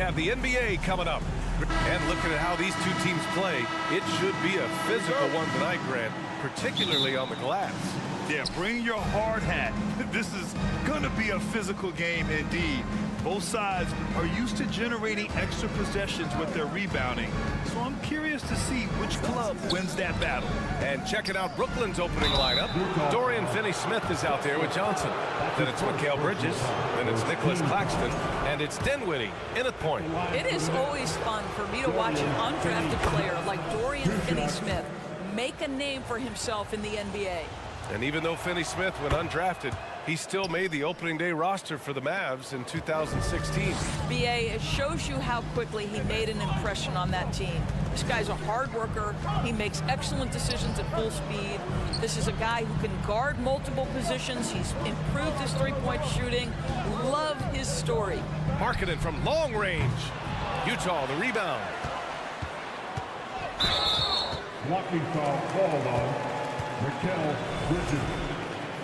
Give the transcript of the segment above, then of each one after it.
have the NBA coming up. And looking at how these two teams play, it should be a physical one tonight, Grant, particularly on the glass. Yeah, bring your hard hat. This is going to be a physical game indeed. Both sides are used to generating extra possessions with their rebounding, so I'm curious to see which club wins that battle. And checking out Brooklyn's opening lineup, Dorian Finney-Smith is out there with Johnson. Then it's Mikal Bridges, then it's Nicholas Claxton, and it's Dinwiddie in at point. It is always fun for me to watch an undrafted player like Dorian Finney-Smith make a name for himself in the NBA. And even though Finney-Smith went undrafted, he still made the opening day roster for the Mavs in 2016. BA, it shows you how quickly he made an impression on that team. This guy's a hard worker. He makes excellent decisions at full speed. This is a guy who can guard multiple positions. He's improved his three-point shooting. Love his story. Marketed from long range. Utah, the rebound. Blocking foul called on Mikal Bridges.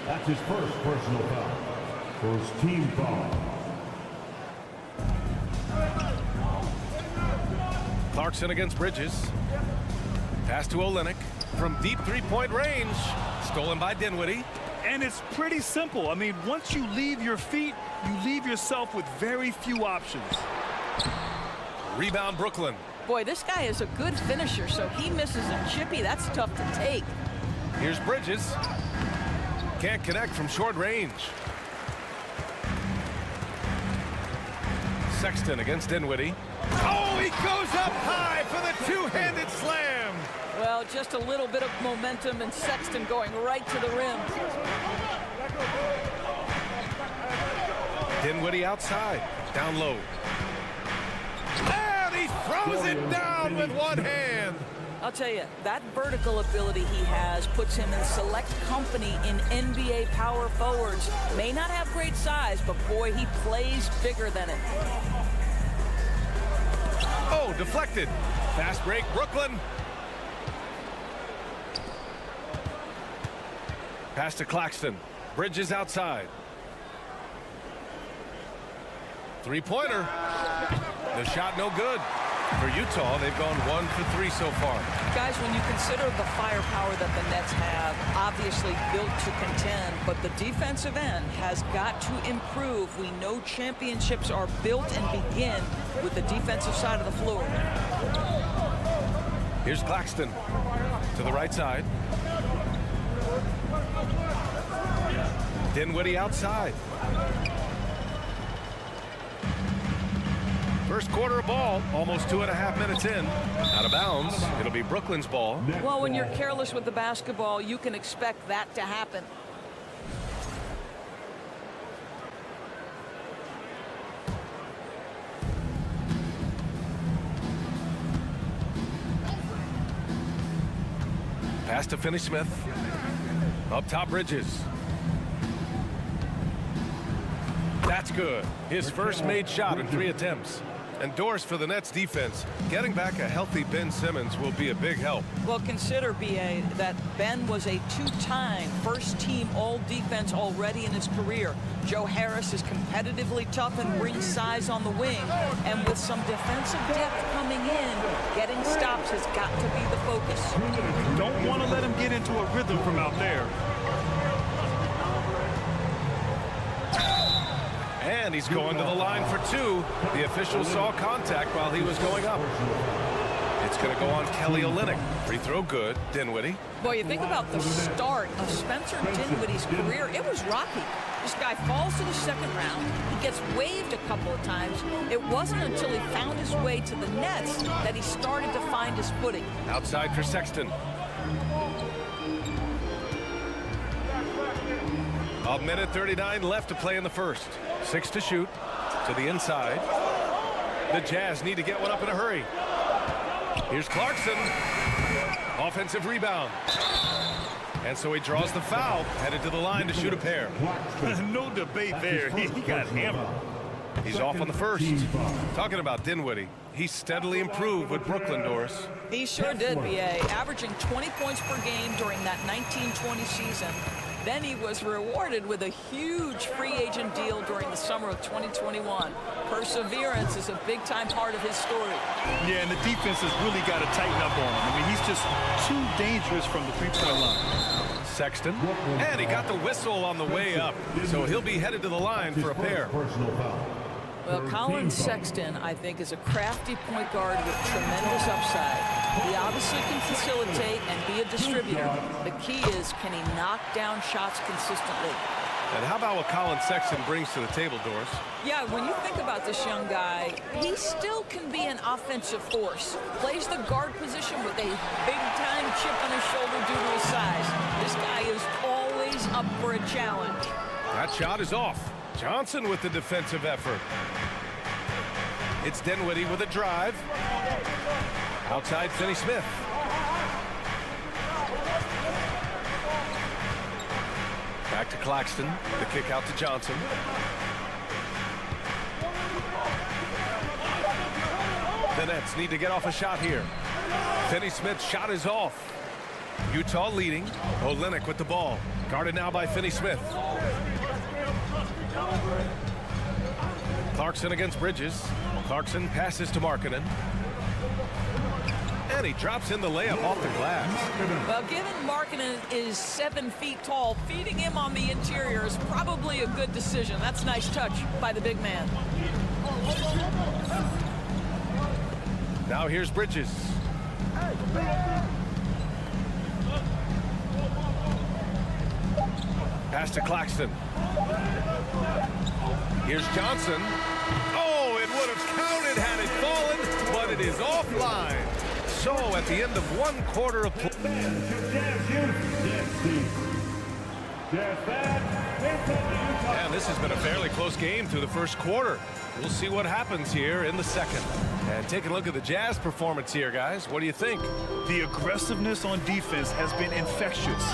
That's his first personal foul. First team foul. Clarkson against Bridges. Pass to Olynyk from deep three-point range. Stolen by Dinwiddie. And it's pretty simple. I mean, once you leave your feet, you leave yourself with very few options. Rebound Brooklyn. Boy, this guy is a good finisher, so he misses a chippy. That's tough to take. Here's Bridges. Can't connect from short range. Sexton against Dinwiddie. Oh, he goes up high for the two-handed slam. Well, just a little bit of momentum and Sexton going right to the rim. Dinwiddie outside, down low. And he throws it down with one hand. I'll tell you, that vertical ability he has puts him in select company in NBA power forwards. May not have great size, but boy, he plays bigger than it. Oh, deflected. Fast break, Brooklyn. Pass to Claxton. Bridges outside. Three-pointer. The shot no good. For Utah, they've gone 1 for 3 so far. Guys, when you consider the firepower that the Nets have, obviously built to contend, but the defensive end has got to improve. We know championships are built and begin with the defensive side of the floor. Here's Claxton to the right side. Dinwiddie outside. First quarter of ball, almost 2.5 minutes in. Out of bounds, it'll be Brooklyn's ball. Well, when you're careless with the basketball, you can expect that to happen. Pass to Finney-Smith. Up top, Bridges. That's good. His first made shot in 3 attempts. And doors for the Nets defense. Getting back a healthy Ben Simmons will be a big help. Well, consider, B.A., that Ben was a 2-time first-team all-defense already in his career. Joe Harris is competitively tough and brings size on the wing. And with some defensive depth coming in, getting stops has got to be the focus. Don't want to let him get into a rhythm from out there. And he's going to the line for 2. The official saw contact while he was going up. It's going to go on Kelly Olynyk. Free throw good. Dinwiddie. Boy, you think about the start of Spencer Dinwiddie's career. It was rocky. This guy falls to the second round. He gets waived a couple of times. It wasn't until he found his way to the Nets that he started to find his footing. Outside for Sexton. A minute 39 left to play in the first. 6 to shoot. To the inside. The Jazz need to get one up in a hurry. Here's Clarkson. Offensive rebound. And so he draws the foul. Headed to the line to shoot a pair. No debate there. He got hammered. He's off on the first. Talking about Dinwiddie. He steadily improved with Brooklyn, Doris. He sure did, B.A., averaging 20 points per game during that 19-20 season. Then he was rewarded with a huge free agent deal during the summer of 2021. Perseverance is a big-time part of his story. Yeah, and the defense has really got to tighten up on him. I mean, he's just too dangerous from the three-point line. Sexton, and he got the whistle on the way up, so he'll be headed to the line for a pair. Well, Colin Sexton, I think, is a crafty point guard with tremendous upside. He obviously can facilitate and be a distributor. The key is, can he knock down shots consistently? And how about what Colin Sexton brings to the table, Doris? Yeah, when you think about this young guy, he still can be an offensive force. Plays the guard position with a big-time chip on his shoulder due to his size. This guy is always up for a challenge. That shot is off. Johnson with the defensive effort. It's Dinwiddie with a drive. Outside Finney-Smith. Back to Claxton. The kick out to Johnson. The Nets need to get off a shot here. Finney-Smith's shot is off. Utah leading. Olynyk with the ball. Guarded now by Finney-Smith. Clarkson against Bridges. Clarkson passes to Markkanen. And he drops in the layup off the glass. Well, given Markkanen is 7 feet tall, feeding him on the interior is probably a good decision. That's a nice touch by the big man. Now here's Bridges. Pass to Claxton. Here's Johnson. Oh, it would have counted had it fallen, but it is offline. So at the end of one quarter of play. And this has been a fairly close game through the first quarter. We'll see what happens here in the second. And take a look at the Jazz performance here, guys. What do you think? The aggressiveness on defense has been infectious.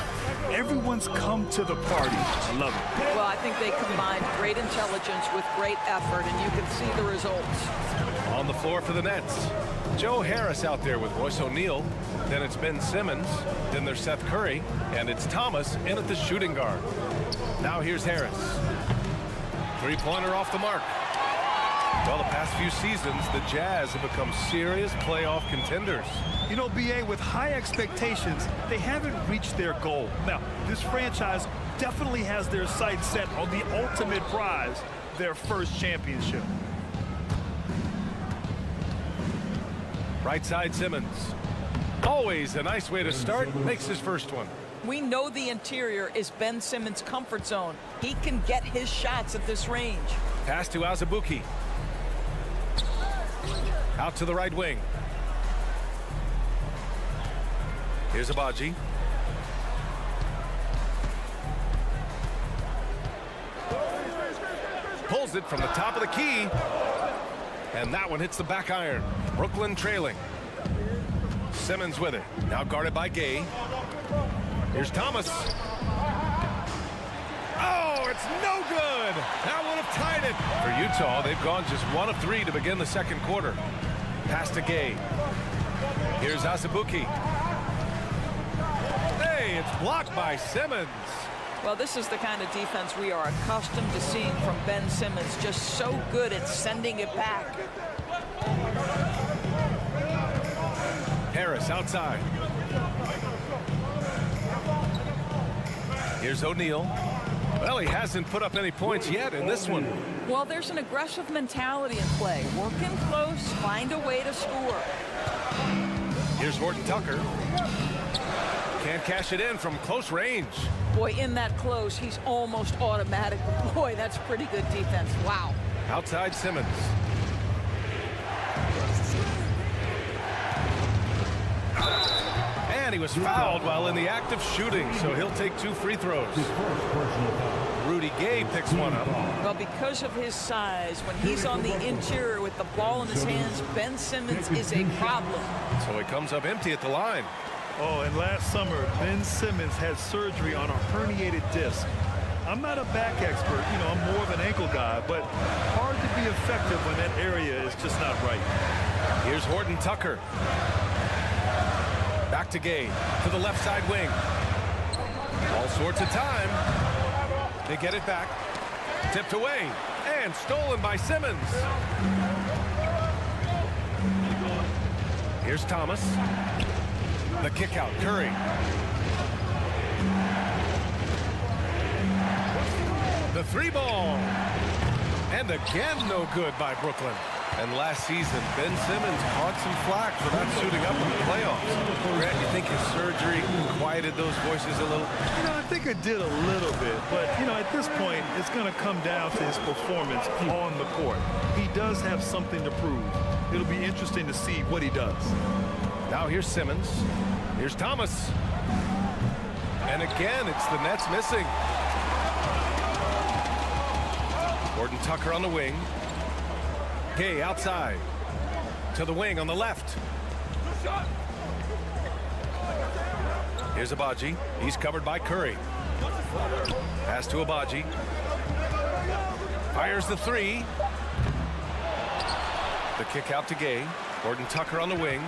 Everyone's come to the party. I love it. Well, I think they combined great intelligence with great effort, and you can see the results. On the floor for the Nets, Joe Harris out there with Royce O'Neal. Then it's Ben Simmons. Then there's Seth Curry. And it's Thomas in at the shooting guard. Now here's Harris. Three-pointer off the mark. Well, the past few seasons, the Jazz have become serious playoff contenders. You know, BA, with high expectations, they haven't reached their goal. Now, this franchise definitely has their sights set on the ultimate prize, their first championship. Right side Simmons. Always a nice way to start. Makes his first one. We know the interior is Ben Simmons' comfort zone. He can get his shots at this range. Pass to Azubuike. Out to the right wing. Here's Abaji. Pulls it from the top of the key. And that one hits the back iron. Brooklyn trailing. Simmons with it. Now guarded by Gay. Here's Thomas. Oh, it's no good. That would have tied it. For Utah, they've gone just 1 of 3 to begin the second quarter. Pass to Gay. Here's Azubuike. Hey, it's blocked by Simmons. Well, this is the kind of defense we are accustomed to seeing from Ben Simmons. Just so good at sending it back. Harris outside. Here's O'Neal. Well, he hasn't put up any points yet in this one. Well, there's an aggressive mentality in play. Working close, find a way to score. Here's Horton Tucker. Can't cash it in from close range. Boy, in that close, he's almost automatic. Boy, that's pretty good defense. Wow. Outside Simmons. And he was fouled while in the act of shooting, so he'll take 2 free throws. Rudy Gay picks one up. Well, because of his size, when he's on the interior with the ball in his hands, Ben Simmons is a problem. So he comes up empty at the line. Oh, and last summer, Ben Simmons had surgery on a herniated disc. I'm not a back expert, you know, I'm more of an ankle guy, but hard to be effective when that area is just not right. Here's Horton Tucker. Back to Gay, to the left side wing. Ball sorts of time. They get it back. Tipped away. And stolen by Simmons. Here's Thomas. The kick out. Curry. The three ball. And again, no good by Brooklyn. And last season, Ben Simmons caught some flack for not suiting up in the playoffs. Grant, you think his surgery quieted those voices a little? You know, I think it did a little bit. But, you know, at this point, it's going to come down to his performance on the court. He does have something to prove. It'll be interesting to see what he does. Now here's Simmons. Here's Thomas. And again, it's the Nets missing. Gordon Tucker on the wing. Gay outside. To the wing on the left. Here's Abaji. He's covered by Curry. Pass to Abaji. Fires the three. The kick out to Gay. Gordon Tucker on the wing.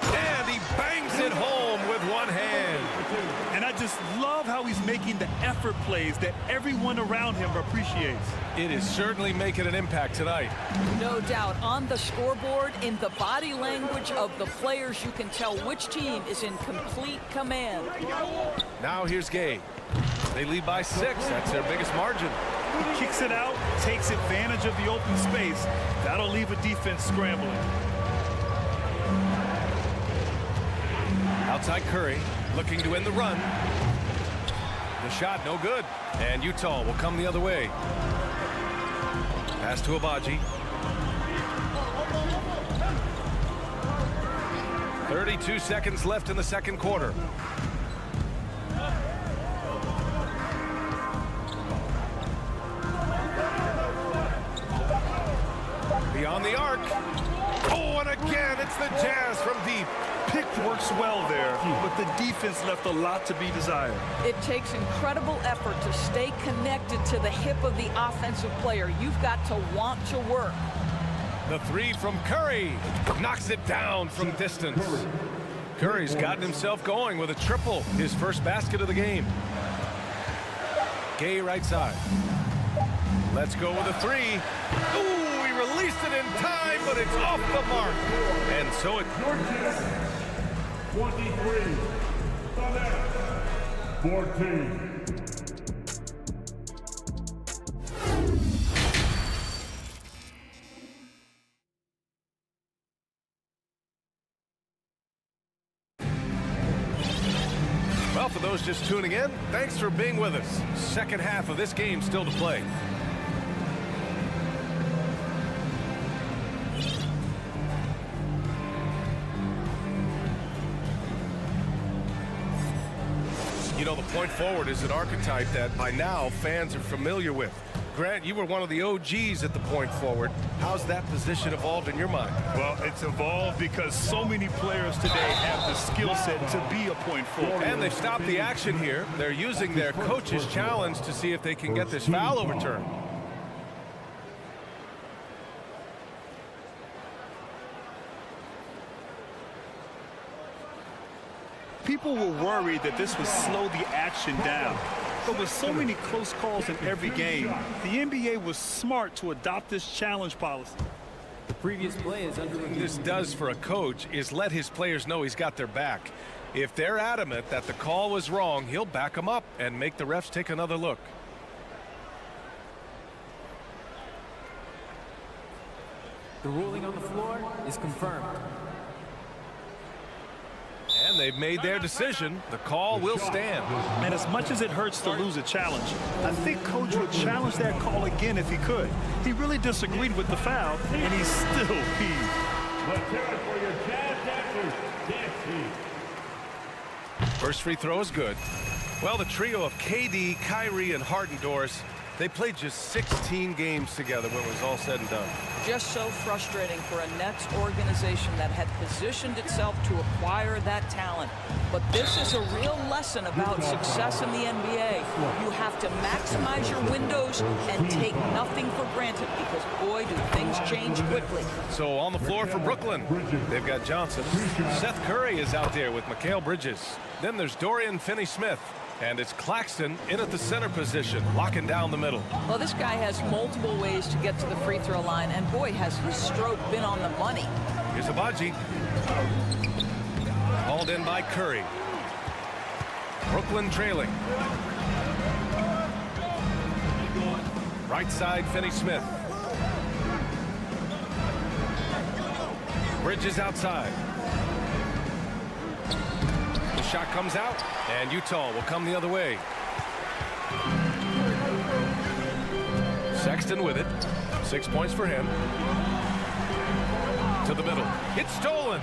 And he bangs it home with one hand. And I just love how he's making the effort plays that everyone around him appreciates. It is certainly making an impact tonight. No doubt. On the scoreboard, in the body language of the players, you can tell which team is in complete command. Now here's Gay. They lead by 6. That's their biggest margin. He kicks it out, takes advantage of the open space. That'll leave a defense scrambling. Outside Curry, looking to end the run. The shot, no good. And Utah will come the other way. Pass to Abaji. 32 seconds left in the second quarter. Beyond the arc. Oh, and again, it's the Jazz from deep. Pick works well there, but the defense left a lot to be desired. It takes incredible effort to stay connected to the hip of the offensive player. You've got to want to work. The three from Curry knocks it down from distance. Curry's gotten himself going with a triple, his first basket of the game. Gay right side. Let's go with a three. Ooh, he released it in time, but it's off the mark. And so it... 23. 14. Well, for those just tuning in, thanks for being with us. Second half of this game still to play. You know, the point forward is an archetype that by now fans are familiar with. Grant, you were one of the OGs at the point forward. How's that position evolved in your mind? Well, it's evolved because so many players today have the skill set to be a point forward. And they've stopped the action here. They're using their coach's challenge to see if they can get this foul overturned. People were worried that this would slow the action down. But with so many close calls in every game, the NBA was smart to adopt this challenge policy. The previous play is under review. This does for a coach is let his players know he's got their back. If they're adamant that the call was wrong, he'll back them up and make the refs take another look. The ruling on the floor is confirmed. And they've made their decision. The call will stand. And as much as it hurts to lose a challenge, I think Coach would challenge that call again if he could. He really disagreed with the foul, and he's still peeved. First free throw is good. Well, the trio of KD, Kyrie, and Harden-Doris They played just 16 games together when it was all said and done. Just so frustrating for a Nets organization that had positioned itself to acquire that talent. But this is a real lesson about success in the NBA. You have to maximize your windows and take nothing for granted because, boy, do things change quickly. So on the floor for Brooklyn, they've got Johnson. Seth Curry is out there with Mikal Bridges. Then there's Dorian Finney-Smith. And it's Claxton in at the center position, locking down the middle. Well, this guy has multiple ways to get to the free throw line, and boy, has his stroke been on the money. Here's Abaji. Hauled in by Curry. Brooklyn trailing. Right side, Finney-Smith. Bridges outside. The shot comes out, and Utah will come the other way. Sexton with it. 6 points for him. To the middle. It's stolen.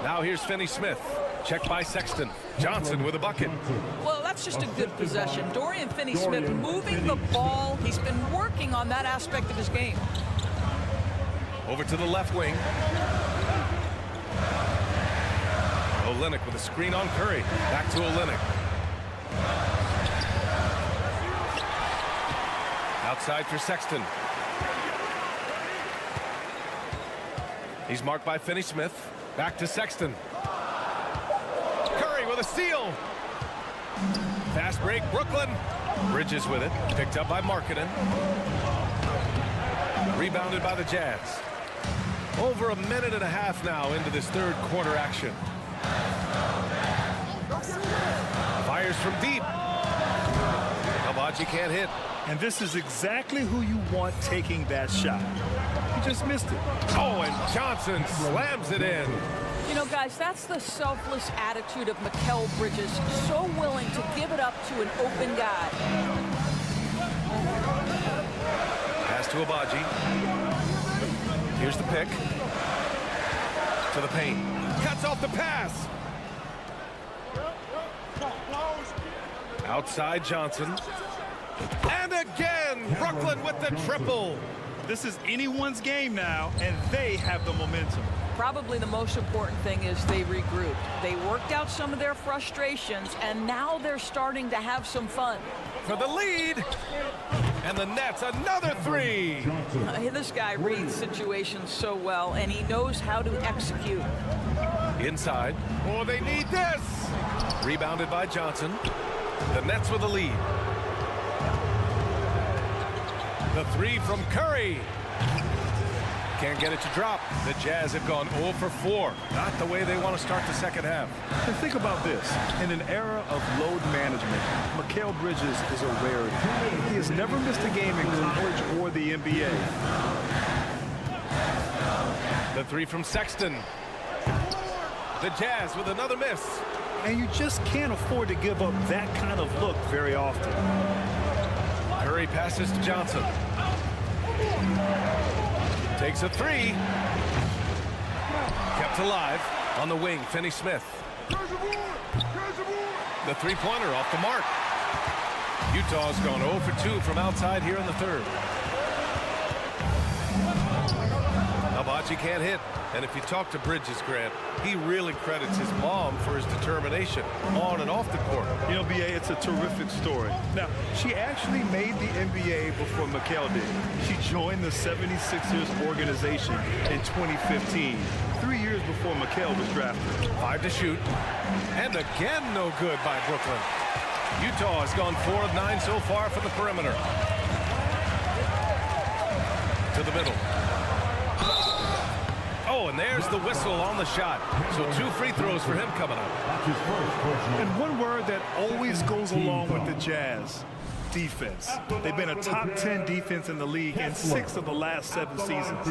Now here's Finney-Smith. Check by Sexton. Johnson with a bucket. Well, that's just a good possession. Dorian Finney-Smith moving the ball. He's been working on that aspect of his game. Over to the left wing. Olynyk with a screen on Curry. Back to Olynyk. Outside for Sexton. He's marked by Finney-Smith. Back to Sexton. Curry with a steal. Fast break, Brooklyn. Bridges with it. Picked up by Markkanen. Rebounded by the Jazz. Over a minute and a half now into this third quarter action. Fires from deep. Abaji can't hit. And this is exactly who you want taking that shot. He just missed it. Oh, and Johnson slams it in. You know, guys, that's the selfless attitude of Mikal Bridges. So willing to give it up to an open guy. Pass to Abaji. Here's the pick. To the paint. Cuts off the pass. Outside Johnson. And again, Brooklyn with the triple. This is anyone's game now, and they have the momentum. Probably the most important thing is they regrouped. They worked out some of their frustrations, and now they're starting to have some fun. For the lead. And the Nets, another three. This guy reads situations so well, and he knows how to execute. Inside. Oh, they need this. Rebounded by Johnson. The Nets with the lead. The three from Curry. Can't get it to drop. The Jazz have gone 0 for 4. Not the way they want to start the second half. And think about this. In an era of load management, Mikal Bridges is a rarity. He has never missed a game in college or the NBA. The three from Sexton. The Jazz with another miss. And you just can't afford to give up that kind of look very often. Curry passes to Johnson. Takes a three. Kept alive on the wing, Finney-Smith. The three-pointer off the mark. Utah's gone 0 for 2 from outside here in the third. Abaji can't hit. And if you talk to Bridges, Grant, he really credits his mom for his determination on and off the court. You know, BA, it's a terrific story. Now, she actually made the NBA before Mikal did. She joined the 76ers organization in 2015, 3 years before Mikal was drafted. 5 to shoot. And again, no good by Brooklyn. Utah has gone 4 of 9 so far from the perimeter. To the middle. Oh, and there's the whistle on the shot. So 2 free throws for him coming up. And one word that always goes along with the Jazz, defense. They've been a top 10 defense in the league in 6 of the last 7 seasons.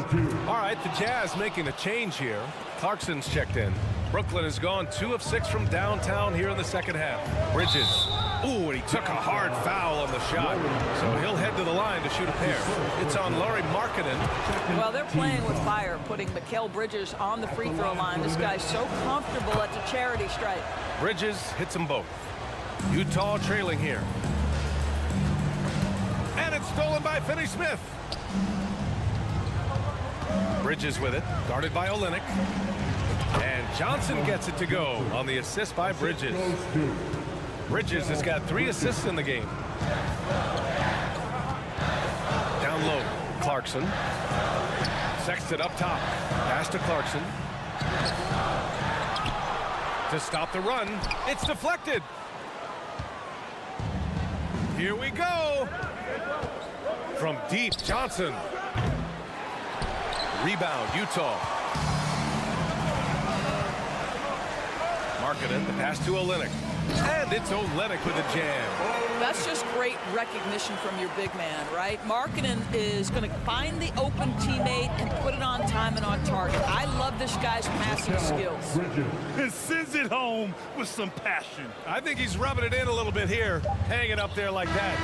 All right, the Jazz making a change here. Clarkson's checked in. Brooklyn has gone 2 of 6 from downtown here in the second half. Bridges. Ooh, and he took a hard foul on the shot. So he'll head to the line to shoot a pair. It's on Lauri Markkanen. Well, they're playing with fire, putting Mikal Bridges on the free throw line. This guy's so comfortable at the charity stripe. Bridges hits them both. Utah trailing here. And it's stolen by Finney-Smith. Bridges with it, guarded by Olynyk. And Johnson gets it to go on the assist by Bridges. Bridges has got 3 assists in the game. Down low, Clarkson. Sexton up top. Pass to Clarkson. To stop the run, it's deflected. Here we go. From deep, Johnson. Rebound, Utah. Markkanen, the pass to Olynyk. And it's Olynyk with a jam. That's just great recognition from your big man, right? Markkanen is going to find the open teammate and put it on time and on target. I love this guy's passing skills. And sends it home with some passion. I think he's rubbing it in a little bit here, hanging up there like that.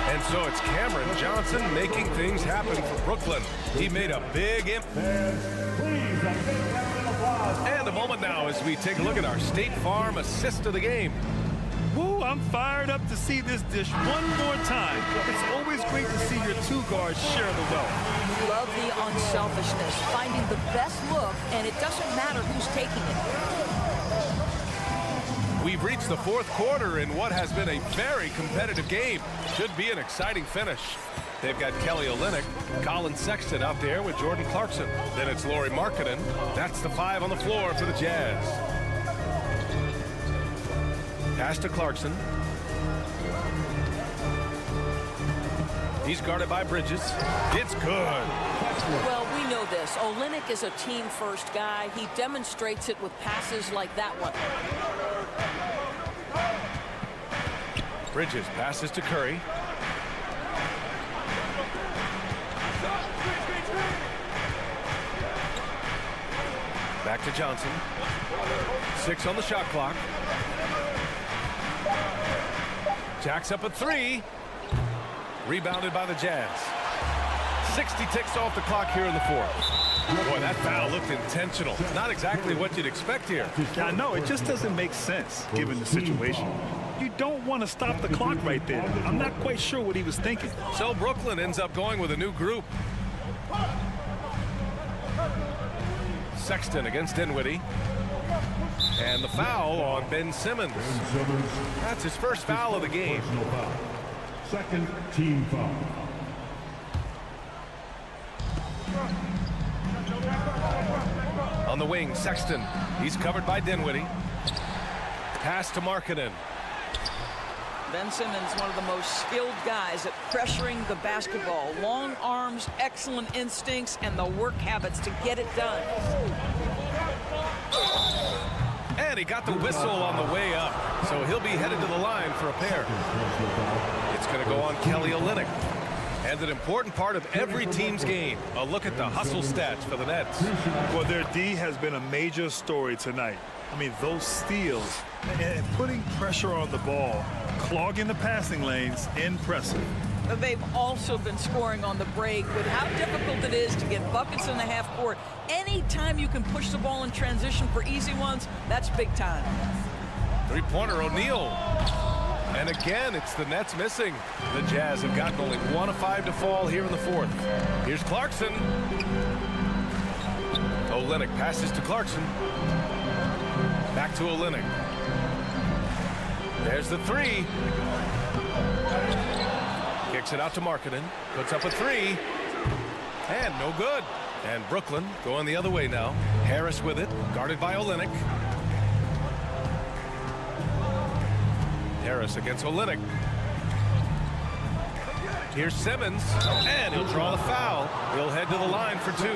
And so it's Cameron Johnson making things happen for Brooklyn. He made a big impact. And a moment now as we take a look at our State Farm assist of the game. Woo, I'm fired up to see this dish one more time. It's always great to see your 2 guards share the wealth. Love the unselfishness, finding the best look, and it doesn't matter who's taking it. We've reached the 4th quarter in what has been a very competitive game. Should be an exciting finish. They've got Kelly Olynyk, Colin Sexton out there with Jordan Clarkson. Then it's Lauri Markkanen. That's the 5 on the floor for the Jazz. Pass to Clarkson. He's guarded by Bridges. It's good. Well, we know this. Olynyk is a team-first guy. He demonstrates it with passes like that one. Bridges passes to Curry. Back to Johnson. 6 on the shot clock. Jacks up a 3. Rebounded by the Jazz. 60 ticks off the clock here in the 4th. Boy, that foul looked intentional. Not exactly what you'd expect here. I know, it just doesn't make sense given the situation. You don't want to stop the clock right there. I'm not quite sure what he was thinking. So Brooklyn ends up going with a new group. Sexton against Dinwiddie. And the foul on Ben Simmons. That's his first foul of the game. Second team foul. On the wing, Sexton. He's covered by Dinwiddie. Pass to Markkanen. Ben Simmons, one of the most skilled guys at pressuring the basketball. Long arms, excellent instincts, and the work habits to get it done. And he got the whistle on the way up, so he'll be headed to the line for a pair. It's going to go on Kelly Olynyk. And an important part of every team's game. A look at the hustle stats for the Nets. Well, their D has been a major story tonight. I mean, those steals and putting pressure on the ball, clogging the passing lanes, impressive. They've also been scoring on the break with how difficult it is to get buckets in the half court. Anytime you can push the ball in transition for easy ones, that's big time. Three-pointer, O'Neal. And again, it's the Nets missing. The Jazz have gotten only 1 of 5 to fall here in the 4th. Here's Clarkson. Olynyk passes to Clarkson. Back to Olynyk. There's the 3. Kicks it out to Markkanen. Puts up a 3. And no good. And Brooklyn going the other way now. Harris with it, guarded by Olynyk. Harris against Olynyk. Here's Simmons, and he'll draw the foul. He'll head to the line for 2.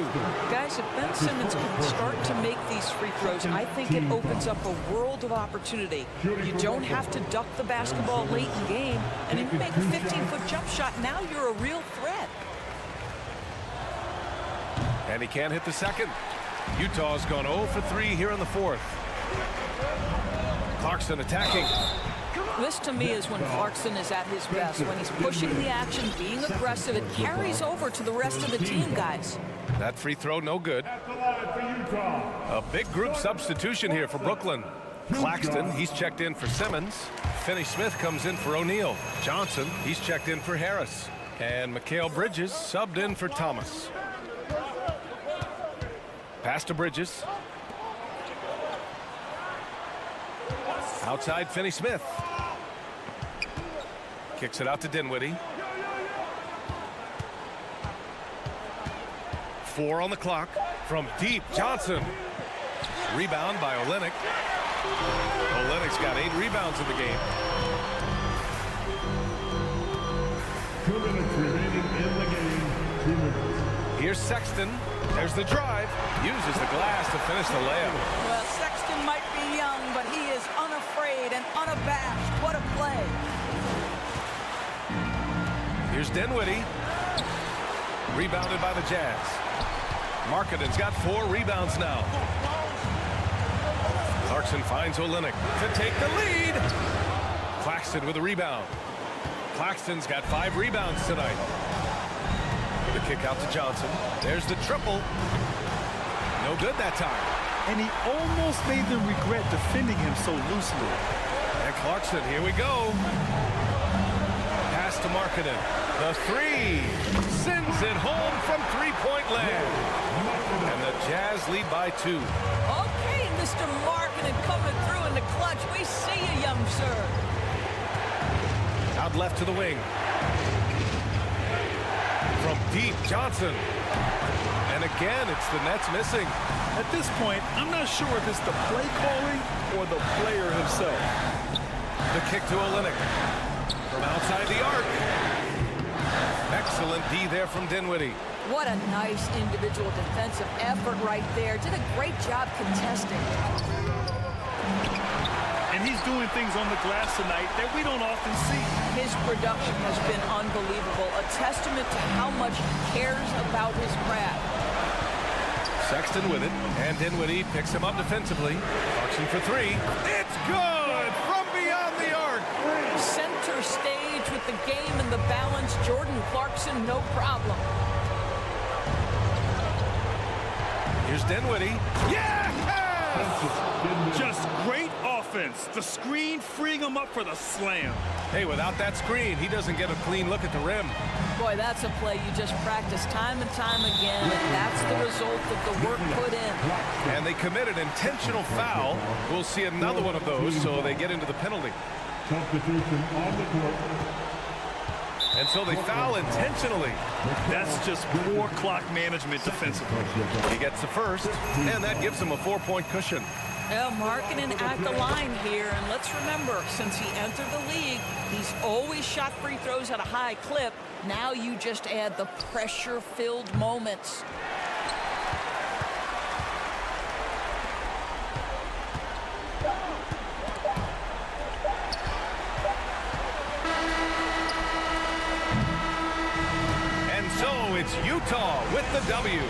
Guys, if Ben Simmons can start to make these free throws, I think it opens up a world of opportunity. You don't have to duck the basketball late in the game, and if you make a 15-foot jump shot, now you're a real threat. And he can't hit the second. Utah's gone 0 for 3 here in the 4th. Clarkson attacking. This, to me, is when Clarkson is at his best. When he's pushing the action, being aggressive, it carries over to the rest of the team, guys. That free throw, no good. A big group substitution here for Brooklyn. Claxton, he's checked in for Simmons. Finney-Smith comes in for O'Neal. Johnson, he's checked in for Harris. And Mikal Bridges subbed in for Thomas. Pass to Bridges. Outside Finney-Smith. Kicks it out to Dinwiddie. 4 on the clock. From deep, Johnson. Rebound by Olynyk. Olynyk's got 8 rebounds in the game. 2 minutes remaining in the game. 2 minutes. Here's Sexton. There's the drive. Uses the glass to finish the layup. Well, Sexton might be young, but he is unafraid and unabashed. What a play. Here's Dinwiddie. Rebounded by the Jazz. Markkanen's got 4 rebounds now. Clarkson finds Olynyk to take the lead. Claxton with a rebound. Claxton's got 5 rebounds tonight. The kick out to Johnson. There's the triple. No good that time. And he almost made them regret defending him so loosely. And Clarkson, here we go. Pass to Markkanen. The 3 sends it home from 3-point land. And the Jazz lead by 2. Okay, Mr. Markkanen coming through in the clutch. We see you, young sir. Out left to the wing. From deep, Johnson. And again, it's the Nets missing. At this point, I'm not sure if it's the play calling or the player himself. The kick to Olynyk. From outside the arc. Excellent D there from Dinwiddie. What a nice individual defensive effort right there. Did a great job contesting. And he's doing things on the glass tonight that we don't often see. His production has been unbelievable. A testament to how much he cares about his craft. Sexton with it. And Dinwiddie picks him up defensively. Clarkson for 3. It's good from beyond the arc. Center stage with the game and the balance. Jordan Clarkson, no problem. Here's Dinwiddie. Yeah! Just great offense. The screen freeing him up for the slam. Hey, without that screen, he doesn't get a clean look at the rim. Boy, that's a play you just practice time and time again, and that's the result of the work put in. And they committed intentional foul. We'll see another one of those, so they get into the penalty. Substitution on the court. And so they foul intentionally. That's just poor clock management defensively. He gets the first, and that gives him a 4-point cushion. Well, Markkanen at the line here, and let's remember, since he entered the league, he's always shot free throws at a high clip. Now you just add the pressure-filled moments. And so it's Utah with the W.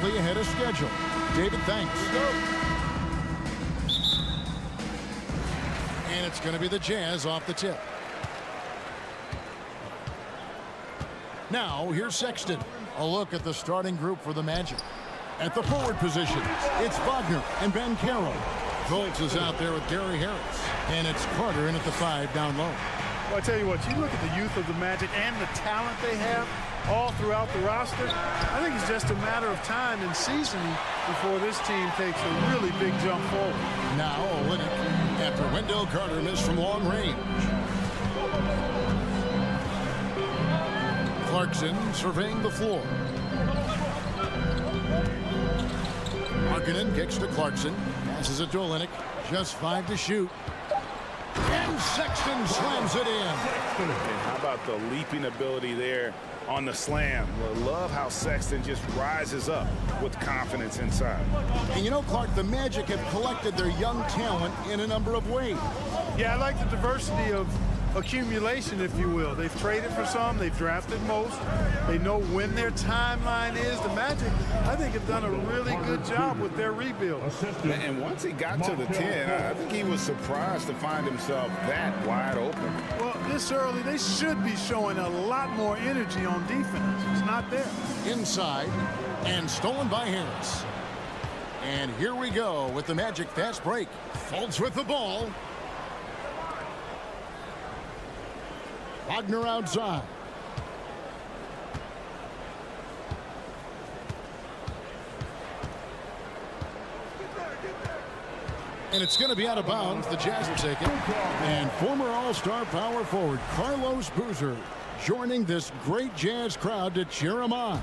Ahead of schedule. David, thanks. And it's going to be the Jazz off the tip. Now, here's Sexton. A look at the starting group for the Magic. At the forward position, it's Wagner and Ben Carroll. Fultz is out there with Gary Harris. And it's Carter in at the 5 down low. Well, I tell you what, you look at the youth of the Magic and the talent they have all throughout the roster. I think it's just a matter of time and seasoning before this team takes a really big jump forward. Now, Olynyk after Wendell Carter missed from long range. Clarkson surveying the floor. Markkanen kicks to Clarkson. Passes it to Olynyk. Just 5 to shoot. And Sexton slams it in. And how about the leaping ability there on the slam? I love how Sexton just rises up with confidence inside. And you know, Clark, the Magic have collected their young talent in a number of ways. Yeah, I like the diversity of accumulation, if you will. They've traded for some, they've drafted most. They know when their timeline is. The Magic, I think, have done a really good job with their rebuild. And once he got to the 10, I think he was surprised to find himself that wide open. Well, this early, they should be showing a lot more energy on defense. It's not there. Inside, and stolen by Harris. And here we go with the Magic fast break. Fultz with the ball. Wagner outside. And it's going to be out of bounds. The Jazz will take it. And former All-Star power forward Carlos Boozer joining this great Jazz crowd to cheer him on.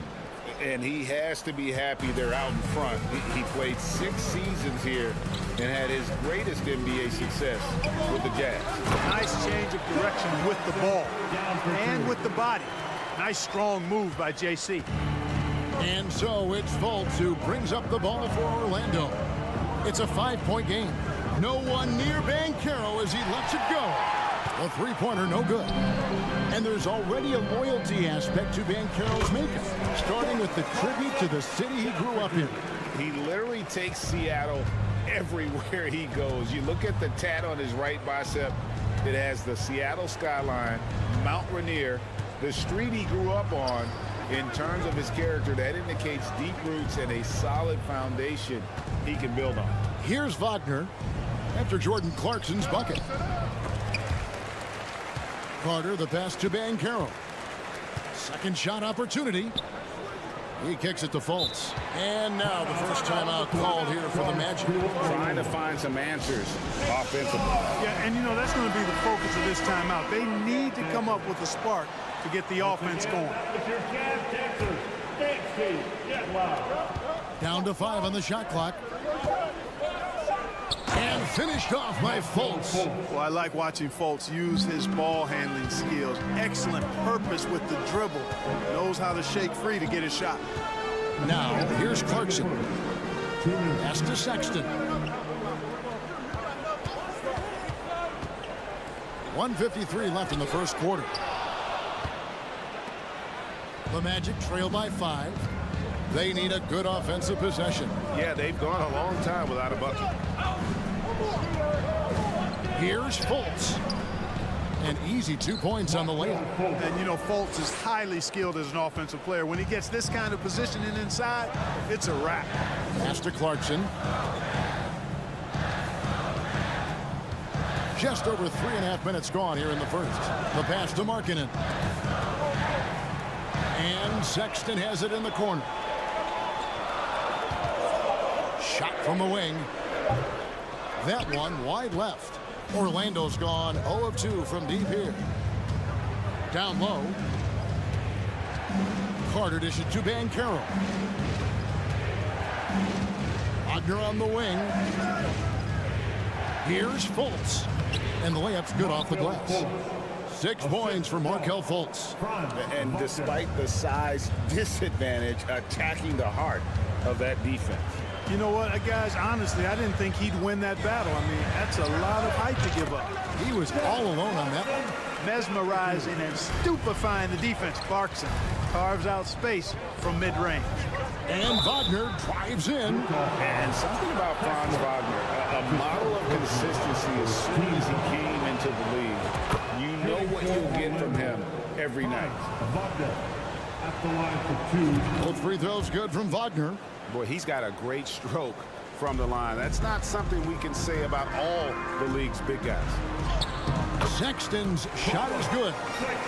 And he has to be happy they're out in front. He played 6 seasons here and had his greatest NBA success with the Jazz. Nice change of direction with the ball and with the body. Nice strong move by JC. And so it's Fultz who brings up the ball for Orlando. It's a 5-point game. No one near Banchero as he lets it go. The three-pointer no good. And there's already a loyalty aspect to Banchero's makeup, starting with the tribute to the city he grew up in. He literally takes Seattle everywhere he goes. You look at the tat on his right bicep. It has the Seattle skyline, Mount Rainier, the street he grew up on. In terms of his character, that indicates deep roots and a solid foundation he can build on. Here's Wagner after Jordan Clarkson's bucket. Carter, the pass to Banchero. Second shot opportunity. He kicks it to Fultz. And now the first timeout called here for the Magic. Trying to find some answers offensively. Yeah, and you know, that's going to be the focus of this timeout. They need to come up with a spark to get the offense going. Down to 5 on the shot clock. And finished off by Fultz. Well, I like watching Fultz use his ball handling skills. Excellent purpose with the dribble. Knows how to shake free to get his shot. Now, here's Clarkson. Pass to Sexton. 1:53 left in the first quarter. The Magic trail by 5. They need a good offensive possession. Yeah, they've gone a long time without a bucket. Here's Fultz. An easy 2 points on the layup. And, you know, Fultz is highly skilled as an offensive player. When he gets this kind of positioning inside, it's a wrap. Pass to Clarkson. Just over 3.5 minutes gone here in the first. The pass to Markkanen. And Sexton has it in the corner. Shot from the wing. That one wide left. Orlando's gone 0 of 2 from deep here. Down low. Carter dishes to Banchero. Wagner on the wing. Here's Fultz. And the layup's good off the glass. 6 points for Markelle Fultz. And despite the size disadvantage, attacking the heart of that defense. You know what, guys, honestly, I didn't think he'd win that battle. I mean, that's a lot of height to give up. He was all alone on that one. Mesmerizing and stupefying the defense. Clarkson carves out space from mid-range. And Wagner drives in. And something about Franz Wagner, a model of consistency as soon as he came into the league. You know what you'll get from him every night. At the line for 2. Both free throws good from Wagner. Boy, he's got a great stroke from the line. That's not something we can say about all the league's big guys. Sexton's shot is good.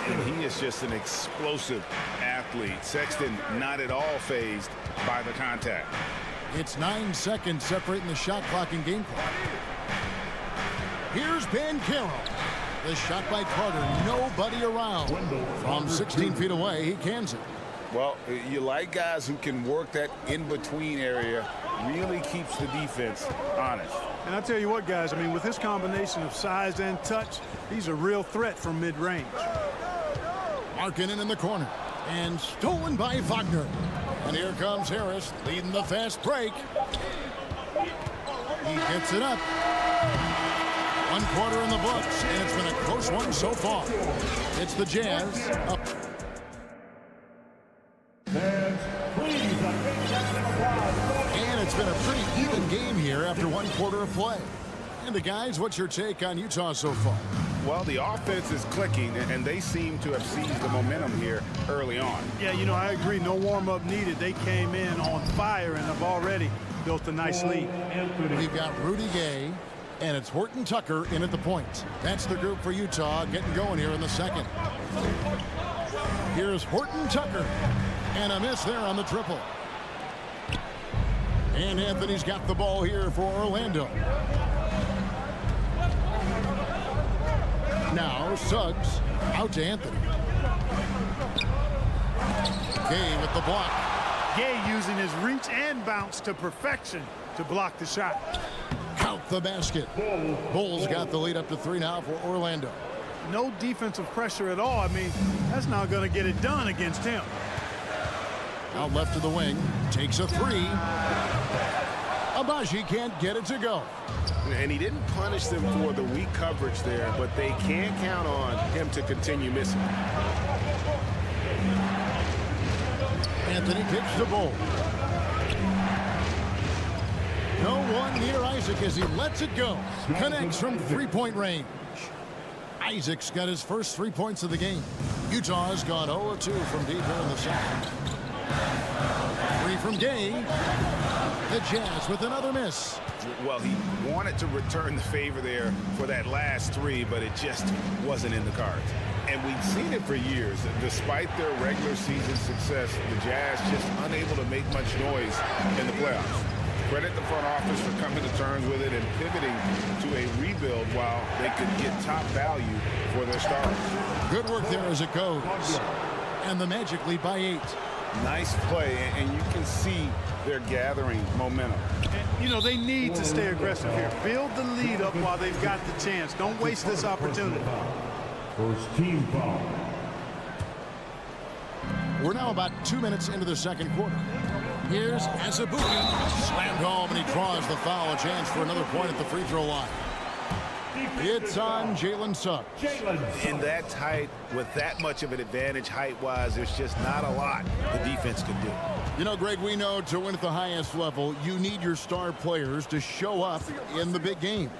And he is just an explosive athlete. Sexton not at all fazed by the contact. It's 9 seconds separating the shot clock and game clock. Here's Banchero. The shot by Carter. Nobody around. From 16 feet away, he cans it. Well, you like guys who can work that in-between area, really keeps the defense honest. And I tell you what, guys, I mean, with this combination of size and touch, he's a real threat from mid-range. Markkanen in the corner. And stolen by Wagner. And here comes Harris, leading the fast break. He gets it up. 1 quarter in the books, and it's been a close one so far. It's the Jazz up. And it's been a pretty even game here after 1 quarter of play. And the guys, what's your take on Utah so far? Well, the offense is clicking, and they seem to have seized the momentum here early on. Yeah, you know, I agree. No warm-up needed. They came in on fire and have already built a nice lead. We've got Rudy Gay, and it's Horton Tucker in at the point. That's the group for Utah getting going here in the second. Here's Horton Tucker, and a miss there on the triple. And Anthony's got the ball here for Orlando. Now Suggs out to Anthony. Gay with the block. Gay using his reach and bounce to perfection to block the shot. Count the basket. Bulls got the lead up to 3 now for Orlando. No defensive pressure at all. I mean, that's not going to get it done against him. Out left to the wing. Takes a 3. Abaji can't get it to go. And he didn't punish them for the weak coverage there, but they can't count on him to continue missing. Anthony kicks the ball. No one near Isaac as he lets it go. Connects from 3-point range. Isaac's got his first 3 points of the game. Utah has gone 0 of 2 from deep here in the second. 3 from Gay. The Jazz with another miss. well, he wanted to return the favor there for that last three, but it just wasn't in the cards. And we've seen it for years. Despite their regular season success, the Jazz just unable to make much noise in the playoffs. Credit the front office for coming to terms with it and pivoting to a rebuild while they could get top value for their stars. Good work there as it goes. And the Magic lead by 8. Nice play, and you can see they're gathering momentum. And, you know, they need to stay aggressive here. Build the lead up while they've got the chance. Don't waste this opportunity. First team foul. We're now about 2 minutes into the second quarter. Here's Azubuike. Slammed home, and he draws the foul. A chance for another point at the free throw line. It's on Jalen Suggs. In that tight, with that much of an advantage height-wise, there's just not a lot the defense can do. You know, Greg, we know to win at the highest level, you need your star players to show up in the big games.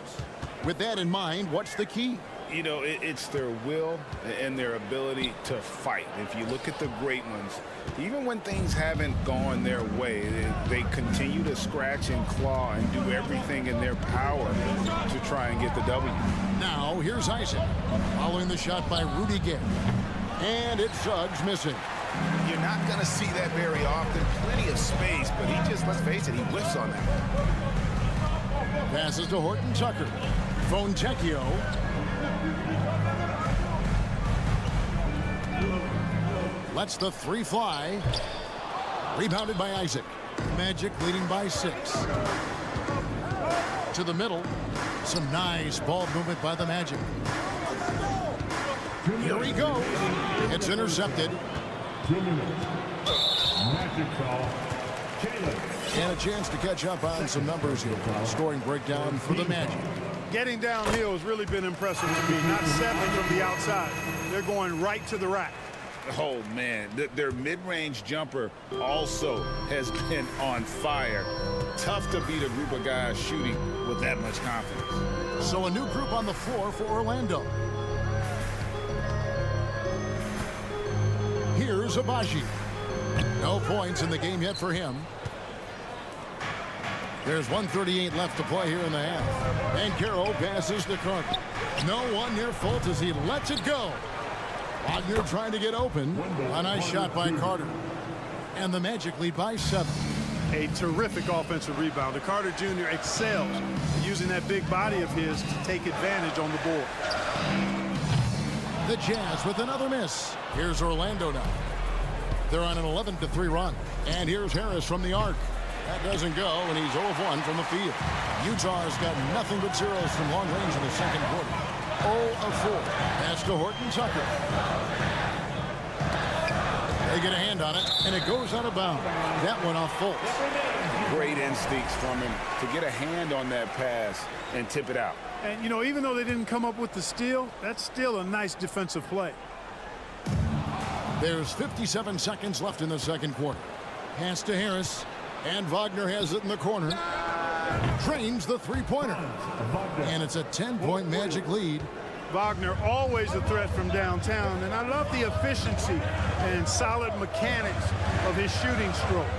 With that in mind, what's the key? You know, it's their will and their ability to fight. If you look at the great ones, even when things haven't gone their way, they continue to scratch and claw and do everything in their power to try and get the W. Now, here's Isaac, following the shot by Rudy Gay. And it's Suggs missing. You're not going to see that very often. Plenty of space, but he just, let's face it, he whiffs on that. Passes to Horton Tucker. Fontecchio. Lets the three fly. Rebounded by Isaac. Magic leading by 6. To the middle. Some nice ball movement by the Magic. Here he goes. It's intercepted. 2 minutes. Magic foul. And a chance to catch up on some numbers here. Scoring breakdown for the Magic. Getting downhill has really been impressive to me. Not settling from the outside. They're going right to the rack. Oh, man, their mid-range jumper also has been on fire. Tough to beat a group of guys shooting with that much confidence. So a new group on the floor for Orlando. Here's Abaji. No points in the game yet for him. There's 1:38 left to play here in the half. And Carroll passes to Carter. No one near Fultz as he lets it go. Wagner trying to get open. A nice shot by Carter. And the Magic lead by 7. A terrific offensive rebound. Carter Jr. excels using that big body of his to take advantage on the board. The Jazz with another miss. Here's Orlando now. They're on an 11-3 run. And here's Harris from the arc. That doesn't go, and he's 0 of 1 from the field. Utah's got nothing but zeros from long range in the second quarter. 0 of 4. Pass to Horton Tucker. They get a hand on it, and it goes out of bounds. That one off Fultz. Great instincts from him to get a hand on that pass and tip it out. And, you know, even though they didn't come up with the steal, that's still a nice defensive play. There's 57 seconds left in the second quarter. Pass to Harris. And Wagner has it in the corner. Drains the three-pointer. And it's a 10-point Magic lead. Wagner always a threat from downtown, and I love the efficiency and solid mechanics of his shooting stroke.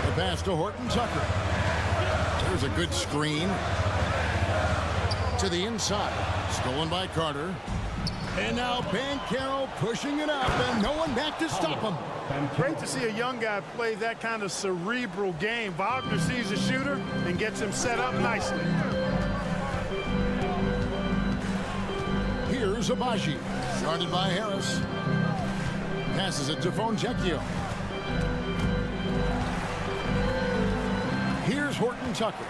The pass to Horton Tucker. There's a good screen. To the inside. Stolen by Carter. And now Banchero pushing it up, and no one back to stop him. Great to see a young guy play that kind of cerebral game. Wagner sees a shooter and gets him set up nicely. Here's Abaji. Started by Harris. Passes it to Fontecchio. Here's Horton Tucker.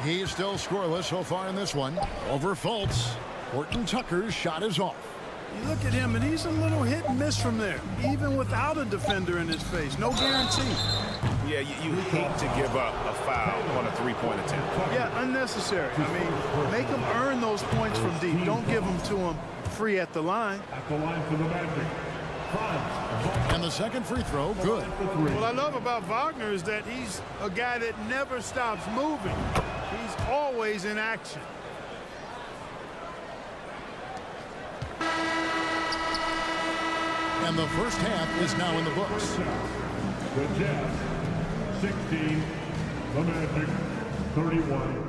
He's still scoreless so far in this one. Over Fultz. Horton Tucker's shot is off. You look at him, and he's a little hit and miss from there, even without a defender in his face. No guarantee. Yeah, you hate to give up a foul on a three-point attempt. Yeah, unnecessary. I mean, make him earn those points from deep. Don't give them to him free at the line. At the line for the Magic. And the second free throw, good. What I love about Wagner is that he's a guy that never stops moving. He's always in action. And the first half is now in the books. The Jazz, 16, the Magic, 31.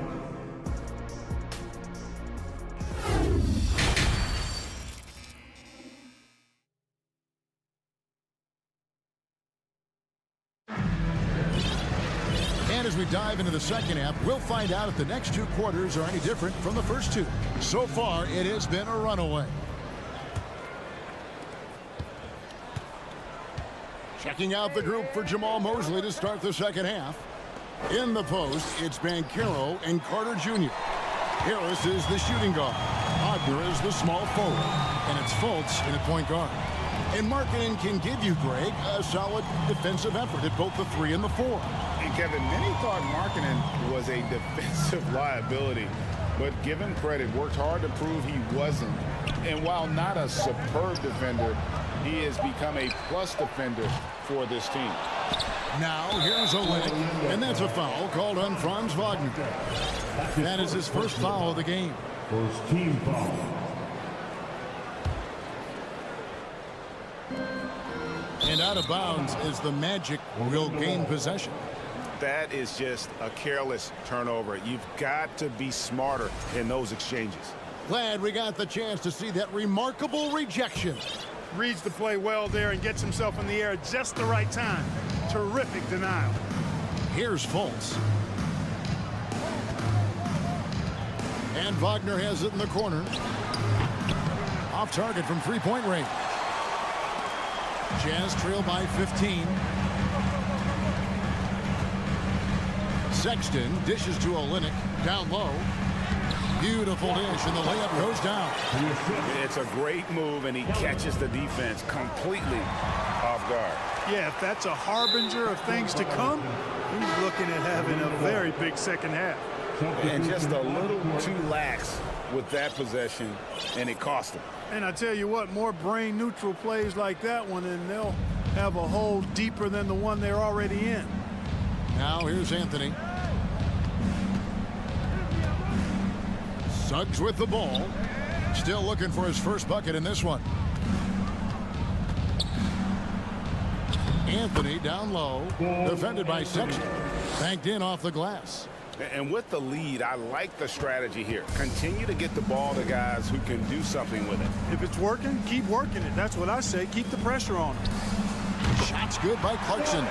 And as we dive into the second half, we'll find out if the next two quarters are any different from the first two. So far, it has been a runaway. Checking out the group for Jamal Mosley to start the second half. In the post, it's Banchero and Carter Jr. Harris is the shooting guard. Wagner is the small forward. And it's Fultz in at point guard. And Markkanen can give you, Greg, a solid defensive effort at both the 3 and the 4. And Kevin, many thought Markkanen was a defensive liability, but give him credit, worked hard to prove he wasn't. And while not a superb defender, he has become a plus defender for this team. Now here's Olynyk, and that's a foul called on Franz Wagner. That is his first foul of the game. First team foul. And out of bounds is the Magic will gain possession. That is just a careless turnover. You've got to be smarter in those exchanges. Glad we got the chance to see that remarkable rejection. Reads the play well there and gets himself in the air at just the right time. Terrific denial. Here's Fultz. And Wagner has it in the corner. Off target from three-point range. Jazz trail by 15. Sexton dishes to Olynyk. Down low. Beautiful dish, and the layup goes down. It's a great move, and he catches the defense completely off guard. Yeah, if that's a harbinger of things to come, he's looking at having a very big second half. And just a little too lax with that possession, and it cost him. And I tell you what, more brain-neutral plays like that one, and they'll have a hole deeper than the one they're already in. Now here's Anthony. Suggs with the ball. Still looking for his first bucket in this one. Anthony down low. Defended by Sexton. Banked in off the glass. And with the lead, I like the strategy here. Continue to get the ball to guys who can do something with it. If it's working, keep working it. That's what I say. Keep the pressure on him. Shots good by Clarkson.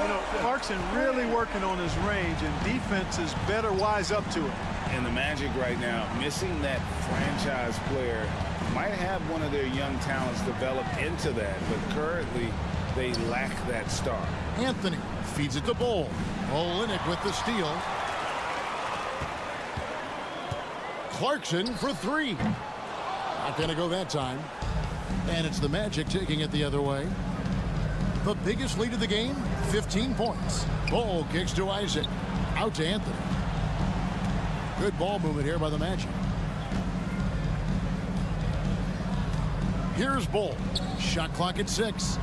You know, Clarkson really working on his range, and defenses better wise up to it. And the Magic right now, missing that franchise player, might have one of their young talents develop into that, but currently they lack that star. Anthony feeds it to Bol. Olynyk with the steal. Clarkson for 3. Not going to go that time. And it's the Magic taking it the other way. The biggest lead of the game, 15 points. Bol kicks to Isaac. Out to Anthony. Good ball movement here by the Magic. Here's Bol. Shot clock at 6.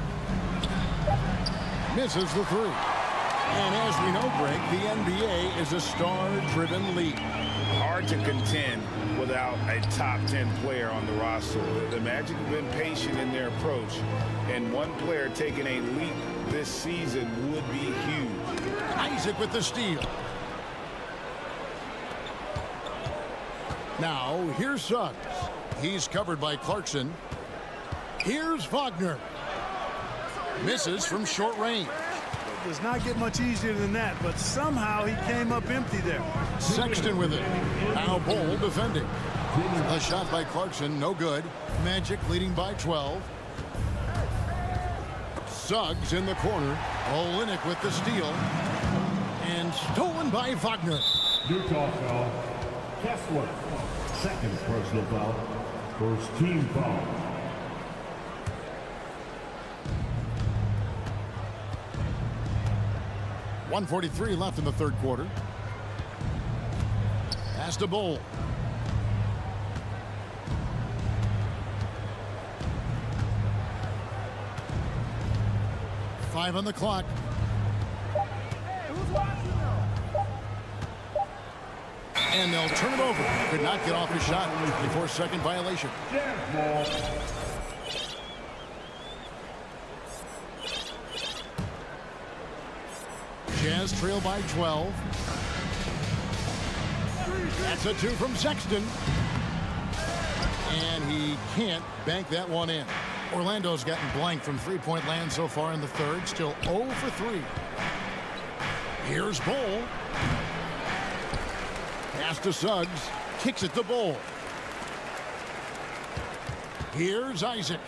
Misses the 3. And as we know, Greg, the NBA is a star-driven league. Hard to contend without a top 10 player on the roster. The Magic have been patient in their approach, and one player taking a leap this season would be huge. Isaac with the steal. Now, here's Suggs. He's covered by Clarkson. Here's Wagner. Misses from short range. It does not get much easier than that, but somehow he came up empty there. Sexton with it. Now Bol defending. A shot by Clarkson, no good. Magic leading by 12. Suggs in the corner. Olynyk with the steal. And stolen by Wagner. Utah foul. Kessler. Second personal foul. First team foul. .143 left in the third quarter. Pass to Bol. Five on the clock. And they'll turn it over. Could not get off his shot before second violation. Jazz Jazz trail by 12. That's a 2 from Sexton. And he can't bank that one in. Orlando's gotten blank from three-point land so far in the third. Still 0 for 3. Here's Bull. Pass to Suggs. Kicks it to Bull. Here's Isaac.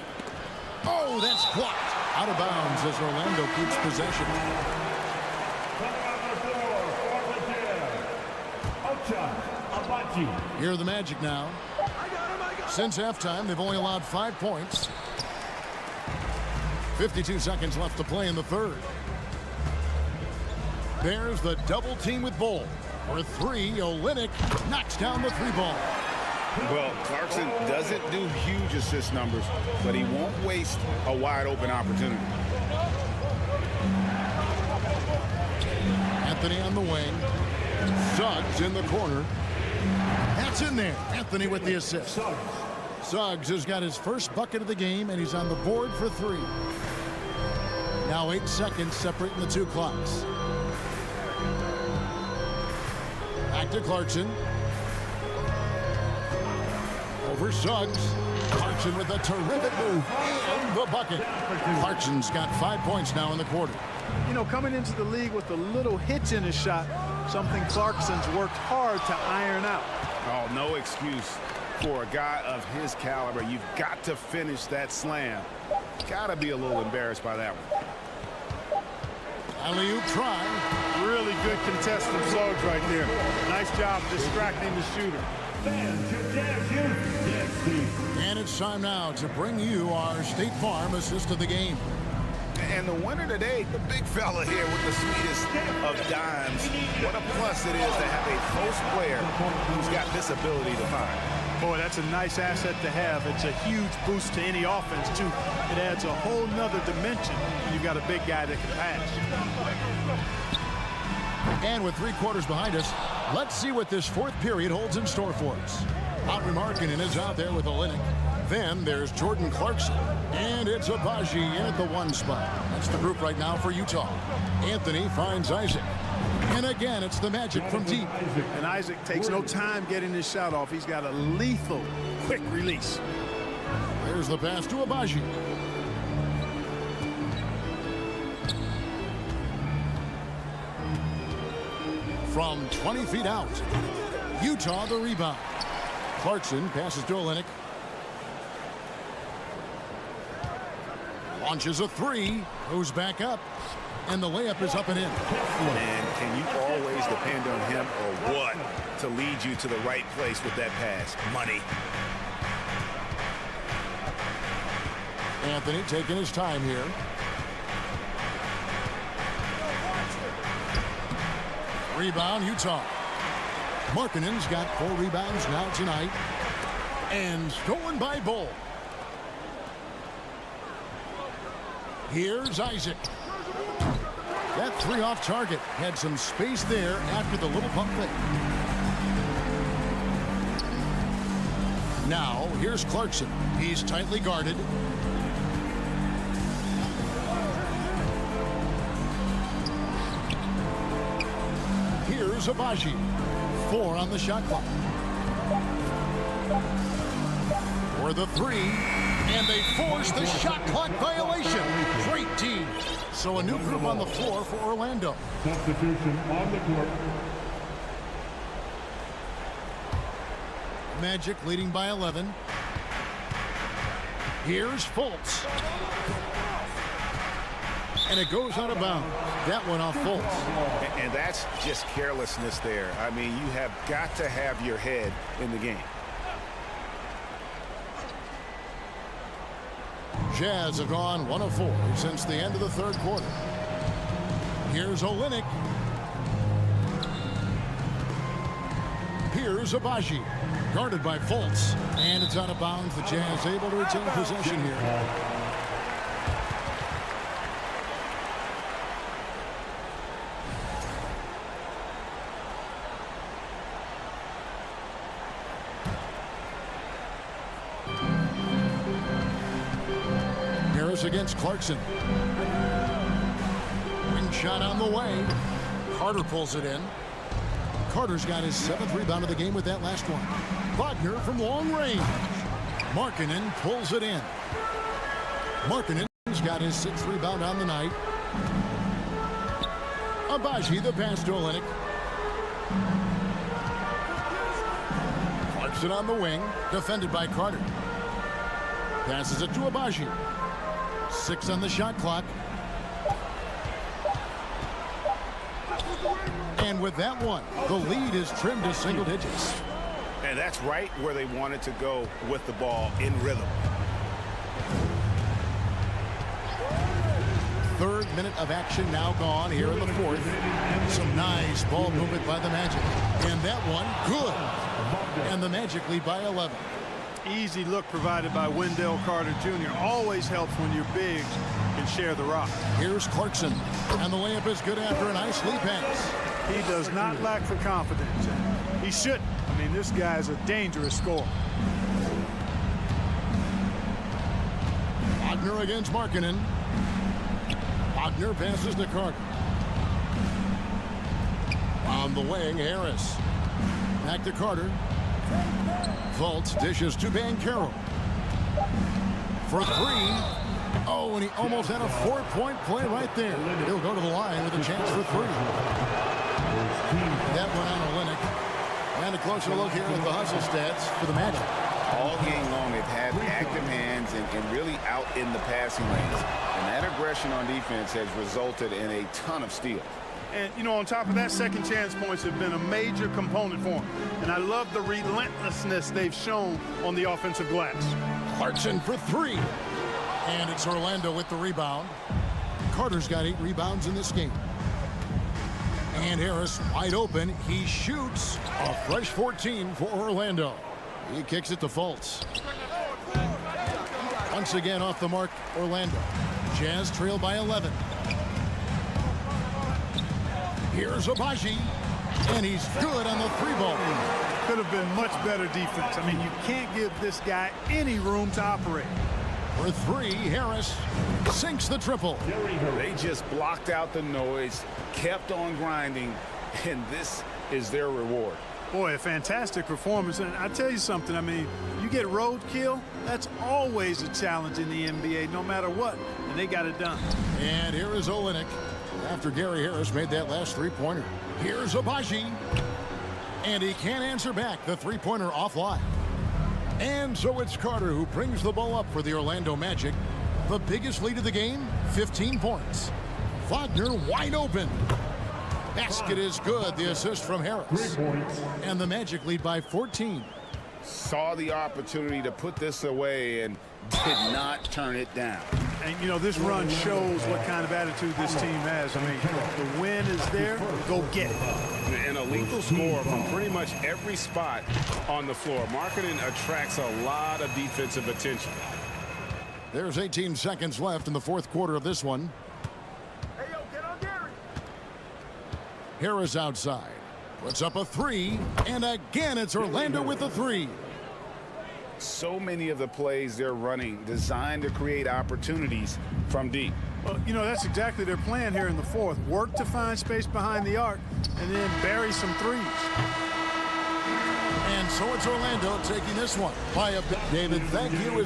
Oh, that's blocked. Out of bounds as Orlando keeps possession. Here are the Magic now. Since halftime, they've only allowed 5 points. 52 seconds left to play in the third. There's the double team with Bull. For 3, Olynyk knocks down the 3-ball. Well, Clarkson doesn't do huge assist numbers, but he won't waste a wide open opportunity. Anthony on the wing. Suggs in the corner. That's in there. Anthony with the assist. Suggs has got his first bucket of the game, and he's on the board for 3. Now 8 seconds separating the 2 clocks. Back to Clarkson. Over Suggs. Clarkson with a terrific move. And the bucket. Clarkson's got 5 points now in the quarter. You know, coming into the league with a little hitch in his shot, something Clarkson's worked hard to iron out. Oh, no excuse for a guy of his caliber. You've got to finish that slam. Got to be a little embarrassed by that one. Alley-oop try. Really good contest from Suggs right there. Nice job distracting the shooter. And it's time now to bring you our State Farm assist of the game. And the winner today, the big fella here with the sweetest of dimes. What a plus it is to have a post player who's got this ability to find. Boy, that's a nice asset to have. It's a huge boost to any offense, too. It adds a whole nother dimension when you've got a big guy that can pass. And with 3 quarters behind us, let's see what this fourth period holds in store for us. Lauri Markkanen is out there with Olynyk. Then there's Jordan Clarkson. And it's Agbaji in at the 1 spot. That's the group right now for Utah. Anthony finds Isaac. And again, it's the Magic from deep. And Isaac takes no time getting his shot off. He's got a lethal, quick release. There's the pass to Agbaji. From 20 feet out. Utah the rebound. Clarkson passes to Olynyk. Launches a 3. Goes back up. And the layup is up and in. And can you always depend on him or what to lead you to the right place with that pass? Money. Anthony taking his time here. Rebound, Utah. Markkanen's got 4 rebounds now tonight. And stolen by Bull. Here's Isaac. That 3 off target had some space there after the little pump fake. Now, here's Clarkson. He's tightly guarded. Here's Agbaji. 4 on the shot clock. For the 3. And they force the shot clock violation. Great team. So a new group on the floor for Orlando. Substitution on the court. Magic leading by 11. Here's Fultz. And it goes out of bounds. That one off Fultz. And that's just carelessness there. I mean, you have got to have your head in the game. Jazz have gone 1 of 4 since the end of the third quarter. Here's Olynyk. Here's Agbaji. Guarded by Fultz. And it's out of bounds. The Jazz able to retain possession here. Harris against Clarkson. Ring shot on the way. Carter pulls it in. Carter's got his 7th rebound of the game with that last one. Wagner from long range. Markkanen pulls it in. Markkanen's got his 6th rebound on the night. Agbaji the pass to Olynyk. Clarkson on the wing, defended by Carter. Passes it to Agbaji. 6 on the shot clock. And with that one, the lead is trimmed to single digits. And that's right where they wanted to go with the ball in rhythm. 3rd minute of action now gone here in the 4th. Some nice ball movement by the Magic. And that one, good. And the Magic lead by 11. Easy look provided by Wendell Carter Jr. Always helps when your bigs can share the rock. Here's Clarkson. And the layup is good after a nice lead pass. He does not lack for confidence. He shouldn't. I mean, this guy is a dangerous scorer. Wagner against Markkanen. Wagner passes to Carter. On the wing, Harris. Back to Carter. Fultz dishes to Banchero. For 3. Oh, and he almost had a 4-point play right there. He'll go to the line with a chance for 3. That one on Olynyk. And a closer look here at the hustle stats for the Magic. All game long, they've had active hands and really out in the passing lanes. And that aggression on defense has resulted in a ton of steals. And, you know, on top of that, second chance points have been a major component for him. And I love the relentlessness they've shown on the offensive glass. Clarkson for 3. And it's Orlando with the rebound. Carter's got 8 rebounds in this game. And Harris wide open. He shoots a fresh 14 for Orlando. He kicks it to Fultz. Once again off the mark, Orlando. Jazz trail by 11. Here's Agbaji. And he's good on the 3-ball. Could have been much better defense. I mean, you can't give this guy any room to operate. For 3, Harris sinks the triple. They just blocked out the noise, kept on grinding, and this is their reward. Boy, a fantastic performance. And I tell you something, I mean, you get roadkill, that's always a challenge in the NBA, no matter what. And they got it done. And here is Olynyk after Gary Harris made that last 3-pointer. Here's Agbaji. And he can't answer back. The 3-pointer offline. And so it's Carter who brings the ball up for the Orlando Magic. The biggest lead of the game, 15 points. Wagner wide open. Basket is good. The assist from Harris. And the Magic lead by 14. Saw the opportunity to put this away and did not turn it down. And, you know, this run shows what kind of attitude this team has. I mean, the win is there, go get it. And a lethal score from pretty much every spot on the floor. Markkanen attracts a lot of defensive attention. There's 18 seconds left in the 4th quarter of this one. Hey, yo, get on Gary. Harris outside. Puts up a 3. And again, it's Orlando with a 3. So many of the plays they're running designed to create opportunities from deep. Well, you know, that's exactly their plan here in the 4th. Work to find space behind the arc and then bury some threes. And so it's Orlando taking this one by a bit. David, thank you.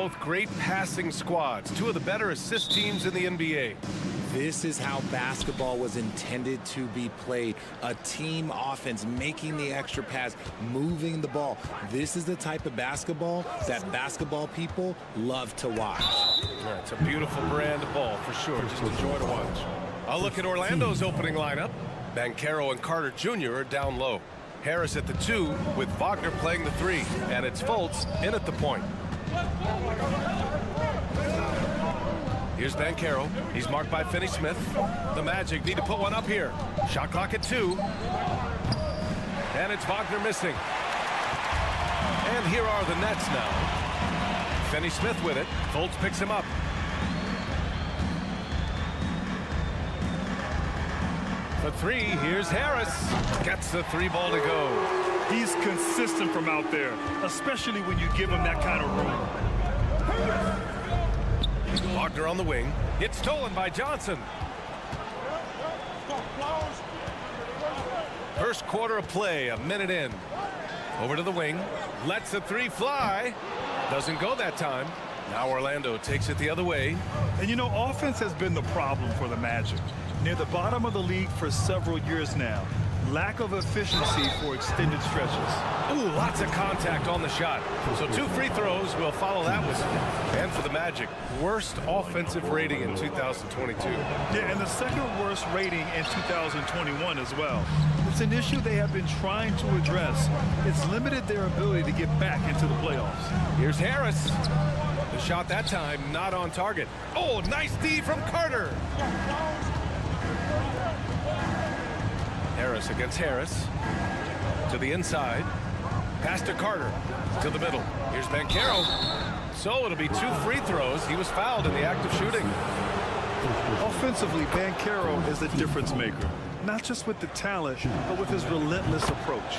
both great passing squads, two of the better assist teams in the NBA. This is how basketball was intended to be played. A team offense, making the extra pass, moving the ball. This is the type of basketball that basketball people love to watch. Yeah, it's a beautiful brand of ball for sure. Just a joy to watch. I'll look at Orlando's opening lineup. Banchero and Carter Jr. are down low. Harris at the 2 with Wagner playing the 3. And it's Fultz in at the point. Here's Banchero. He's marked by Finney-Smith. The Magic need to put one up here. Shot clock at 2. And it's Wagner missing. And here are the Nets now. Finney-Smith with it. Fultz picks him up. For 3, here's Harris. Gets the 3 ball to go. He's consistent from out there, especially when you give him that kind of room. Wagner on the wing. It's stolen by Johnson. First quarter of play, a minute in. Over to the wing. Lets the 3 fly. Doesn't go that time. Now Orlando takes it the other way. And you know, offense has been the problem for the Magic. Near the bottom of the league for several years now. Lack of efficiency for extended stretches. Ooh, lots of contact on the shot. So 2 free throws will follow that one. And for the Magic, worst offensive rating in 2022. Yeah, and the second worst rating in 2021 as well. It's an issue they have been trying to address. It's limited their ability to get back into the playoffs. Here's Harris. The shot that time not on target. Oh, nice D from Carter. Harris against Harris. To the inside. Pass to Carter. To the middle. Here's Banchero. So it'll be 2 free throws. He was fouled in the act of shooting. Offensively, Banchero is a difference maker. Not just with the talent, but with his relentless approach.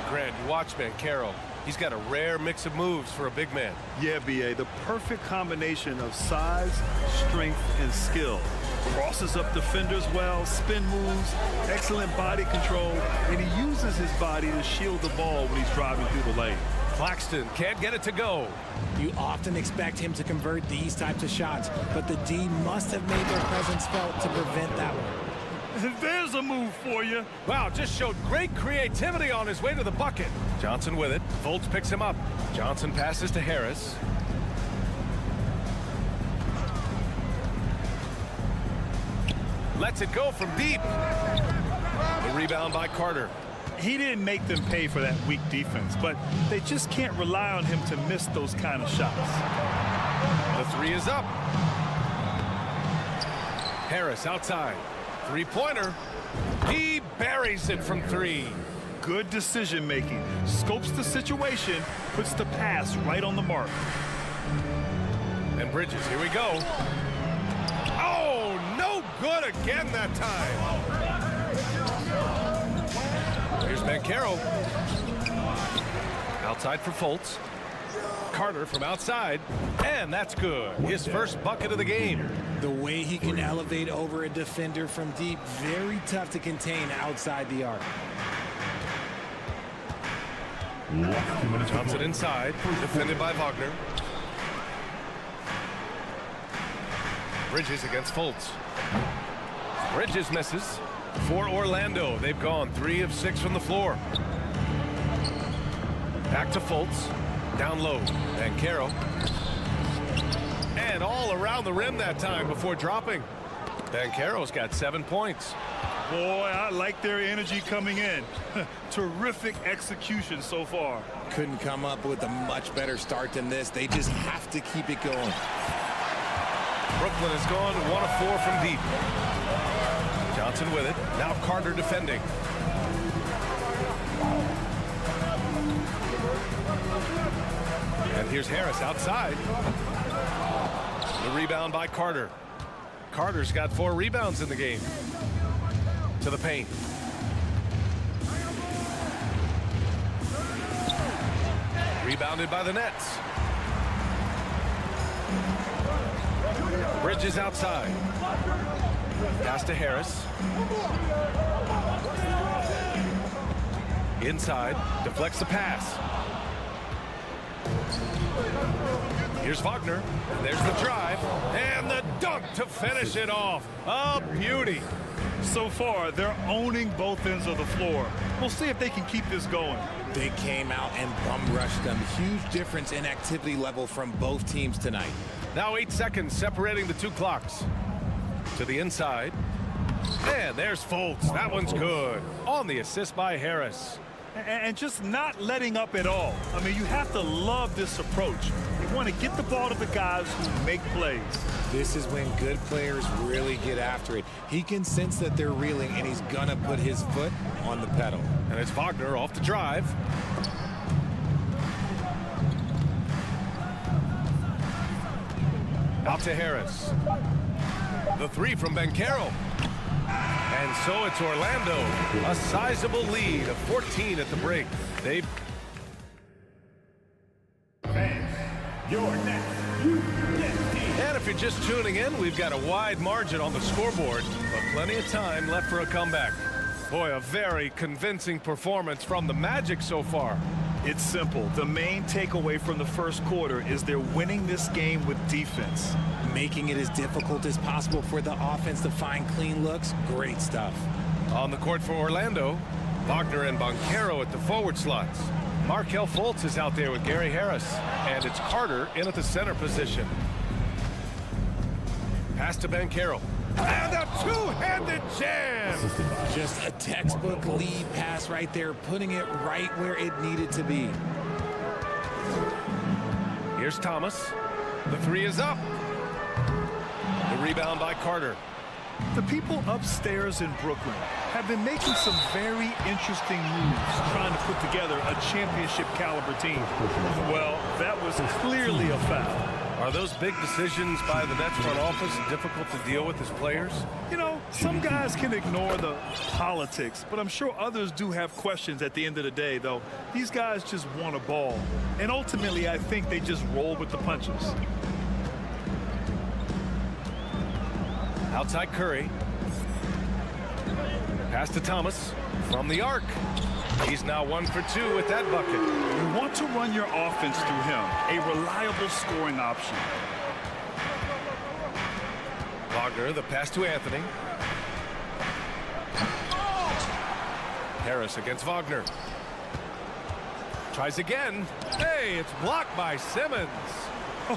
Grant, you watch Banchero. He's got a rare mix of moves for a big man. Yeah, B.A., the perfect combination of size, strength, and skill. Crosses up defenders well, spin moves, excellent body control, and he uses his body to shield the ball when he's driving through the lane. Claxton can't get it to go. You often expect him to convert these types of shots, but the D must have made their presence felt to prevent that one. There's a move for you. Wow, just showed great creativity on his way to the bucket. Johnson with it. Fultz picks him up. Johnson passes to Harris. Lets it go from deep. The rebound by Carter. He didn't make them pay for that weak defense, but they just can't rely on him to miss those kind of shots. The 3 is up. Harris outside. 3-pointer. He buries it from 3. Good decision making. Scopes the situation, puts the pass right on the mark. And Bridges, here we go. Oh, no good again that time. Here's Banchero. Outside for Fultz. Carter from outside. And that's good. His first bucket of the game. The way he can elevate over a defender from deep, very tough to contain outside the arc. Johnson inside, defended by Wagner. Bridges against Fultz. Bridges misses. For Orlando, they've gone 3 of 6 from the floor. Back to Fultz. Down low. Banchero. And all around the rim that time before dropping. Banchero's got 7 points. Boy, I like their energy coming in. Terrific execution so far. Couldn't come up with a much better start than this. They just have to keep it going. Brooklyn has gone 1 of 4 from deep. Johnson with it. Now Carter defending. And here's Harris outside. The rebound by Carter. Carter's got 4 rebounds in the game. To the paint. Rebounded by the Nets. Bridges outside. Pass to Harris. Inside. Deflects the pass. Here's Wagner. And there's the drive. And the dunk to finish it off. A beauty. So far, they're owning both ends of the floor. We'll see if they can keep this going. They came out and bum rushed them. Huge difference in activity level from both teams tonight. Now 8 seconds separating the two clocks. To the inside. And there's Fultz. That one's good. On the assist by Harris. And just not letting up at all. I mean, you have to love this approach. You want to get the ball to the guys who make plays. This is when good players really get after it. He can sense that they're reeling, and he's going to put his foot on the pedal. And it's Wagner off the drive. Out to Harris. The three from Banchero. And so it's Orlando. A sizable lead of 14 at the break. They've... And if you're just tuning in, we've got a wide margin on the scoreboard, but plenty of time left for a comeback. Boy, a very convincing performance from the Magic so far. It's simple. The main takeaway from the first quarter is they're winning this game with defense. Making it as difficult as possible for the offense to find clean looks. Great stuff. On the court for Orlando, Wagner and Banchero at the forward slots. Markelle Fultz is out there with Gary Harris, and it's Carter in at the center position. Pass to Banchero. And a two-handed jam! Just a textbook lead pass right there, putting it right where it needed to be. Here's Thomas. The three is up. The rebound by Carter. The people upstairs in Brooklyn have been making some very interesting moves trying to put together a championship caliber team. Well, that was clearly a foul. Are those big decisions by the Nets front office difficult to deal with as players? You know, some guys can ignore the politics, but I'm sure others do have questions at the end of the day, though. These guys just want a ball. And ultimately, I think they just roll with the punches. Outside Curry. Pass to Thomas from the arc. He's now 1 for 2 with that bucket. You want to run your offense through him, a reliable scoring option. Wagner, the pass to Anthony. Harris against Wagner. Tries again. Hey, it's blocked by Simmons.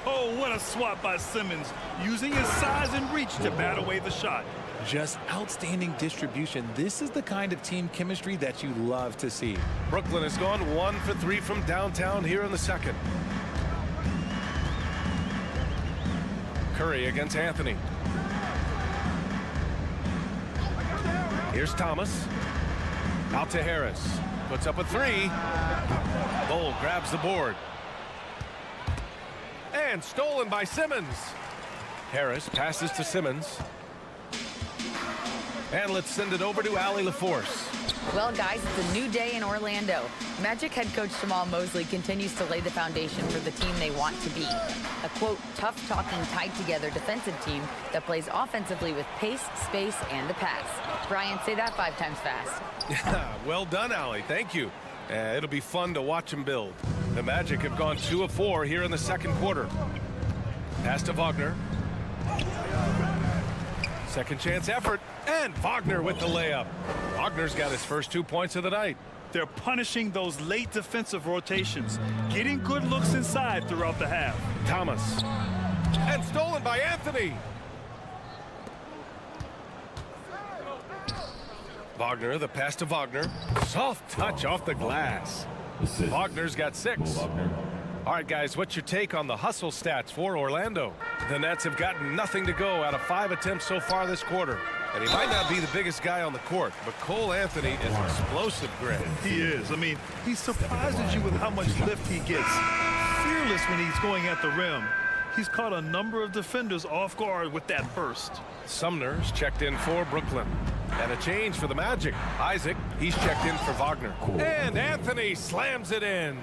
Oh, what a swat by Simmons, using his size and reach to bat away the shot. Just outstanding distribution. This is the kind of team chemistry that you love to see. Brooklyn has gone 1 for 3 from downtown here in the second. Curry against Anthony. Here's Thomas. Out to Harris. Puts up a three. Bull grabs the board. And stolen by Simmons. Harris passes to Simmons. And let's send it over to Allie LaForce. Well, guys, it's a new day in Orlando. Magic head coach Jamal Mosley continues to lay the foundation for the team they want to be. A, quote, tough-talking, tied-together defensive team that plays offensively with pace, space, and the pass. Brian, say that 5 times fast. Yeah, well done, Allie. Thank you. It'll be fun to watch him build. The Magic have gone 2 of 4 here in the second quarter. Pass to Wagner. Second chance effort. And Wagner with the layup. Wagner's got his first 2 points of the night. They're punishing those late defensive rotations, getting good looks inside throughout the half. Thomas. And stolen by Anthony. Wagner, the pass to Wagner. Soft touch off the glass. Wagner's got 6. All right, guys, what's your take on the hustle stats for Orlando? The Nets have gotten nothing to go out of 5 attempts so far this quarter. And he might not be the biggest guy on the court, but Cole Anthony is explosive grit. He is. I mean, he surprises you with how much lift he gets. Fearless when he's going at the rim. He's caught a number of defenders off guard with that burst. Sumner's checked in for Brooklyn. And a change for the Magic. Isaac, he's checked in for Wagner. And Anthony slams it in.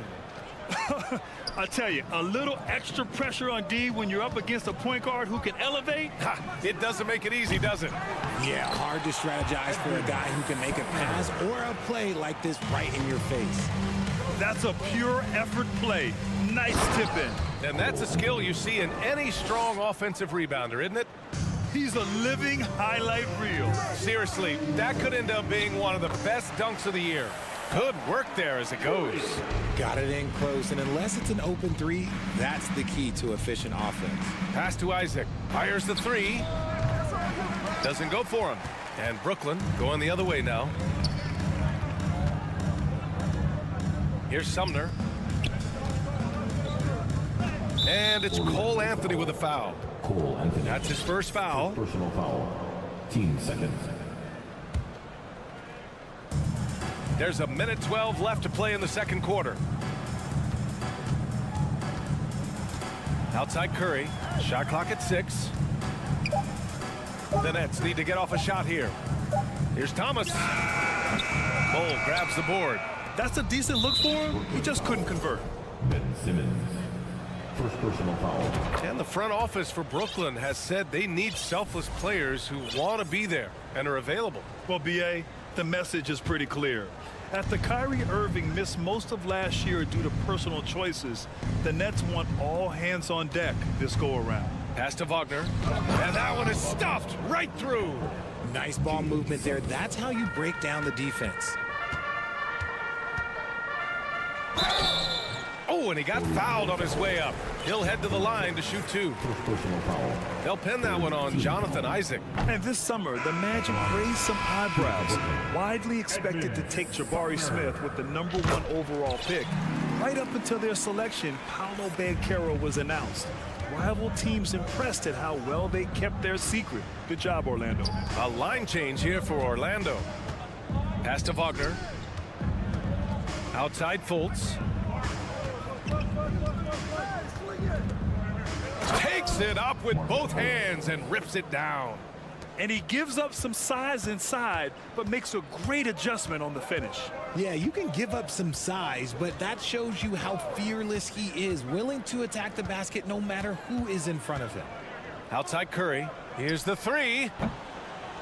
I tell you, a little extra pressure on D when you're up against a point guard who can elevate. It doesn't make it easy, does it? Yeah, hard to strategize for a guy who can make a pass or a play like this right in your face. That's a pure effort play. Nice tip in. And that's a skill you see in any strong offensive rebounder, isn't it? He's a living highlight reel. Seriously, that could end up being one of the best dunks of the year. Good work there as it goes. Got it in close, and unless it's an open three, that's the key to efficient offense. Pass to Isaac. Fires the three. Doesn't go for him. And Brooklyn going the other way now. Here's Sumner. And it's Cole Anthony with a foul. Cole Anthony. That's his first foul. Personal foul. Team second. There's a minute 12 left to play in the second quarter. Outside Curry. Shot clock at 6. The Nets need to get off a shot here. Here's Thomas. Cole grabs the board. That's a decent look for him. He just couldn't convert. Ben Simmons. First personal foul. And the front office for Brooklyn has said they need selfless players who want to be there and are available. Well, B.A., the message is pretty clear. After Kyrie Irving missed most of last year due to personal choices, the Nets want all hands on deck this go-around. Pass to Wagner. And that one is stuffed right through. Nice ball movement there. That's how you break down the defense. Oh, and he got fouled on his way up. He'll head to the line to shoot 2. First personal foul. They'll pin that one on Jonathan Isaac. And this summer, the Magic raised some eyebrows. Widely expected to take Jabari Smith with the #1 overall pick. Right up until their selection, Paolo Banchero was announced. Rival teams impressed at how well they kept their secret. Good job, Orlando. A line change here for Orlando. Pass to Wagner. Outside Fultz. Takes it up with both hands and rips it down. And he gives up some size inside, but makes a great adjustment on the finish. Yeah, you can give up some size, but that shows you how fearless he is, willing to attack the basket no matter who is in front of him. Outside Curry. Here's the 3.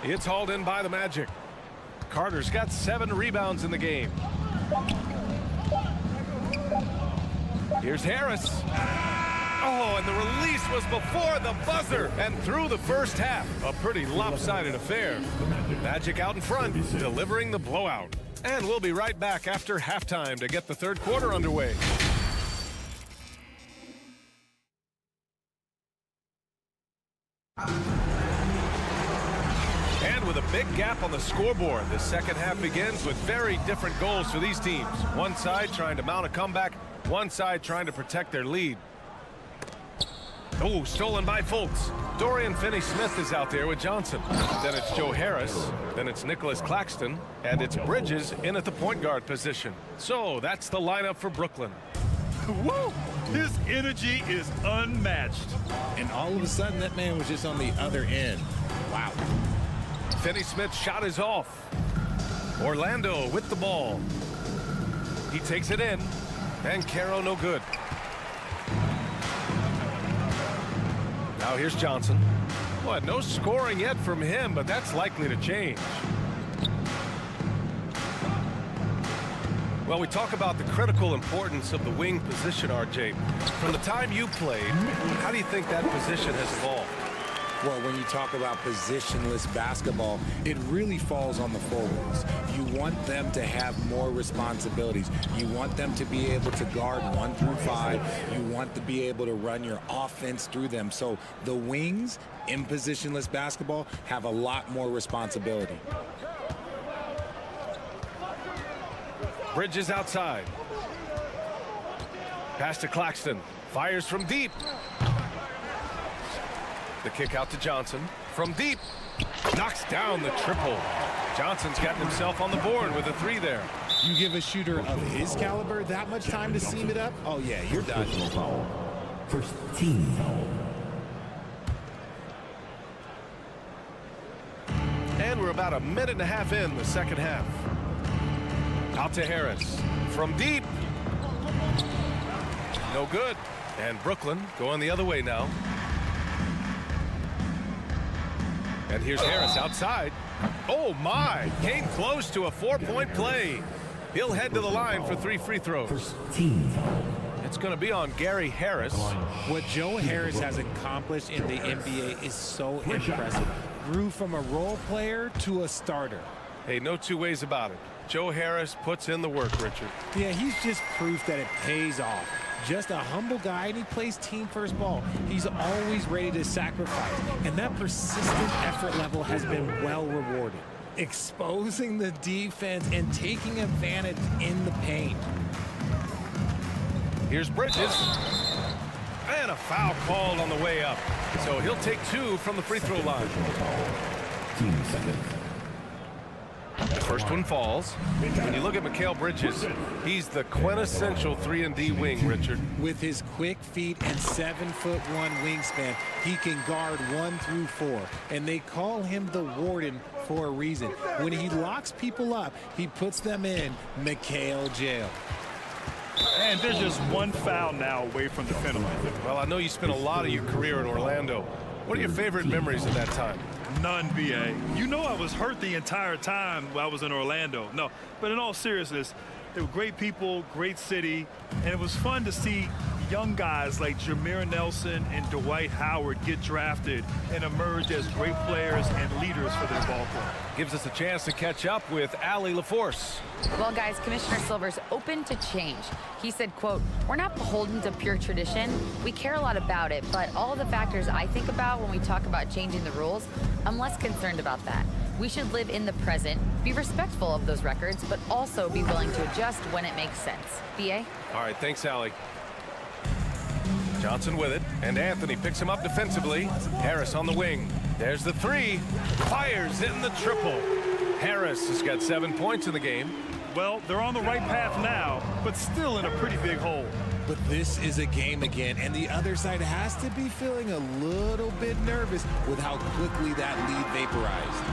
It's hauled in by the Magic. Carter's got 7 rebounds in the game. Here's Harris. Oh, and the release was before the buzzer and through the first half. A pretty lopsided affair. Magic out in front, delivering the blowout. And we'll be right back after halftime to get the third quarter underway. And with a big gap on the scoreboard, the second half begins with very different goals for these teams. One side trying to mount a comeback, one side trying to protect their lead. Oh, stolen by Fultz. Dorian Finney-Smith is out there with Johnson. Then it's Joe Harris. Then it's Nicholas Claxton. And it's Bridges in at the point guard position. So that's the lineup for Brooklyn. Woo! His energy is unmatched. And all of a sudden, that man was just on the other end. Wow. Finney-Smith's shot is off. Orlando with the ball. He takes it in. And Caro no good. Now here's Johnson. Boy, no scoring yet from him, but that's likely to change. Well, we talk about the critical importance of the wing position, RJ. From the time you played, how do you think that position has evolved? Well, when you talk about positionless basketball, it really falls on the forwards. You want them to have more responsibilities. You want them to be able to guard 1 through 5. You want to be able to run your offense through them. So the wings in positionless basketball have a lot more responsibility. Bridges outside. Pass to Claxton. Fires from deep. The kick out to Johnson. From deep. Knocks down the triple. Johnson's gotten himself on the board with a 3 there. You give a shooter of his caliber that much time to seam it up? Oh, yeah, you're done. Personal foul. First team foul. And we're about a minute and a half in the second half. Out to Harris. From deep. No good. And Brooklyn going the other way now. And here's Harris outside. Oh, my. Came close to a 4-point play. He'll head to the line for 3 free throws. It's going to be on Gary Harris. What Joe Harris has accomplished in the NBA is so impressive. Grew from a role player to a starter. Hey, no two ways about it. Joe Harris puts in the work, Richard. Yeah, he's just proof that it pays off. Just a humble guy, and he plays team first ball. He's always ready to sacrifice, and that persistent effort level has been well rewarded. Exposing the defense and taking advantage in the paint. Here's Bridges. And a foul called on the way up. So he'll take 2 from the free throw line. The first one falls. When you look at Mikal Bridges, he's the quintessential 3-and-D wing, Richard. With his quick feet and 7'1" wingspan, he can guard 1 through 4. And they call him the Warden for a reason. When he locks people up, he puts them in Mikal jail. And there's just one foul now away from the finish line. Well, I know you spent a lot of your career in Orlando. What are your favorite memories of that time? None, BA. You know I was hurt the entire time while I was in Orlando. No, but in all seriousness, they were great people, great city, and it was fun to see young guys like Jameer Nelson and Dwight Howard get drafted and emerge as great players and leaders for their ball club. Gives us a chance to catch up with Allie LaForce. Well, guys, Commissioner Silver's open to change. He said, quote, "We're not beholden to pure tradition. We care a lot about it, but all of the factors I think about when we talk about changing the rules, I'm less concerned about that. We should live in the present, be respectful of those records, but also be willing to adjust when it makes sense." BA? All right, thanks, Allie. Johnson with it, and Anthony picks him up defensively. Harris on the wing. There's the 3. Fires in the triple. Harris has got 7 points in the game. Well, they're on the right path now, but still in a pretty big hole. But this is a game again, and the other side has to be feeling a little bit nervous with how quickly that lead vaporized.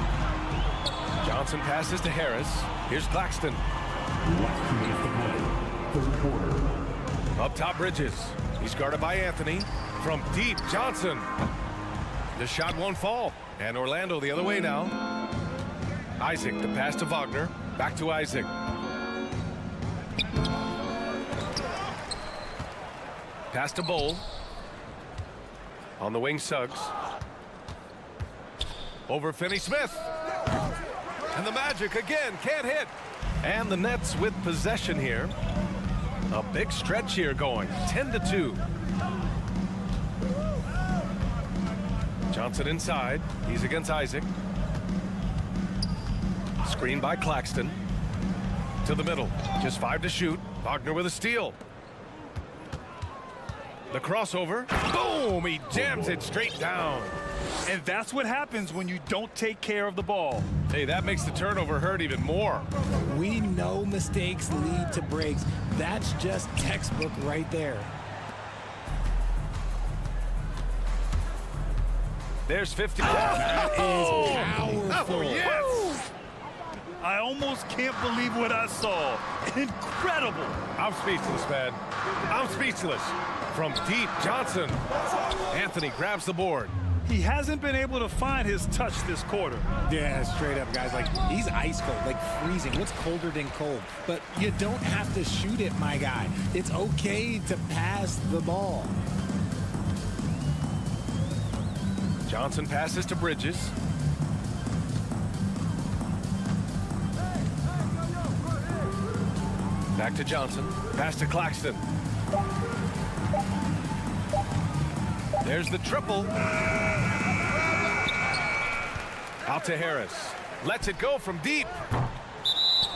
Johnson passes to Harris. Here's Claxton. Up top, Bridges. He's guarded by Anthony. From deep, Johnson. The shot won't fall. And Orlando the other way now. Isaac, the pass to Wagner. Back to Isaac. Pass to Bowl. On the wing, Suggs. Over Finney-Smith. And the Magic again can't hit. And the Nets with possession here. A big stretch here going. 10-2. Johnson inside. He's against Isaac. Screen by Claxton. To the middle. Just 5 to shoot. Wagner with a steal. The crossover. Boom! He jams it straight down. And that's what happens when you don't take care of the ball. Hey, that makes the turnover hurt even more. We know mistakes lead to breaks. That's just textbook right there. There's 50. That is powerful. Oh, yes! I almost can't believe what I saw. Incredible. I'm speechless, man. I'm speechless. From deep, Johnson. Anthony grabs the board. He hasn't been able to find his touch this quarter. Yeah, straight up, guys. Like, he's ice cold, like freezing. What's colder than cold? But you don't have to shoot it, my guy. It's okay to pass the ball. Johnson passes to Bridges. Back to Johnson. Pass to Claxton. There's the triple. Out to Harris. Lets it go from deep.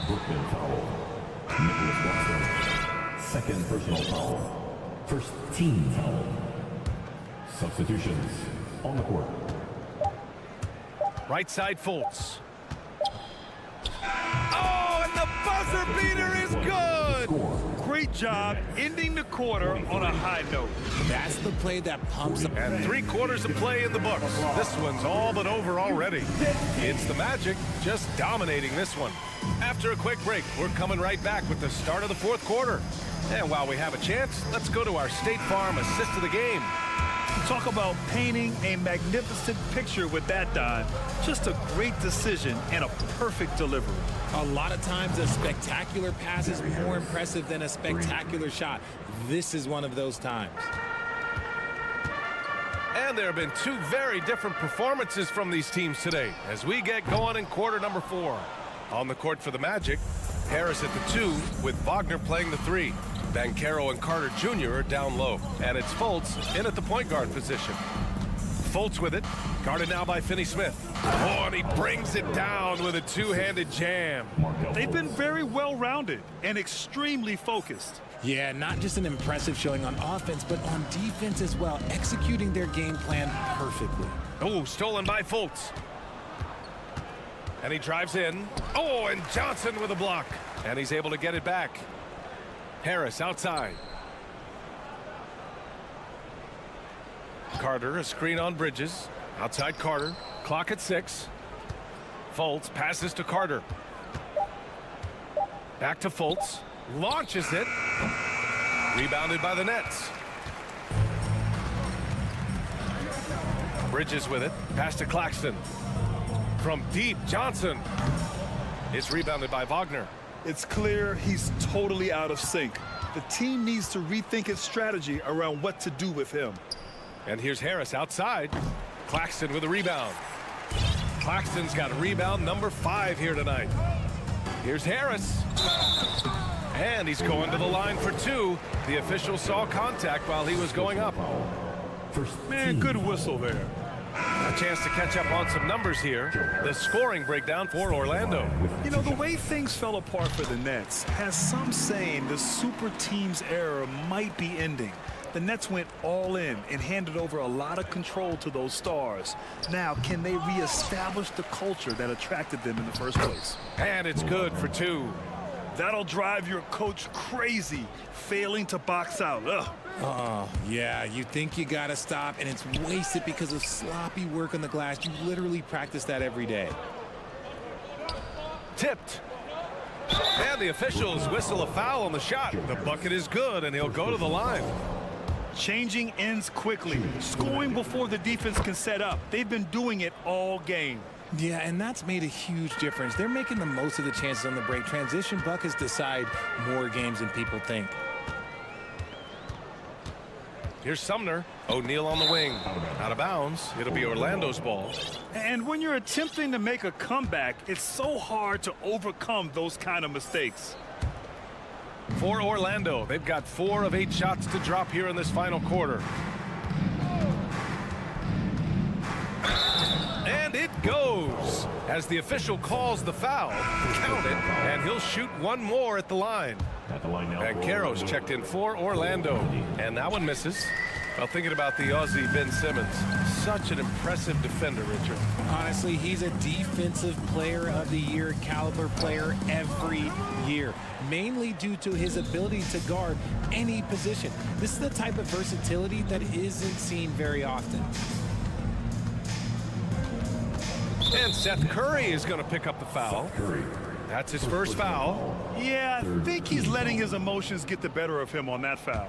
Brooklyn foul. Nicholas Watson. Second personal foul. First team foul. Substitutions on the court. Right side Fultz. Oh, and the buzzer beater is good. Great job ending the quarter on a high note. That's the play that pumps up. And 3/4 of play in the books. This one's all but over already. It's the Magic just dominating this one. After a quick break, we're coming right back with the start of the 4th quarter. And while we have a chance, let's go to our State Farm assist of the game. Talk about painting a magnificent picture with that, Don. Just a great decision and a perfect delivery. A lot of times a spectacular pass is more impressive than a spectacular shot. This is one of those times. And there have been two very different performances from these teams today as we get going in quarter number 4. On the court for the Magic, Harris at the 2 with Wagner playing the 3. Banchero and Carter Jr. are down low, and it's Fultz in at the point guard position. Fultz with it, guarded now by Finney-Smith. Oh, and he brings it down with a two-handed jam. They've been very well-rounded and extremely focused. Yeah, not just an impressive showing on offense, but on defense as well, executing their game plan perfectly. Oh, stolen by Fultz. And he drives in. Oh, and Johnson with a block. And he's able to get it back. Harris outside. Carter, a screen on Bridges. Outside Carter. Clock at 6. Fultz passes to Carter. Back to Fultz. Launches it. Rebounded by the Nets. Bridges with it. Pass to Claxton. From deep, Johnson. It's rebounded by Wagner. It's clear he's totally out of sync. The team needs to rethink its strategy around what to do with him. And here's Harris outside. Claxton with a rebound. Claxton's got rebound number 5 here tonight. Here's Harris. And he's going to the line for 2. The official saw contact while he was going up. Man, good whistle there. A chance to catch up on some numbers here. The scoring breakdown for Orlando. You know, the way things fell apart for the Nets has some saying the super team's era might be ending. The Nets went all in and handed over a lot of control to those stars. Now, can they reestablish the culture that attracted them in the first place? And it's good for 2. That'll drive your coach crazy, failing to box out. Ugh. Oh, yeah, you think you got to stop, and it's wasted because of sloppy work on the glass. You literally practice that every day. Tipped. And the officials whistle a foul on the shot. The bucket is good, and he'll go to the line. Changing ends quickly, scoring before the defense can set up. They've been doing it all game. Yeah, and that's made a huge difference. They're making the most of the chances on the break. Transition buckets decide more games than people think. Here's Sumner. O'Neal on the wing. Out of bounds. It'll be Orlando's ball. And when you're attempting to make a comeback, it's so hard to overcome those kind of mistakes. For Orlando, they've got 4 of 8 shots to drop here in this final quarter. And it goes as the official calls the foul. Count it, and he'll shoot one more at the line. Banchero's checked in for Orlando, and that one misses. Well, thinking about the Aussie Ben Simmons, such an impressive defender, Richard. Honestly, he's a defensive player of the year caliber player every year, mainly due to his ability to guard any position. This is the type of versatility that isn't seen very often. And Seth Curry is going to pick up the foul. That's his first foul. Yeah, I think he's letting his emotions get the better of him on that foul.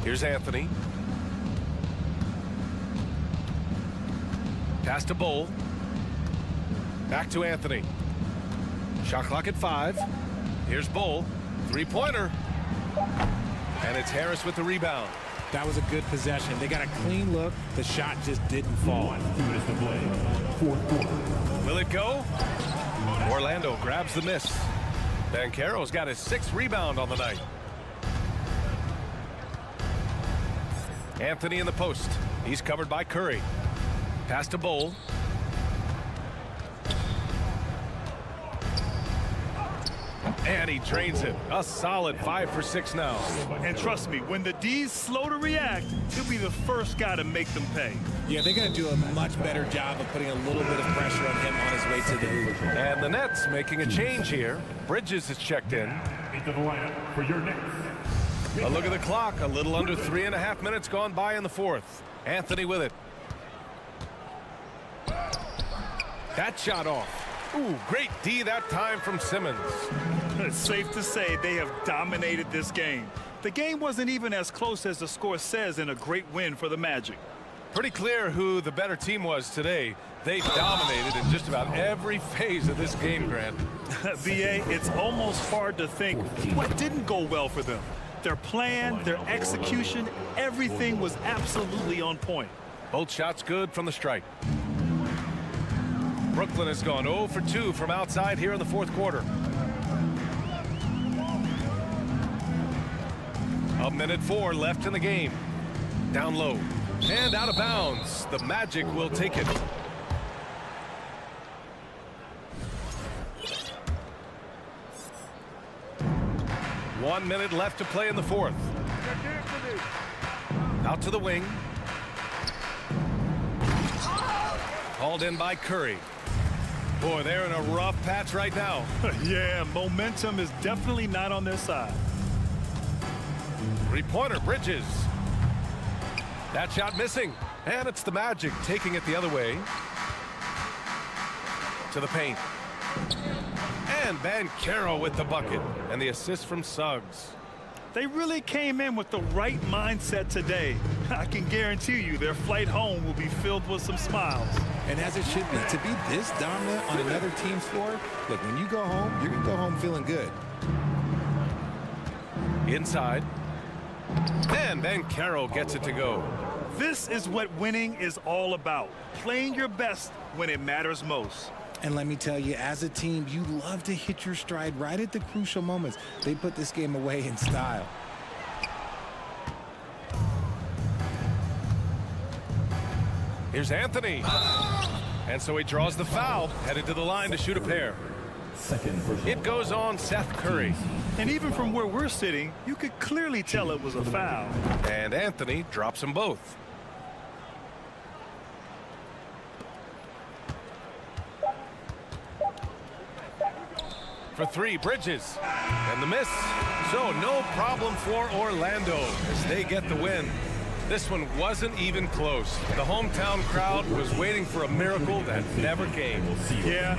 Here's Anthony. Pass to Bull. Back to Anthony. Shot clock at 5. Here's Bull. 3-pointer. And it's Harris with the rebound. That was a good possession. They got a clean look. The shot just didn't fall. 2 minutes to play. 4th quarter. Will it go? Orlando grabs the miss. Banchero's got his 6th rebound on the night. Anthony in the post. He's covered by Curry. Pass to Bull. And he drains it. A solid 5 for 6 now. And trust me, when the D's slow to react, he'll be the first guy to make them pay. Yeah, they're going to do a much better job of putting a little bit of pressure on him on his way to the hoop. And the Nets making a change here. Bridges is checked in. Into the lineup for your Knicks. A look at the clock. A little under 3.5 minutes gone by in the 4th. Anthony with it. That shot off. Ooh, great D that time from Simmons. It's safe to say they have dominated this game. The game wasn't even as close as the score says in a great win for the Magic. Pretty clear who the better team was today. They dominated in just about every phase of this game, Grant. BA, it's almost hard to think what didn't go well for them. Their plan, their execution, everything was absolutely on point. Both shots good from the stripe. Brooklyn has gone 0 for 2 from outside here in the fourth quarter. A minute 4 left in the game. Down low and out of bounds. The Magic will take it. One minute left to play in the fourth. Out to the wing. Called in by Curry. Boy, they're in a rough patch right now. Yeah, momentum is definitely not on their side. Three-pointer, Bridges. That shot missing. And it's the Magic taking it the other way. To the paint. And Banchero with the bucket. And the assist from Suggs. They really came in with the right mindset today. I can guarantee you their flight home will be filled with some smiles. And as it should be, to be this dominant on another team's floor, look, when you go home, you're going to go home feeling good. Inside. And Banchero gets it to go. This is what winning is all about. Playing your best when it matters most. And let me tell you, as a team, you love to hit your stride right at the crucial moments. They put this game away in style. Here's Anthony. And so he draws the foul, headed to the line to shoot a pair. It goes on Seth Curry. And even from where we're sitting, you could clearly tell it was a foul. And Anthony drops them both. For three, Bridges. And the miss. So no problem for Orlando as they get the win. This one wasn't even close. The hometown crowd was waiting for a miracle that never came. Yeah.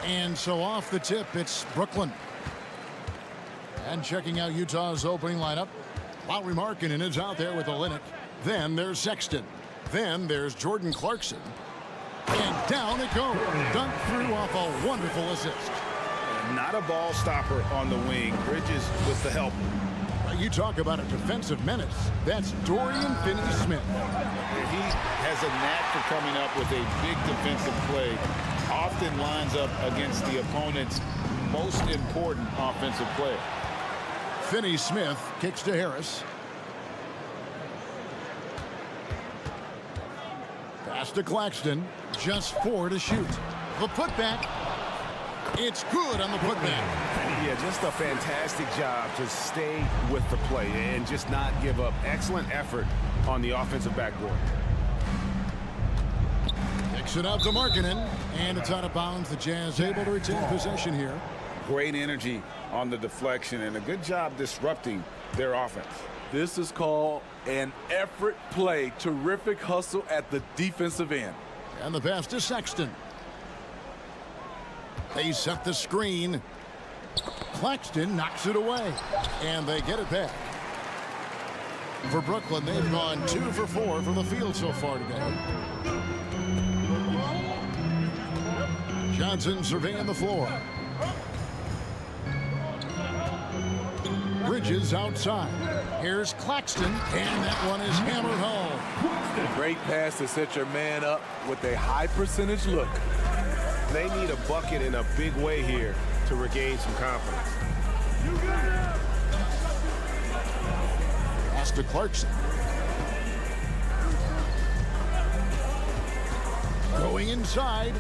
And so off the tip, it's Brooklyn. And checking out Utah's opening lineup, Lauri Markkanen is out there with Olynyk. Then there's Sexton. Then there's Jordan Clarkson. And down it goes. Dunked through off a wonderful assist. Not a ball stopper on the wing. Bridges with the help. You talk about a defensive menace. That's Dorian Finney-Smith. He has a knack for coming up with a big defensive play. Often lines up against the opponent's most important offensive player. Finney-Smith kicks to Harris. Pass to Claxton. Just 4 to shoot. The putback. It's good on the putback. Yeah, just a fantastic job to stay with the play and just not give up. Excellent effort on the offensive backboard. Kicks it out to Markkanen, and it's out of bounds. The Jazz able to retain possession here. Great energy on the deflection and a good job disrupting their offense. This is called an effort play. Terrific hustle at the defensive end. And the pass to Sexton. They set the screen. Claxton knocks it away, and they get it back. For Brooklyn, they've gone 2 for 4 from the field so far today. Johnson surveying the floor. Bridges outside. Here's Claxton, and that one is hammered home. Great pass to set your man up with a high percentage look. They need a bucket in a big way here to regain some confidence. Pass to Clarkson. Going inside.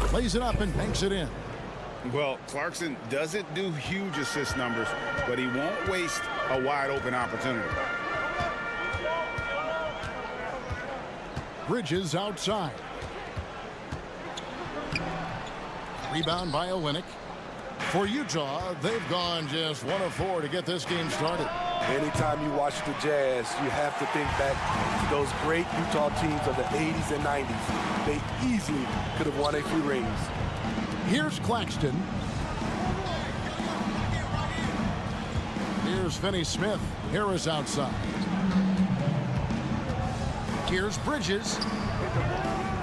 Plays it up and banks it in. Well, Clarkson doesn't do huge assist numbers, but he won't waste a wide open opportunity. Bridges outside. Rebound by Olynyk. For Utah, they've gone just 1 of 4 to get this game started. Anytime you watch the Jazz, you have to think back to those great Utah teams of the 80s and 90s. They easily could have won a few rings. Here's Claxton. Here's Finney-Smith. Harris outside. Here's Bridges.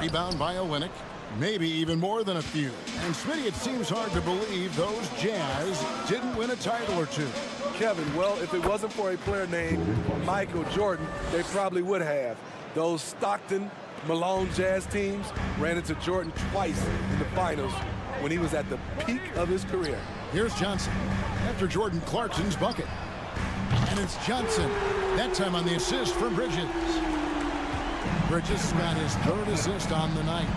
Rebound by Olynyk. Maybe even more than a few. And Smitty, it seems hard to believe those Jazz didn't win a title or 2. Kevin, well, if it wasn't for a player named Michael Jordan, they probably would have. Those Stockton, Malone Jazz teams ran into Jordan twice in the finals when he was at the peak of his career. Here's Johnson after Jordan Clarkson's bucket. And it's Johnson, that time on the assist for Bridges. Bridges got his 3rd assist on the night.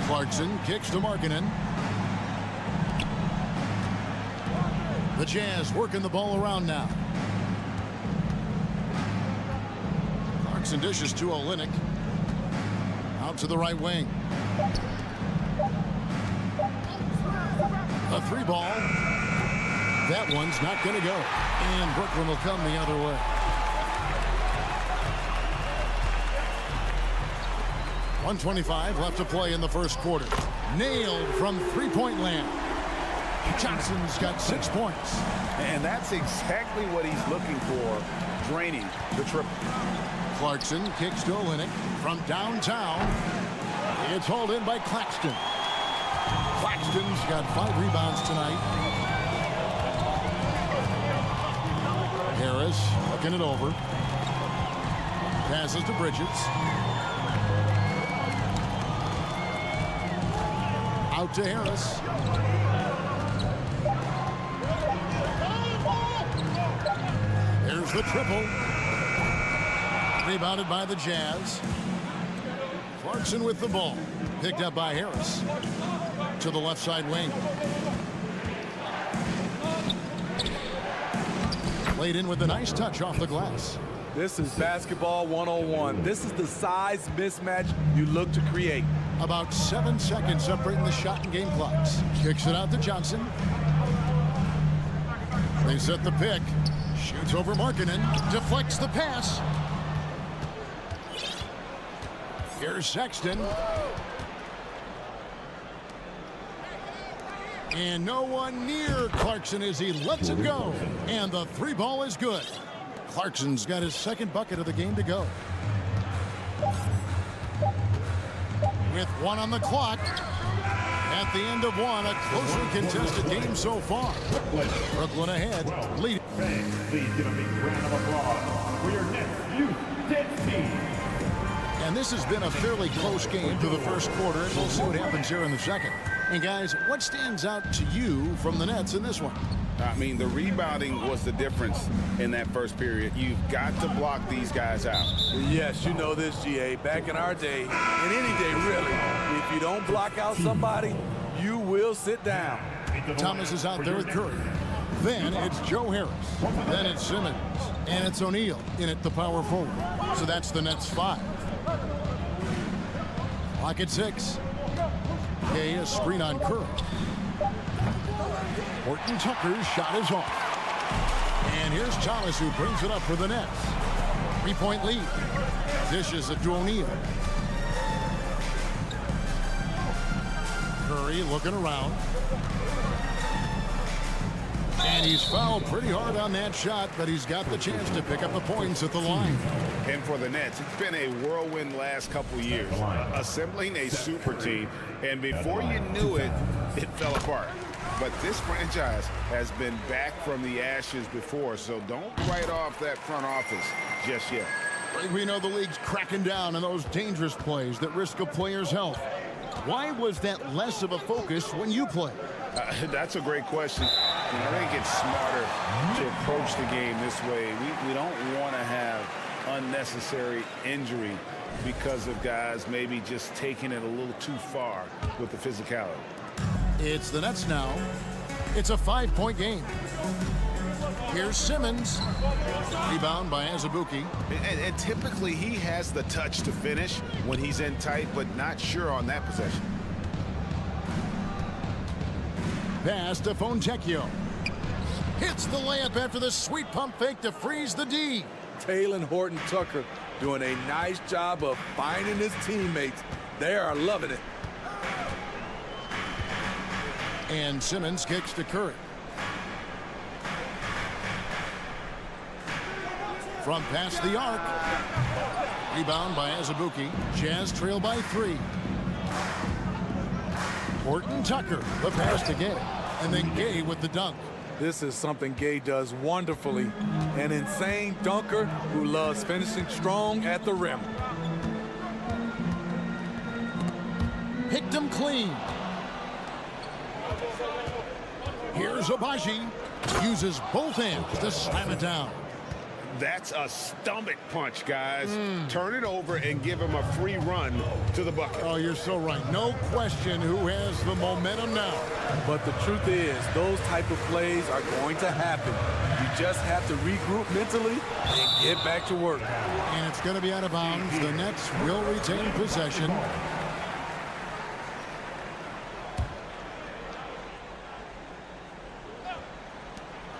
Clarkson kicks to Markkanen. The Jazz working the ball around now. Clarkson dishes to Olynyk. Out to the right wing. A 3 ball. That one's not going to go. And Brooklyn will come the other way. 1:25 left to play in the first quarter. Nailed from 3-point land. Johnson's got 6 points. And that's exactly what he's looking for, draining the triple. Clarkson kicks to Olynyk from downtown. It's hauled in by Claxton. Claxton's got 5 rebounds tonight. Harris looking it over. Passes to Bridges. Out to Harris. There's the triple. Rebounded by the Jazz. Clarkson with the ball. Picked up by Harris. To the left side wing. Played in with a nice touch off the glass. This is basketball 101. This is the size mismatch you look to create. About 7 seconds separating the shot and game clocks. Kicks it out to Johnson. They set the pick. Shoots over Markkanen. Deflects the pass. Here's Sexton. And no one near Clarkson as he lets it go. And the three ball is good. Clarkson's got his second bucket of the game to go. With one on the clock. At the end of one, a closely contested game so far. Brooklyn ahead, lead. Please give a big round of applause for your next youth Nets team. And this has been a fairly close game through the first quarter, and we'll see what happens here in the second. And guys, what stands out to you from the Nets in this one? I mean, the rebounding was the difference in that first period. You've got to block these guys out. Yes, you know this, GA. Back in our day, and any day really, if you don't block out somebody, you will sit down. Thomas is out there with Curry. Then it's Joe Harris. Then it's Simmons. And it's O'Neal in at the power forward. So that's the Nets 5. Clock at 6. Gay, a screen on Curry. Horton Tucker's shot is off. And here's Thomas who brings it up for the Nets. 3-point lead. Dishes it to O'Neal. Curry looking around. And he's fouled pretty hard on that shot, but he's got the chance to pick up the points at the line. And for the Nets, it's been a whirlwind last couple years, assembling a super team, and before you knew it, it fell apart. But this franchise has been back from the ashes before, so don't write off that front office just yet. We know the league's cracking down on those dangerous plays that risk a player's health. Why was that less of a focus when you played? That's a great question. I think it's smarter to approach the game this way. We don't want to have unnecessary injury because of guys maybe just taking it a little too far with the physicality. It's the Nets now. It's a 5-point game. Here's Simmons. Rebound by Azubuike. And typically he has the touch to finish when he's in tight, but not sure on that possession. Pass to Fontecchio. Hits the layup after the sweet pump fake to freeze the D. Taylor Horton Tucker doing a nice job of finding his teammates. They are loving it. And Simmons kicks to Curry. From past the arc. Rebound by Azubuike. Jazz trail by 3. Horton Tucker, the pass to Gay. And then Gay with the dunk. This is something Gay does wonderfully. An insane dunker who loves finishing strong at the rim. Picked him clean. Here's Abaji. Uses both hands to slam it down. That's a stomach punch, guys. Turn it over and give him a free run to the bucket. Oh, you're so right. No question who has the momentum now. But the truth is, those type of plays are going to happen. You just have to regroup mentally and get back to work. And it's going to be out of bounds. The Nets will retain possession.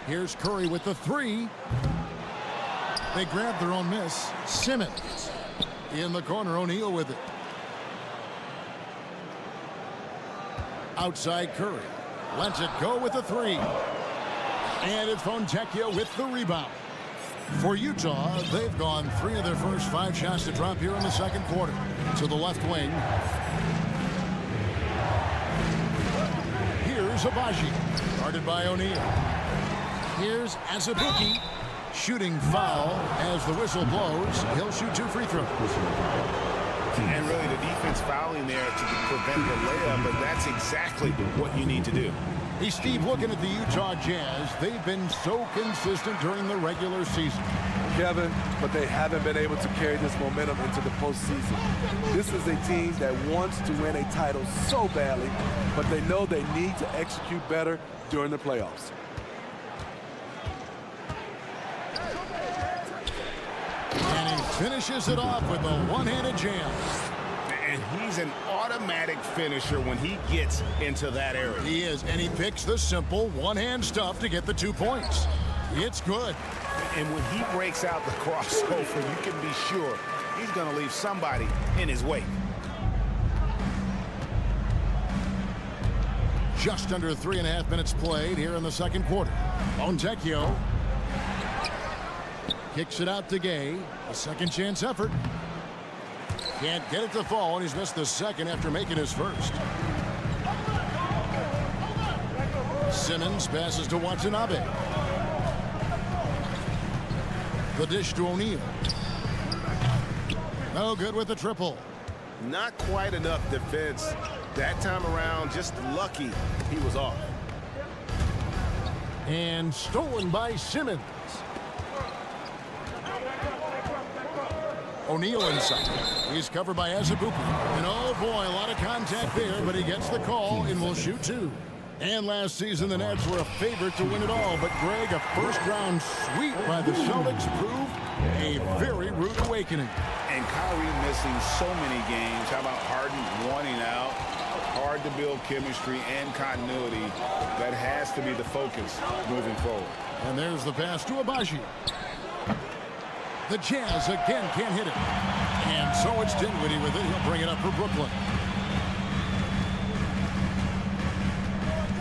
Here's Curry with the 3. They grab their own miss. Simmons in the corner. O'Neal with it. Outside Curry. Lets it go with the 3. And it's Fontecchio with the rebound. For Utah, they've gone 3 of their first 5 shots to drop here in the second quarter. To the left wing. Here's Abaji. Guarded by O'Neal. Here's Azubuike. Shooting foul as the whistle blows. He'll shoot 2 free throws. And really the defense fouling there to prevent the layup, but that's exactly what you need to do. Hey, Steve, looking at the Utah Jazz, they've been so consistent during the regular season. Kevin, but they haven't been able to carry this momentum into the postseason. This is a team that wants to win a title so badly, but they know they need to execute better during the playoffs. And he finishes it off with a one-handed jam. And he's an automatic finisher when he gets into that area. He is, and he picks the simple one-hand stuff to get the 2 points. It's good. And when he breaks out the crossover, you can be sure he's going to leave somebody in his wake. Just under 3.5 minutes played here in the second quarter. Fontecchio kicks it out to Gay. A second chance effort. Can't get it to fall, and he's missed the second after making his first. Simmons passes to Watanabe. The dish to O'Neal. No good with the triple. Not quite enough defense that time around. Just lucky he was off. And stolen by Simmons. O'Neal inside. He's covered by Azubuike. And oh boy, a lot of contact there, but he gets the call and will shoot two. And last season, the Nets were a favorite to win it all. But Greg, a first-round sweep by the Celtics proved a very rude awakening. And Kyrie missing so many games. How about Harden wanting out? Hard to build chemistry and continuity. That has to be the focus moving forward. And there's the pass to Abaji. The Jazz again can't hit it. And so it's Dinwiddie with it. He'll bring it up for Brooklyn.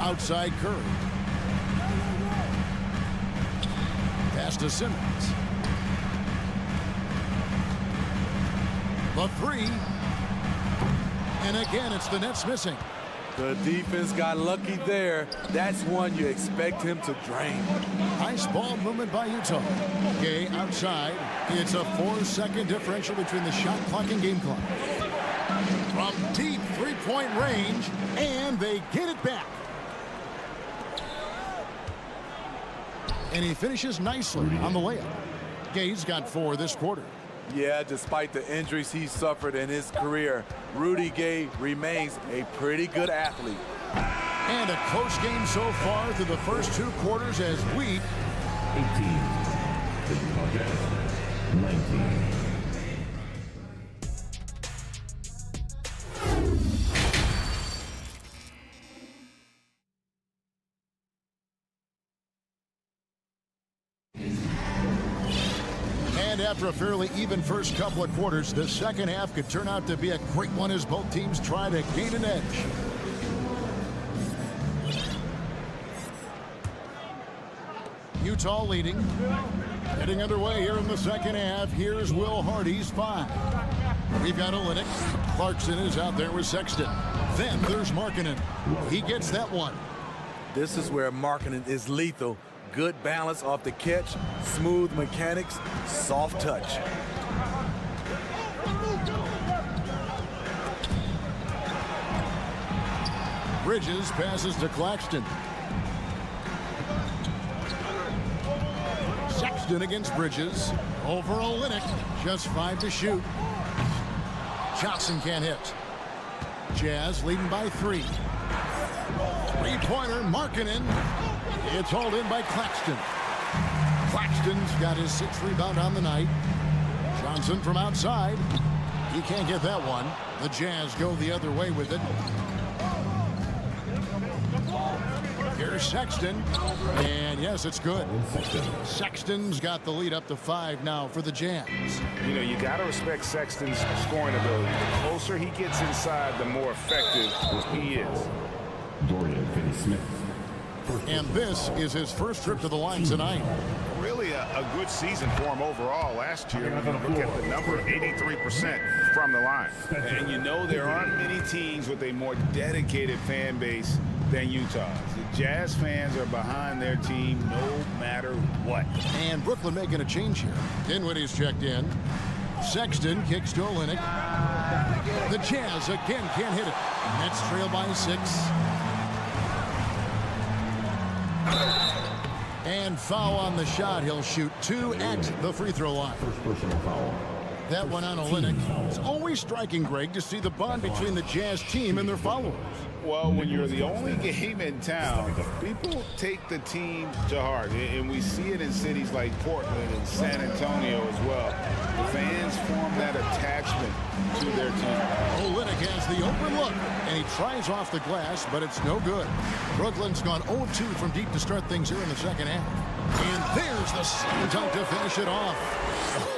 Outside Curry. Pass to Simmons. The three. And again, it's the Nets missing. The defense got lucky there. That's one you expect him to drain. Nice ball movement by Utah. Gay outside. It's a 4-second differential between the shot clock and game clock. From deep three-point range, and they get it back. And he finishes nicely on the layup. Gay's got 4 this quarter. Yeah, despite the injuries he suffered in his career, Rudy Gay remains a pretty good athlete. And a close game so far through the first 2 quarters as we 18. The Utah Jazz, 19. And after a fairly even first couple of quarters, the second half could turn out to be a great one as both teams try to gain an edge. Utah leading. Getting underway here in the second half. Here's Will Hardy's 5. We've got Olynyk. Clarkson is out there with Sexton. Then there's Markkanen. He gets that one. This is where Markkanen is lethal. Good balance off the catch, smooth mechanics, soft touch. Bridges passes to Claxton. Sexton against Bridges. Over Olynyk. Just 5 to shoot. Johnson can't hit. Jazz leading by 3. Three-pointer, Markkanen. It's hauled in by Claxton. Claxton's got his 6th rebound on the night. Johnson from outside. He can't get that one. The Jazz go the other way with it. Here's Sexton. And yes, it's good. Sexton's got the lead up to 5 now for the Jazz. You know, you got to respect Sexton's scoring ability. The closer he gets inside, the more effective he is. Dorian Finney-Smith. And this is his first trip to the line tonight. Really a good season for him overall last year. When you look at the number, 83% from the line. And you know there aren't many teams with a more dedicated fan base than Utah's. The Jazz fans are behind their team no matter what. And Brooklyn making a change here. Dinwiddie's checked in. Sexton kicks to Olynyk. The Jazz again can't hit it. Nets trail by 6. And foul on the shot. He'll shoot 2 at the free throw line. First personal foul. That one on Olynyk. It's always striking, Greg, to see the bond between the Jazz team and their followers. Well, when you're the only game in town, people take the team to heart. And we see it in cities like Portland and San Antonio as well. The fans form that attachment to their team. Olynyk has the open look, and he tries off the glass, but it's no good. Brooklyn's gone 0-2 from deep to start things here in the second half. And there's the slam dunk to finish it off.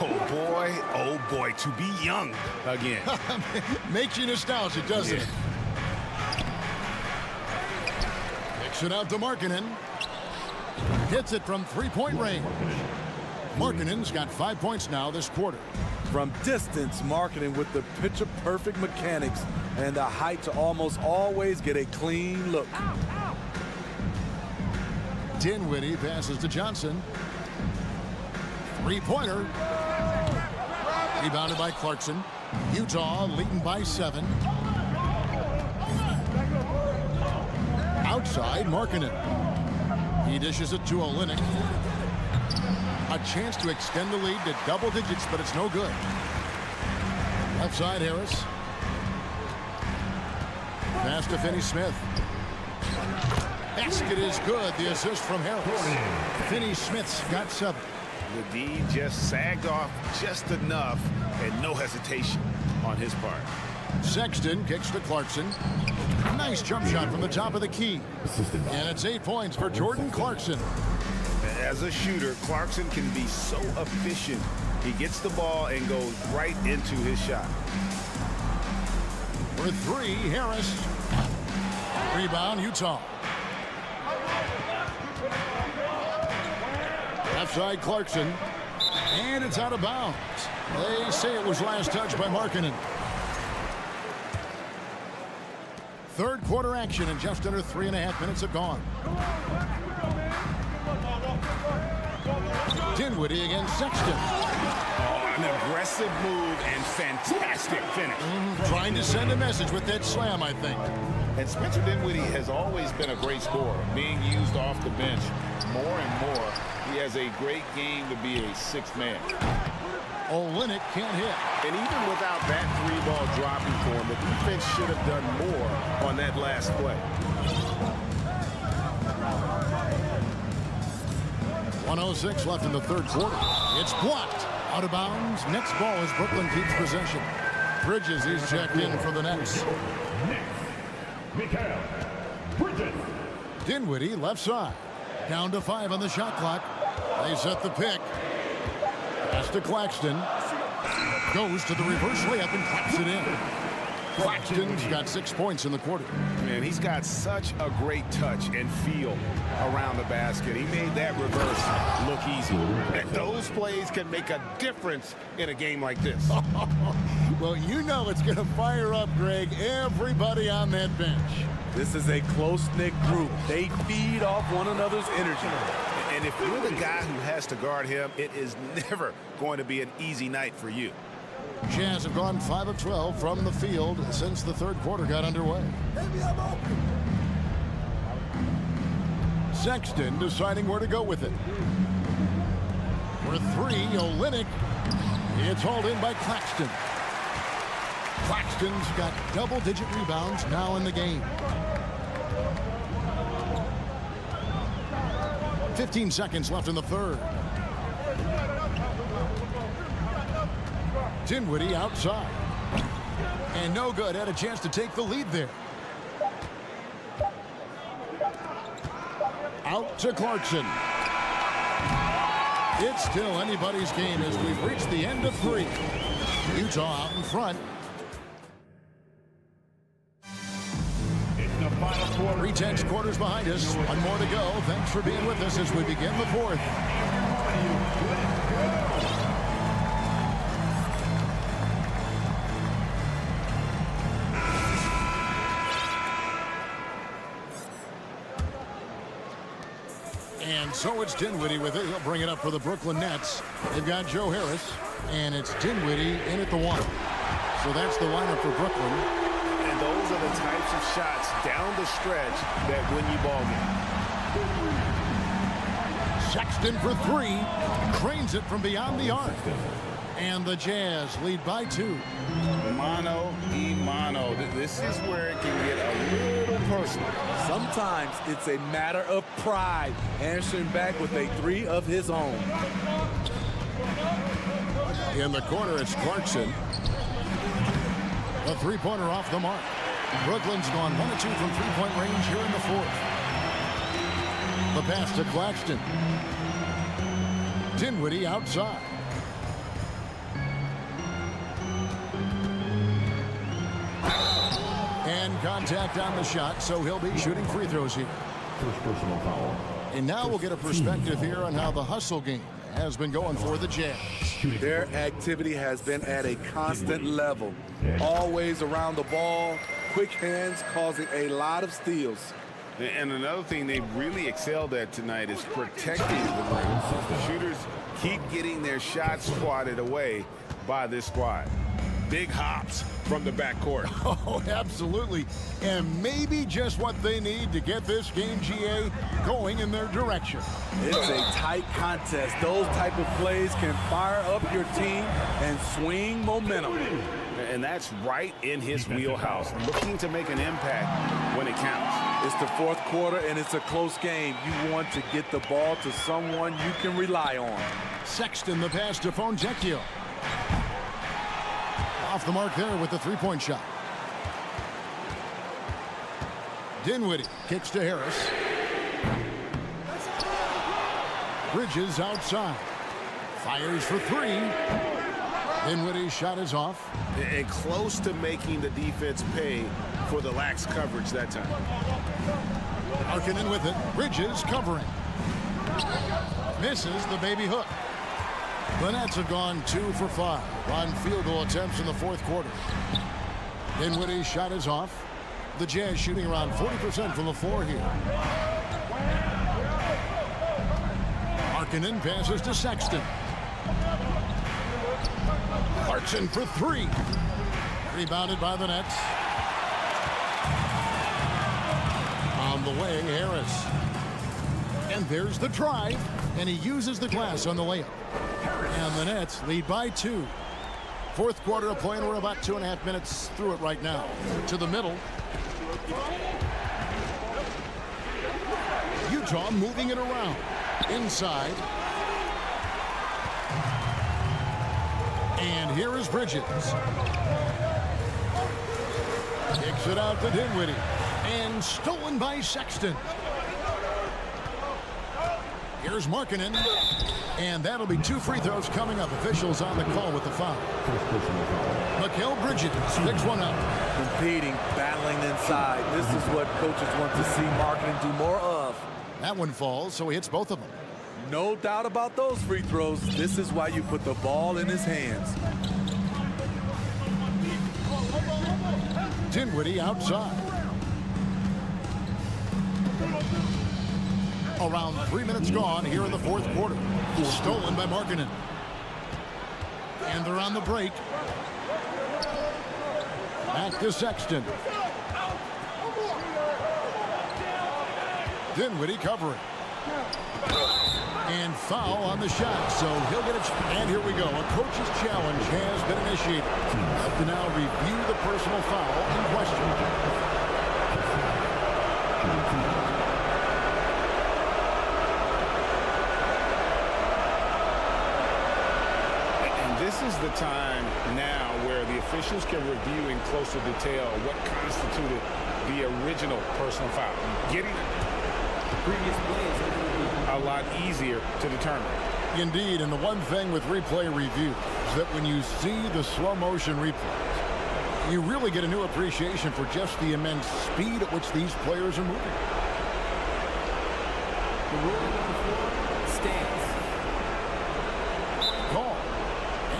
Oh boy, to be young again. Makes you nostalgic, doesn't it? Kicks it out to Markkanen. Hits it from three-point range. Markkanen's got 5 points now this quarter. From distance, Markkanen with the picture-perfect mechanics and the height to almost always get a clean look. Dinwiddie passes to Johnson. Three-pointer. Rebounded by Clarkson. Utah leading by 7. Outside, Markkanen. He dishes it to Olynyk. A chance to extend the lead to double digits, but it's no good. Left side, Harris. Pass to Finney-Smith. Basket is good. The assist from Harris. Finney-Smith's got 7. The D just sagged off just enough, and no hesitation on his part. Sexton kicks to Clarkson. Nice jump shot from the top of the key. And it's 8 points for Jordan Clarkson. As a shooter, Clarkson can be so efficient. He gets the ball and goes right into his shot. For 3, Harris. Rebound, Utah. Left side, Clarkson. And it's out of bounds. They say it was last touched by Markkanen. Third quarter action, and just under 3.5 minutes have gone. Dinwiddie against Sexton. Oh, an aggressive move and fantastic finish. Trying to send a message with that slam, I think. And Spencer Dinwiddie has always been a great scorer, being used off the bench more and more. He has a great game to be a sixth man. Olynyk can't hit. And even without that 3-ball dropping for him, the defense should have done more on that last play. 1:06 left in the third quarter. It's blocked. Out of bounds. Next ball as Brooklyn keeps possession. Bridges is checked in for the Nets. Dinwiddie left side. Down to 5 on the shot clock. They set the pick. Pass to Claxton. Goes to the reverse layup and claps it in. Claxton's got 6 points in the quarter. Man, he's got such a great touch and feel around the basket. He made that reverse look easy. And those plays can make a difference in a game like this. Well, you know it's going to fire up, Greg, everybody on that bench. This is a close-knit group. They feed off one another's energy. And if you're the guy who has to guard him, it is never going to be an easy night for you. Jazz have gone 5 of 12 from the field since the third quarter got underway. Sexton deciding where to go with it. For 3, Olynyk. It's hauled in by Claxton. Claxton's got double-digit rebounds now in the game. 15 seconds left in the third. Dinwiddie outside. And no good. Had a chance to take the lead there. Out to Clarkson. It's still anybody's game as we've reached the end of 3. Utah out in front. 3 tenths quarters behind us. 1 more to go. Thanks for being with us as we begin the 4th. And so it's Dinwiddie with it. He'll bring it up for the Brooklyn Nets. They've got Joe Harris, and it's Dinwiddie in at the 1. So that's the lineup for Brooklyn. And those are the types of shots down the stretch that win you ball games. Sexton for 3. Cranes it from beyond the arc. And the Jazz lead by 2. Mano y mano. This is where it can get a little personal. Sometimes it's a matter of pride, answering back with a 3 of his own. In the corner, it's Clarkson. A 3-pointer off the mark. Brooklyn's gone 1 of 2 from 3-point range here in the 4th. The pass to Claxton. Dinwiddie outside. And contact on the shot, so he'll be shooting free throws here. First personal foul. And now we'll get a perspective here on how the hustle game has been going for the Jazz. Their activity has been at a constant level. Always around the ball, quick hands causing a lot of steals. And another thing they've really excelled at tonight is protecting the rim. The shooters keep getting their shots swatted away by this squad. Big hops from the backcourt. Oh, absolutely. And maybe just what they need to get this game, GA, going in their direction. It's a tight contest. Those type of plays can fire up your team and swing momentum. And that's right in his wheelhouse, looking to make an impact when it counts. It's the fourth quarter, and it's a close game. You want to get the ball to someone you can rely on. Sexton, the pass to Fontecchio. Off the mark there with the three-point shot. Dinwiddie kicks to Harris. Bridges outside. Fires for three. Dinwiddie's shot is off. And close to making the defense pay for the lax coverage that time. Markkanen with it. Bridges covering. Misses the baby hook. The Nets have gone 2 for 5 on field goal attempts in the fourth quarter. Dinwiddie's shot is off. The Jazz shooting around 40% from the floor here. Markkanen passes to Sexton. Clarkson for three. Rebounded by the Nets. On the way, Harris. And there's the drive. And he uses the glass on the layup. And the Nets lead by 2. Fourth quarter of play, and we're about 2.5 minutes through it right now. To the middle. Utah moving it around. Inside. And here is Bridges. Kicks it out to Dinwiddie. And stolen by Sexton. Here's Markkanen. And that'll be 2 free throws coming up. Officials on the call with the foul. Mikal Bridges picks one up. Competing, battling inside. This is what coaches want to see Markkanen do more of. That one falls, so he hits both of them. No doubt about those free throws. This is why you put the ball in his hands. Dinwiddie outside. Around 3 minutes gone here in the fourth quarter. Stolen by Markkanen. And they're on the break. Back to Sexton. Dinwiddie covering. And foul on the shot, so he'll get it. And here we go. A coach's challenge has been initiated. Have to now review the personal foul in question. This is the time now where the officials can review in closer detail what constituted the original personal foul. Getting the previous plays a lot easier to determine. Indeed, and the one thing with replay review is that when you see the slow motion replays, you really get a new appreciation for just the immense speed at which these players are moving. The ruling on the floor stands. Call.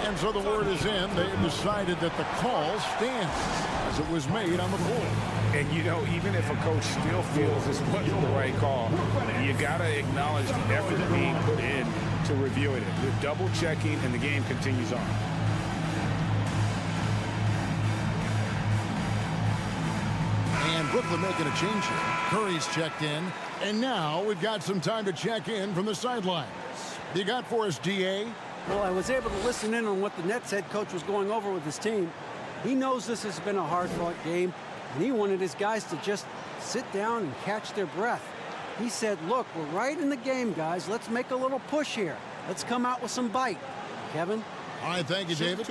And so the word is in. They have decided that the call stands as it was made on the floor. And, you know, even if a coach still feels this wasn't the right call, you got to acknowledge the effort being put in to reviewing it. The double checking, and the game continues on. And Brooklyn making a change here. Curry's checked in. And now we've got some time to check in from the sidelines. You got for us, DA? Well, I was able to listen in on what the Nets head coach was going over with his team. He knows this has been a hard-fought game, and he wanted his guys to just sit down and catch their breath. He said, look, we're right in the game, guys. Let's make a little push here. Let's come out with some bite. Kevin? All right, thank you, David.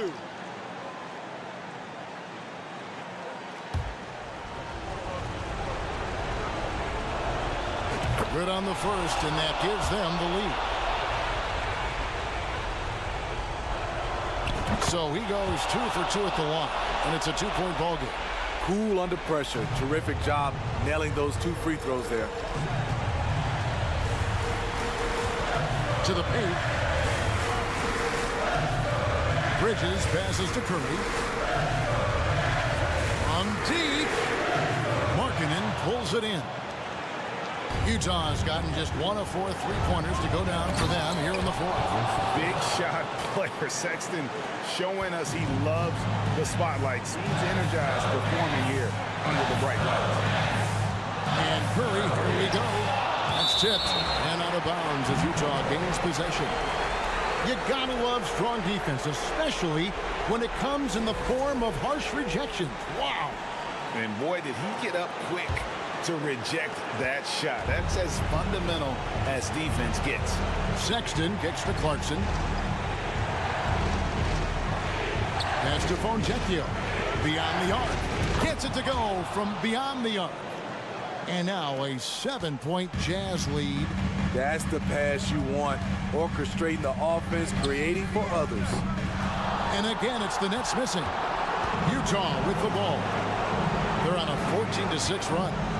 Good on the first, and that gives them the lead. So he goes 2 for 2 at the line, and it's a 2-point ball game. Cool under pressure. Terrific job nailing those 2 free throws there. to the paint. Bridges passes to Curry. From deep. Markkanen pulls it in. Utah's gotten just 1 of 4 3-pointers to go down for them here in the fourth. Big shot player. Sexton showing us he loves the spotlight. Seems energized performing here under the bright lights. And Curry, here we go. That's tipped and out of bounds as Utah gains possession. You gotta love strong defense, especially when it comes in the form of harsh rejections. Wow. And boy, did he get up quick to reject that shot. That's as fundamental as defense gets. Sexton kicks to Clarkson. Pass to Foncecchio. Beyond the arc. Gets it to go from beyond the arc. And now a 7-point Jazz lead. That's the pass you want. Orchestrating the offense, creating for others. And again, it's the Nets missing. Utah with the ball. They're on a 14-6 run.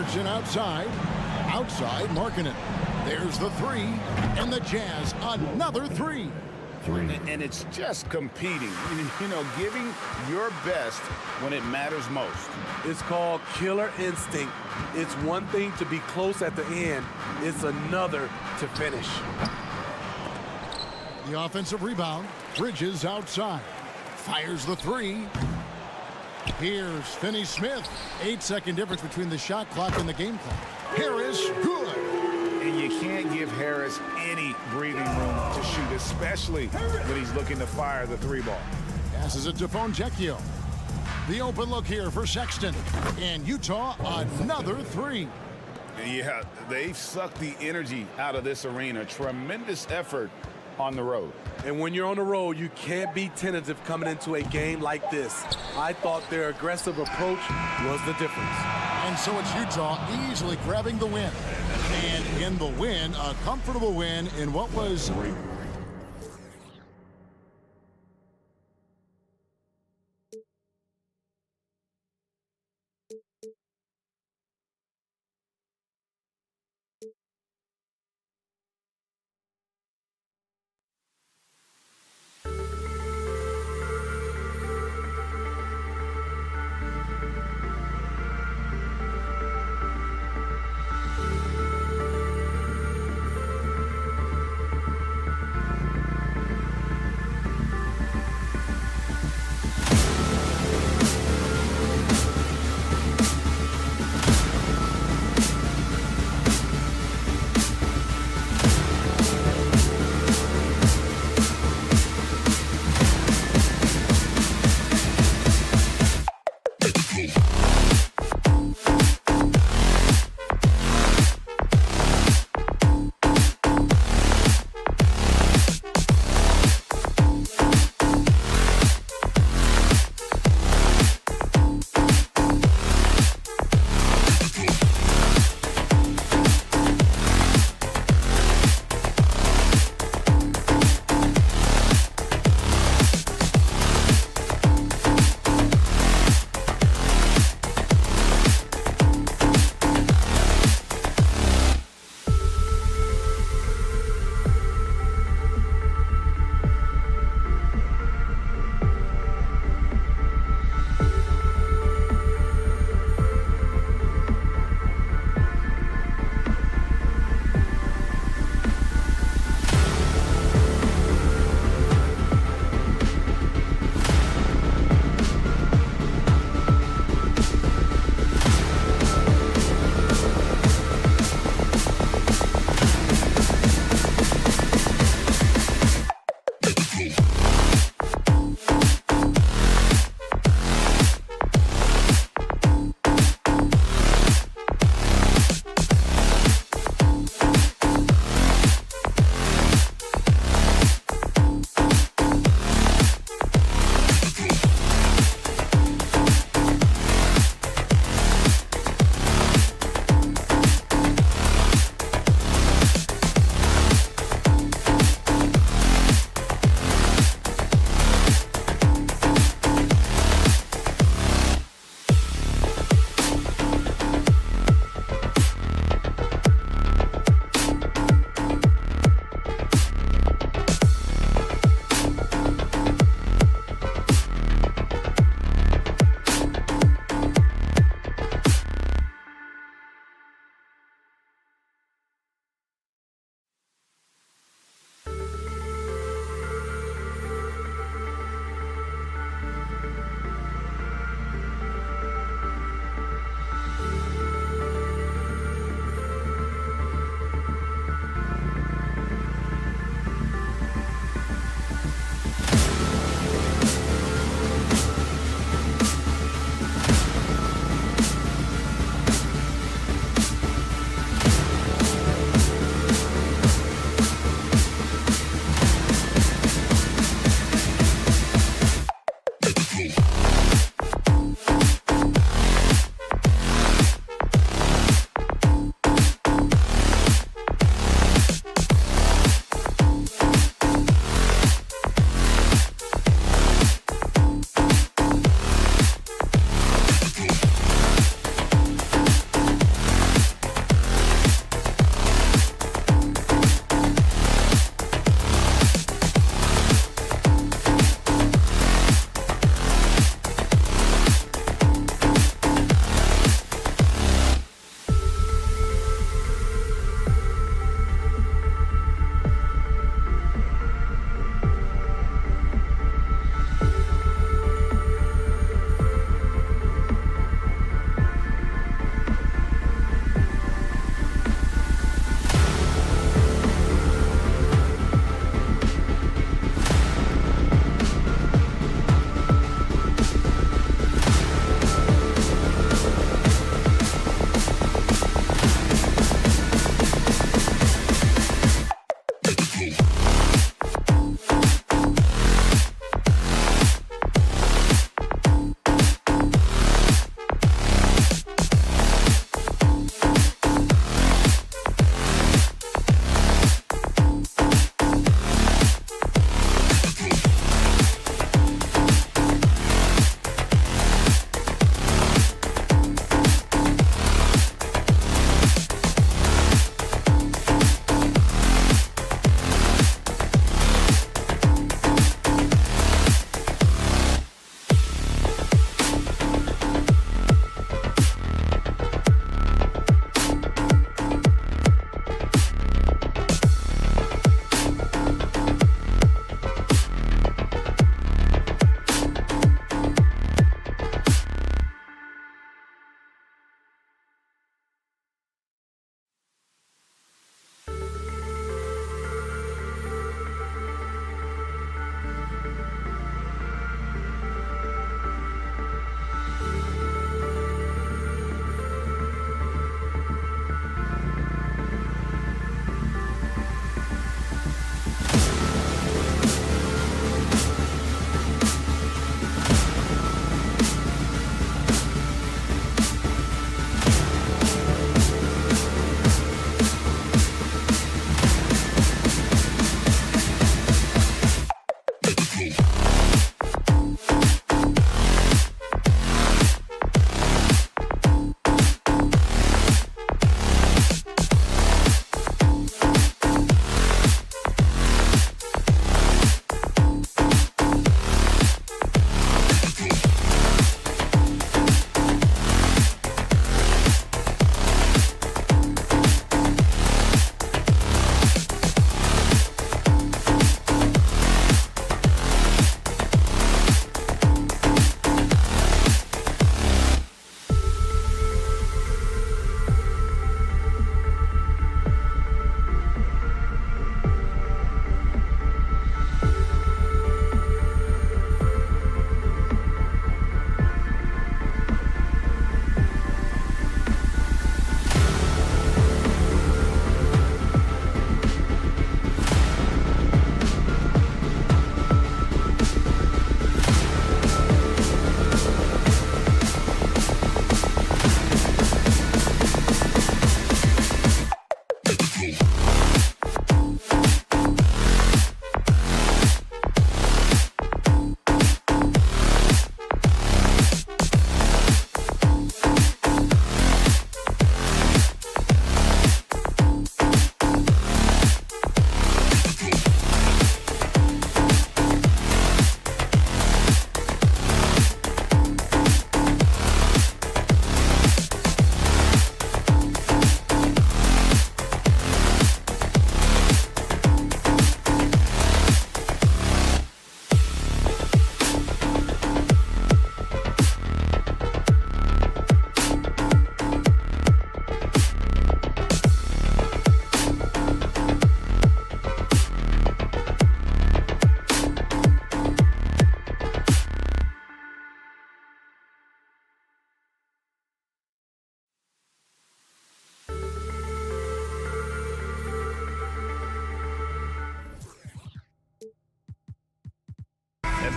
Clarkson outside. Outside, Markkanen. There's the three. And the Jazz, another three. And it's just competing. You know, giving your best when it matters most. It's called killer instinct. It's one thing to be close at the end. It's another to finish. The offensive rebound. Bridges outside. Fires the three. Here's Finney-Smith. 8-second difference between the shot clock and the game clock. Harris, good. And you can't give Harris any breathing room to shoot, especially when he's looking to fire the three ball. Passes it to Foncecchio. The open look here for Sexton. And Utah, another three. Yeah, they've sucked the energy out of this arena. Tremendous effort on the road. And when you're on the road, you can't be tentative coming into a game like this. I thought their aggressive approach was the difference. And so it's Utah easily grabbing the win. And in the win, a comfortable win in what was...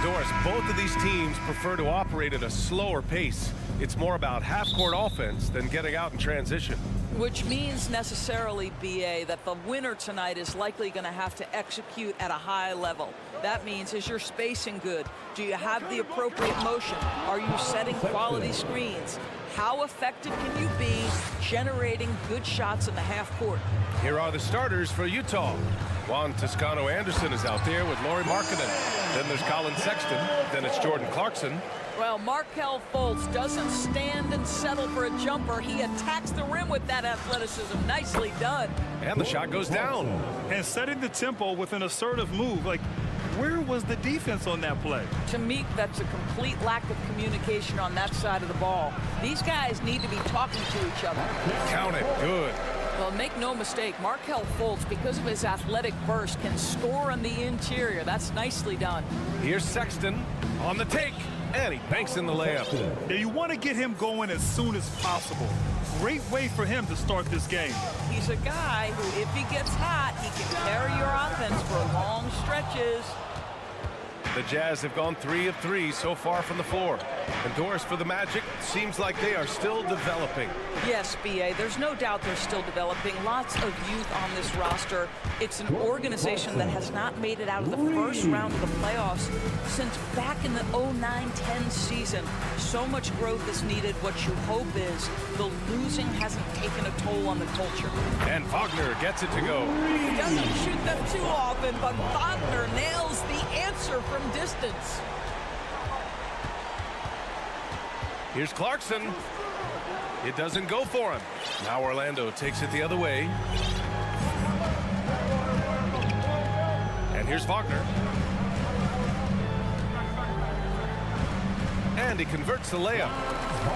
Doris, both of these teams prefer to operate at a slower pace. It's more about half-court offense than getting out in transition. Which means necessarily, BA, that the winner tonight is likely going to have to execute at a high level. That means, is your spacing good? Do you have the appropriate motion? Are you setting quality screens? How effective can you be generating good shots in the half court? Here are the starters for Utah. Juan Toscano-Anderson is out there with Lauri Markkanen. Then there's Colin Sexton. Then it's Jordan Clarkson. Well, Markelle Fultz doesn't stand and settle for a jumper. He attacks the rim with that athleticism. Nicely done. And the shot goes down. And setting the tempo with an assertive move. Like, where was the defense on that play? To me, that's a complete lack of communication on that side of the ball. These guys need to be talking to each other. Count it. Good. Well, make no mistake, Markelle Fultz, because of his athletic burst, can score on the interior. That's nicely done. Here's Sexton on the take, and he banks in the layup. Yeah, you want to get him going as soon as possible. Great way for him to start this game. He's a guy who, if he gets hot, he can carry your offense for long stretches. The Jazz have gone 3 of 3 so far from the floor. And Doris, for the Magic, seems like they are still developing. Yes, BA, there's no doubt they're still developing. Lots of youth on this roster. It's an organization that has not made it out of the first round of the playoffs since back in the 09-10 season. So much growth is needed. What you hope is the losing hasn't taken a toll on the culture. And Wagner gets it to go. He doesn't shoot them too often, but Wagner nails the answer from distance. Here's Clarkson. It doesn't go for him. Now Orlando takes it the other way. And here's Wagner. And he converts the layup.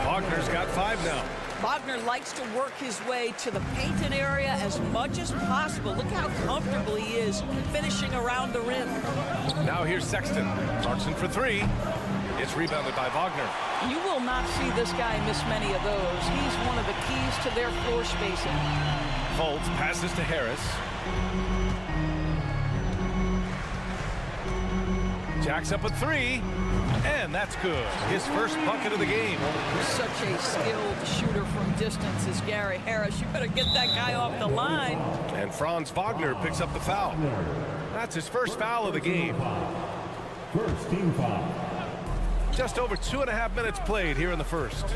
Wagner's got 5 now. Wagner likes to work his way to the painted area as much as possible. Look how comfortable he is finishing around the rim. Now here's Sexton. Clarkson for 3. It's rebounded by Wagner. You will not see this guy miss many of those. He's one of the keys to their floor spacing. Fultz passes to Harris. Jacks up a 3. And that's good. His first bucket of the game. Such a skilled shooter from distance is Gary Harris. You better get that guy off the line. And Franz Wagner picks up the foul. That's his first foul of the game. First team foul. Just over 2.5 minutes played here in the first.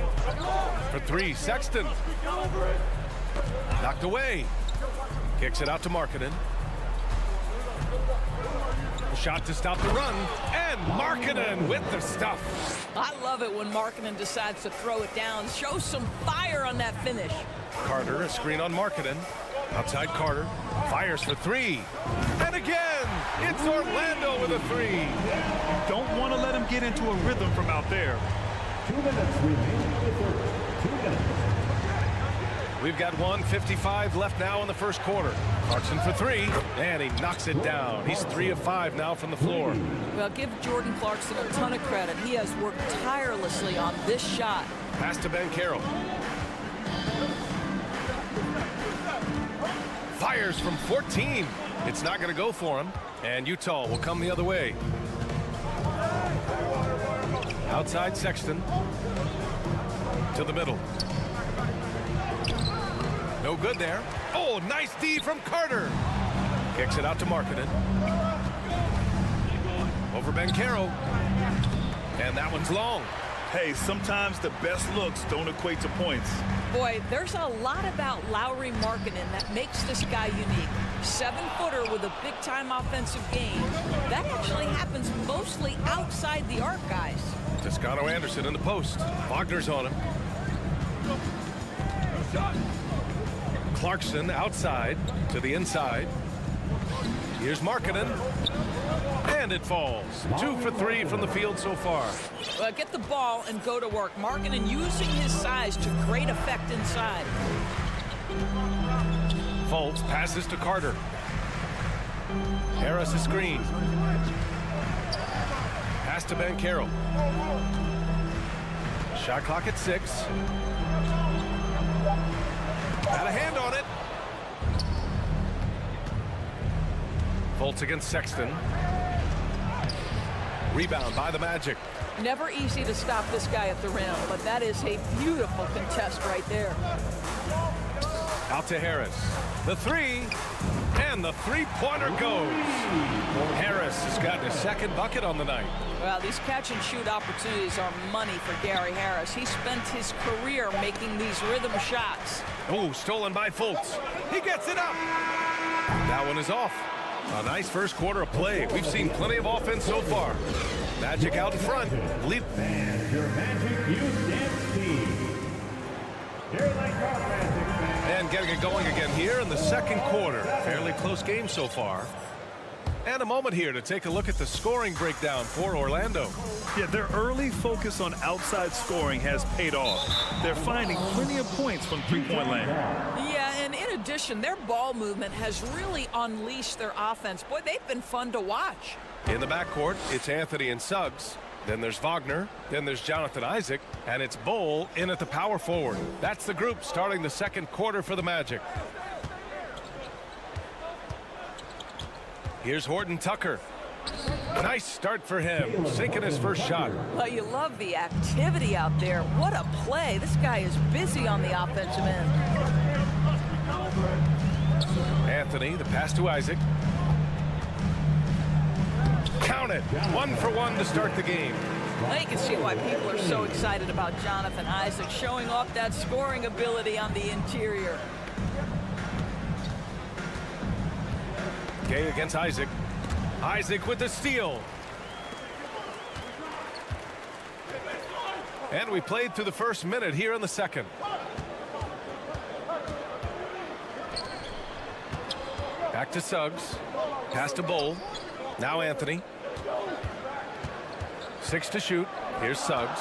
For 3, Sexton. Knocked away. Kicks it out to Markkanen. Shot to stop the run, and Markkanen with the stuff. I love it when Markkanen decides to throw it down. Show some fire on that finish. Carter, a screen on Markkanen. Outside Carter, fires for 3. And again, it's Orlando with a 3. Don't want to let him get into a rhythm from out there. 2 minutes remaining in the third. 2 minutes. We've got 1:55 left now in the first quarter. Clarkson for 3, and he knocks it down. He's 3 of 5 now from the floor. Well, give Jordan Clarkson a ton of credit. He has worked tirelessly on this shot. Pass to Ben Carroll. Fires from 14. It's not going to go for him, and Utah will come the other way. Outside Sexton. To the middle. No good there. Oh, nice D from Carter. Kicks it out to Markkanen. Over Ben Carroll. And that one's long. Hey, sometimes the best looks don't equate to points. Boy, there's a lot about Lauri Markkanen that makes this guy unique. 7-footer with a big-time offensive game. That actually happens mostly outside the arc, guys. Toscano-Anderson in the post. Wagner's on him. Clarkson outside to the inside. Here's Markkanen. And it falls. 2 for 3 from the field so far. Well, get the ball and go to work. Markkanen using his size to great effect inside. Fultz passes to Carter. Harris a screen. Pass to Ben Carroll. Shot clock at 6. Got a hand on it. Fultz against Sexton. Rebound by the Magic. Never easy to stop this guy at the rim, but that is a beautiful contest right there. Out to Harris. The three, and the three-pointer goes. Harris has gotten his second bucket on the night. Well, these catch-and-shoot opportunities are money for Gary Harris. He spent his career making these rhythm shots. Oh, stolen by Fultz. He gets it up. That one is off. A nice first quarter of play. We've seen plenty of offense so far. Magic out in front. Leap. And your Magic Youth Dance Team. Here they come, Magic fans. And getting it going again here in the second quarter. Fairly close game so far. And a moment here to take a look at the scoring breakdown for Orlando. Yeah, their early focus on outside scoring has paid off. They're finding plenty of points from three-point land. Yeah, and in addition, their ball movement has really unleashed their offense. Boy, they've been fun to watch. In the backcourt, it's Anthony and Suggs. Then there's Wagner. Then there's Jonathan Isaac. And it's Bol in at the power forward. That's the group starting the second quarter for the Magic. Here's Horton Tucker. Nice start for him, sinking his first shot. Well, you love the activity out there. What a play. This guy is busy on the offensive end. Anthony, the pass to Isaac. Count it. 1 for 1 to start the game. Now you can see why people are so excited about Jonathan Isaac showing off that scoring ability on the interior. Gay against Isaac. Isaac with the steal. And we played through the first minute here in the second. Back to Suggs. Pass to Bol. Now Anthony. 6 to shoot. Here's Suggs.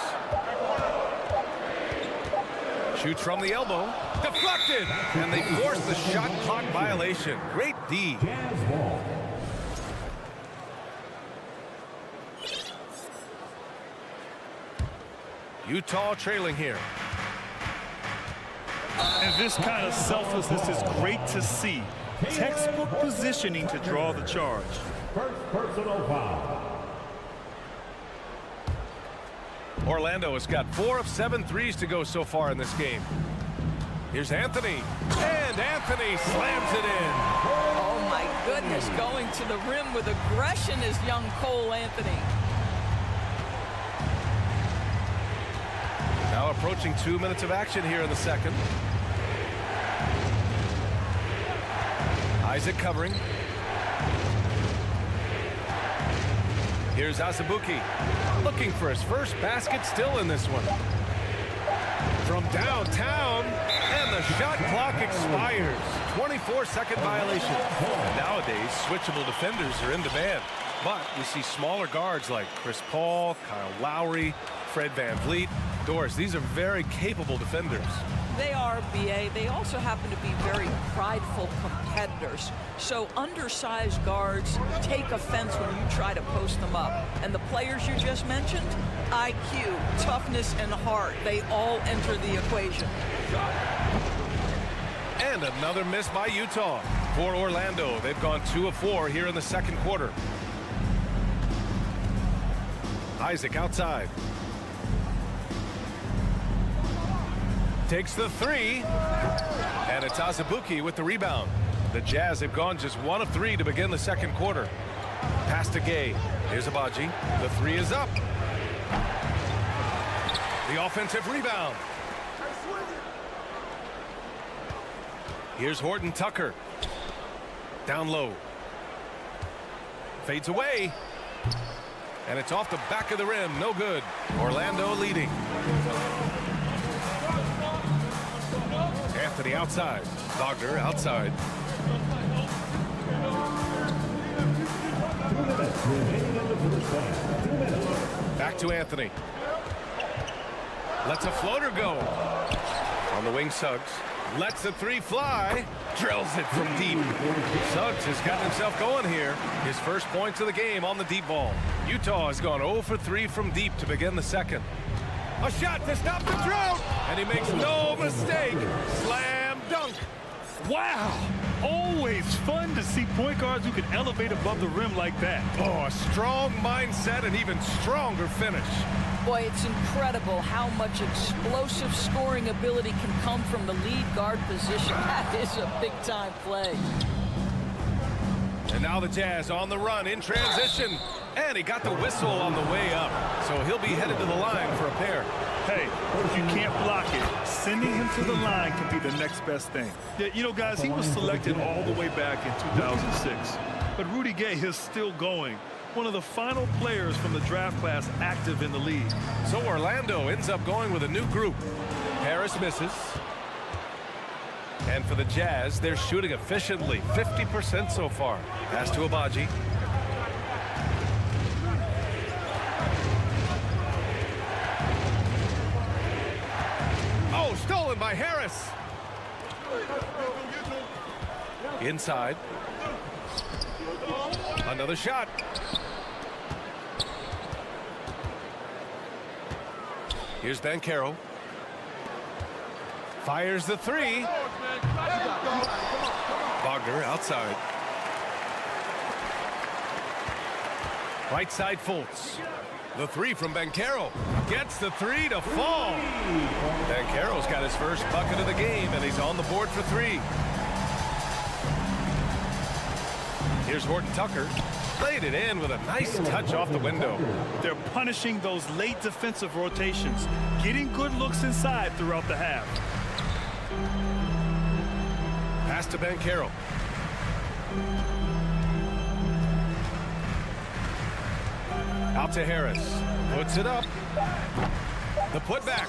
Shoots from the elbow. Deflected. And they force the shot clock violation. Great D. Utah trailing here. And this kind of selflessness is great to see. Textbook positioning to draw the charge. First personal foul. Orlando has got 4 of 7 threes to go so far in this game. Here's Anthony. And Anthony slams it in. Oh, my goodness. Going to the rim with aggression is young Cole Anthony. Now approaching 2 minutes of action here in the second. Isaac covering. Here's Azubuike looking for his first basket, still in this one. From downtown, and the shot clock expires. 24-second violation. Nowadays, switchable defenders are in demand, but we see smaller guards like Chris Paul, Kyle Lowry, Fred VanVleet, Doris. These are very capable defenders. They are, BA. They also happen to be very prideful competitors. So undersized guards take offense when you try to post them up. And the players you just mentioned, IQ, toughness, and heart, they all enter the equation. And another miss by Utah. For Orlando, they've gone 2 of 4 here in the second quarter. Isaac outside. Takes the 3, and it's Azubuike with the rebound. The Jazz have gone just 1 of 3 to begin the second quarter. Pass to Gay. Here's Abaji. The 3 is up. The offensive rebound. Here's Horton Tucker. Down low. Fades away. And it's off the back of the rim. No good. Orlando leading. Anthony outside. Wagner outside. Back to Anthony. Lets a floater go. On the wing, Suggs. Lets the 3 fly. Drills it from deep. Suggs has gotten himself going here. His first points of the game on the deep ball. Utah has gone 0 for 3 from deep to begin the second. A shot to stop the drought. And he makes no mistake. Slam dunk. Wow. Always fun to see point guards who can elevate above the rim like that. Oh, a strong mindset and even stronger finish. Boy, it's incredible how much explosive scoring ability can come from the lead guard position. That is a big-time play. And now the Jazz on the run in transition. And he got the whistle on the way up. So he'll be headed to the line for a pair. Hey, if you can't block it, sending him to the line can be the next best thing. Yeah, you know, guys, he was selected all the way back in 2006. But Rudy Gay is still going. One of the final players from the draft class active in the league. So Orlando ends up going with a new group. Harris misses. And for the Jazz, they're shooting efficiently, 50% so far. Pass to Abaji. Oh, stolen by Harris. Inside. Another shot. Here's Banchero. Fires the three. Wagner outside. Right side Fultz. The three from Banchero. Gets the three to fall. Banchero's got his first bucket of the game, and he's on the board for three. Here's Horton Tucker. Played it in with a nice touch off the window. They're punishing those late defensive rotations, getting good looks inside throughout the half. Pass to Banchero. Out to Harris. Puts it up. The putback.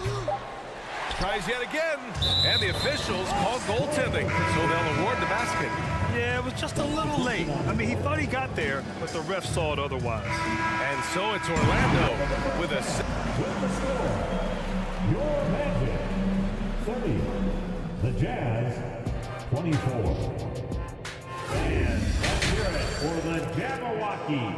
Tries yet again. And the officials call goaltending, so they'll award the basket. Yeah, it was just a little late. I mean, he thought he got there, but the ref saw it otherwise. And so it's Orlando with a... Your Magic 30. The Jazz 24. And let's hear it for the Jabberwockies.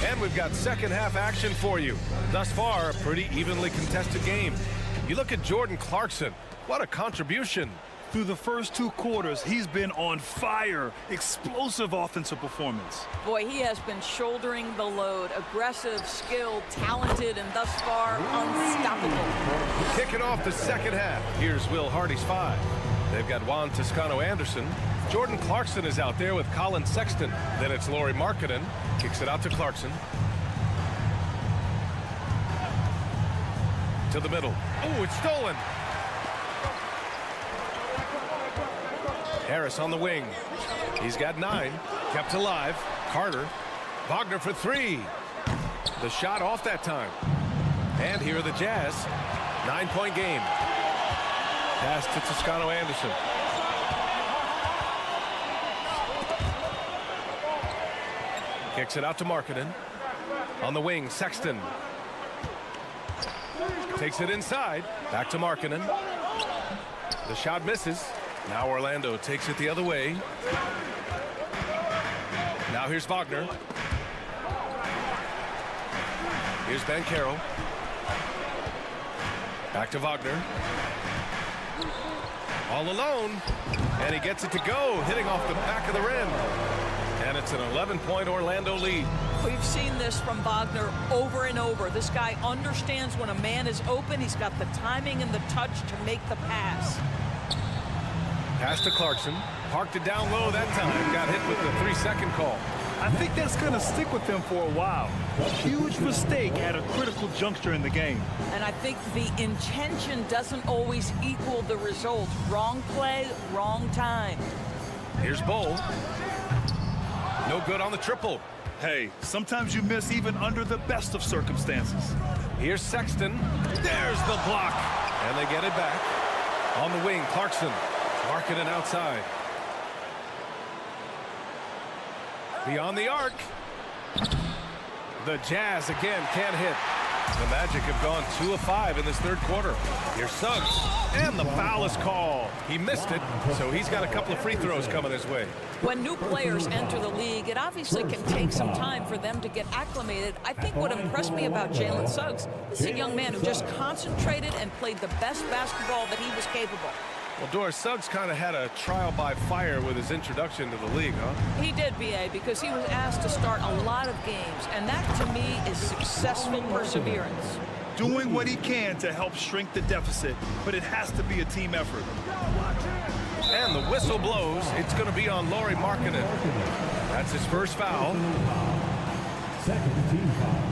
And we've got second half action for you. Thus far, a pretty evenly contested game. You look at Jordan Clarkson. What a contribution. Through the first two quarters, he's been on fire. Explosive offensive performance. Boy, he has been shouldering the load. Aggressive, skilled, talented, and thus far, unstoppable. Kicking off the second half. Here's Will Hardy's five. They've got Juan Toscano-Anderson. Jordan Clarkson is out there with Colin Sexton. Then it's Lauri Markkanen. Kicks it out to Clarkson. To the middle. Oh, it's stolen. Harris on the wing. He's got 9. Kept alive. Carter. Wagner for 3. The shot off that time. And here are the Jazz. 9-point game. Pass to Toscano-Anderson. Kicks it out to Markkanen. On the wing, Sexton. Takes it inside. Back to Markkanen. The shot misses. Now Orlando takes it the other way. Now here's Wagner. Here's Banchero. Back to Wagner. All alone. And he gets it to go, hitting off the back of the rim. And it's an 11-point Orlando lead. We've seen this from Wagner over and over. This guy understands when a man is open. He's got the timing and the touch to make the pass. Pass to Clarkson. Parked it down low that time. Got hit with the 3-second call. I think that's going to stick with him for a while. A huge mistake at a critical juncture in the game. And I think the intention doesn't always equal the result. Wrong play, wrong time. Here's Bull. No good on the triple. Hey, sometimes you miss even under the best of circumstances. Here's Sexton. There's the block. And they get it back. On the wing, Clarkson. Markkanen outside. Beyond the arc. The Jazz again can't hit. The Magic have gone 2 of 5 in this third quarter. Here's Suggs, and the foul is called. He missed it, so he's got a couple of free throws coming his way. When new players enter the league, it obviously can take some time for them to get acclimated. I think what impressed me about Jalen Suggs is a young man who just concentrated and played the best basketball that he was capable. Well, Doris, Suggs kind of had a trial by fire with his introduction to the league, huh? He did, B.A., because he was asked to start a lot of games, and that, to me, is successful perseverance. Doing what he can to help shrink the deficit, but it has to be a team effort. And the whistle blows. It's going to be on Lauri Markkanen. That's his first foul. Second team foul.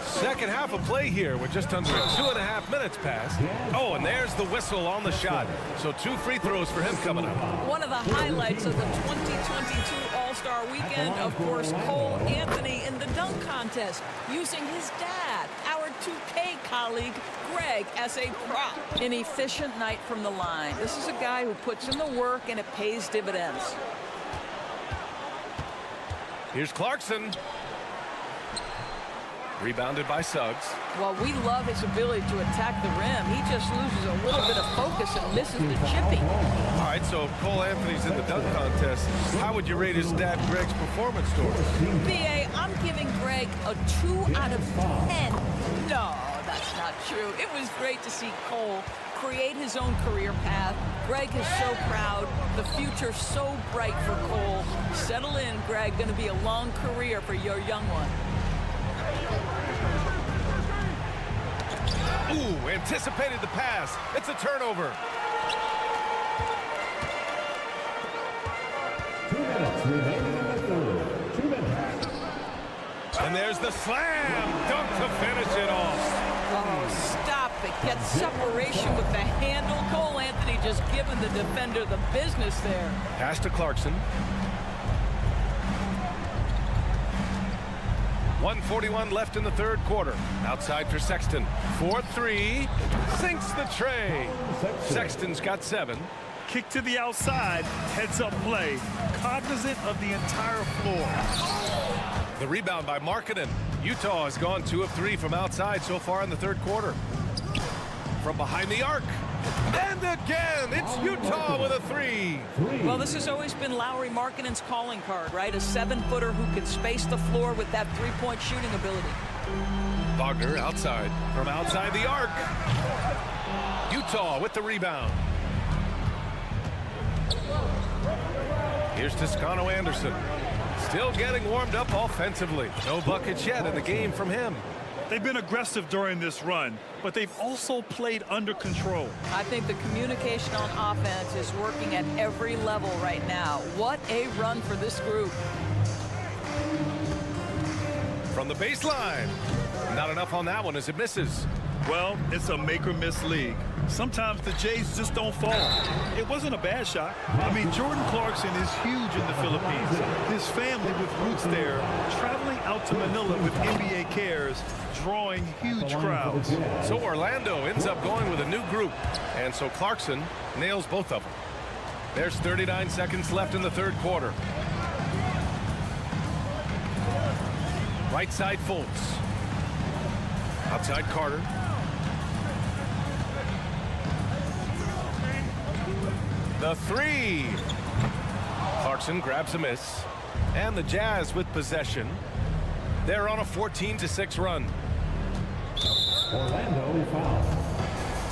Second half of play here with just under 2.5 minutes passed. Oh, and there's the whistle on the shot. So 2 free throws for him coming up. One of the highlights of the 2022 All-Star Weekend, of course, Cole Anthony in the dunk contest, using his dad, our 2K colleague, Greg, as a prop. An efficient night from the line. This is a guy who puts in the work, and it pays dividends. Here's Clarkson. Rebounded by Suggs. Well, we love his ability to attack the rim. He just loses a little bit of focus and misses the chippy. All right, so Cole Anthony's in the dunk contest. How would you rate his dad, Greg's performance, Doris? B.A., I'm giving Greg a 2 out of 10. No, that's not true. It was great to see Cole create his own career path. Greg is so proud. The future's so bright for Cole. Settle in, Greg. Going to be a long career for your young one. Ooh, anticipated the pass. It's a turnover. 2 minutes remaining in the third. 2 minutes. And there's the slam dunk to finish it off. Oh, stop it. Get separation with the handle. Cole Anthony just giving the defender the business there. Pass to Clarkson. 1:41 left in the third quarter. Outside for Sexton. 4-3. Sinks the tray. Sexton's got 7. Kick to the outside, heads up play, cognizant of the entire floor. The rebound by Markkanen. Utah has gone 2 of 3 from outside so far in the third quarter. From behind the arc. And again, it's Utah with a 3. Well, this has always been Lauri Markkanen's calling card, right? A 7-footer who can space the floor with that 3-point shooting ability. Wagner outside. From outside the arc. Utah with the rebound. Here's Toscano Anderson. Still getting warmed up offensively. No buckets yet in the game from him. They've been aggressive during this run, but they've also played under control. I think the communication on offense is working at every level right now. What a run for this group. From the baseline. Not enough on that one as it misses. Well, it's a make-or-miss league. Sometimes the Jays just don't fall. It wasn't a bad shot. I mean, Jordan Clarkson is huge in the Philippines. His family with roots there, traveling out to Manila with NBA cares, drawing huge crowds. So Orlando ends up going with a new group. And so Clarkson nails both of them. There's 39 seconds left in the third quarter. Right side Fultz. Outside Carter. The 3. Clarkson grabs a miss. And the Jazz with possession. They're on a 14-6 run. Orlando foul.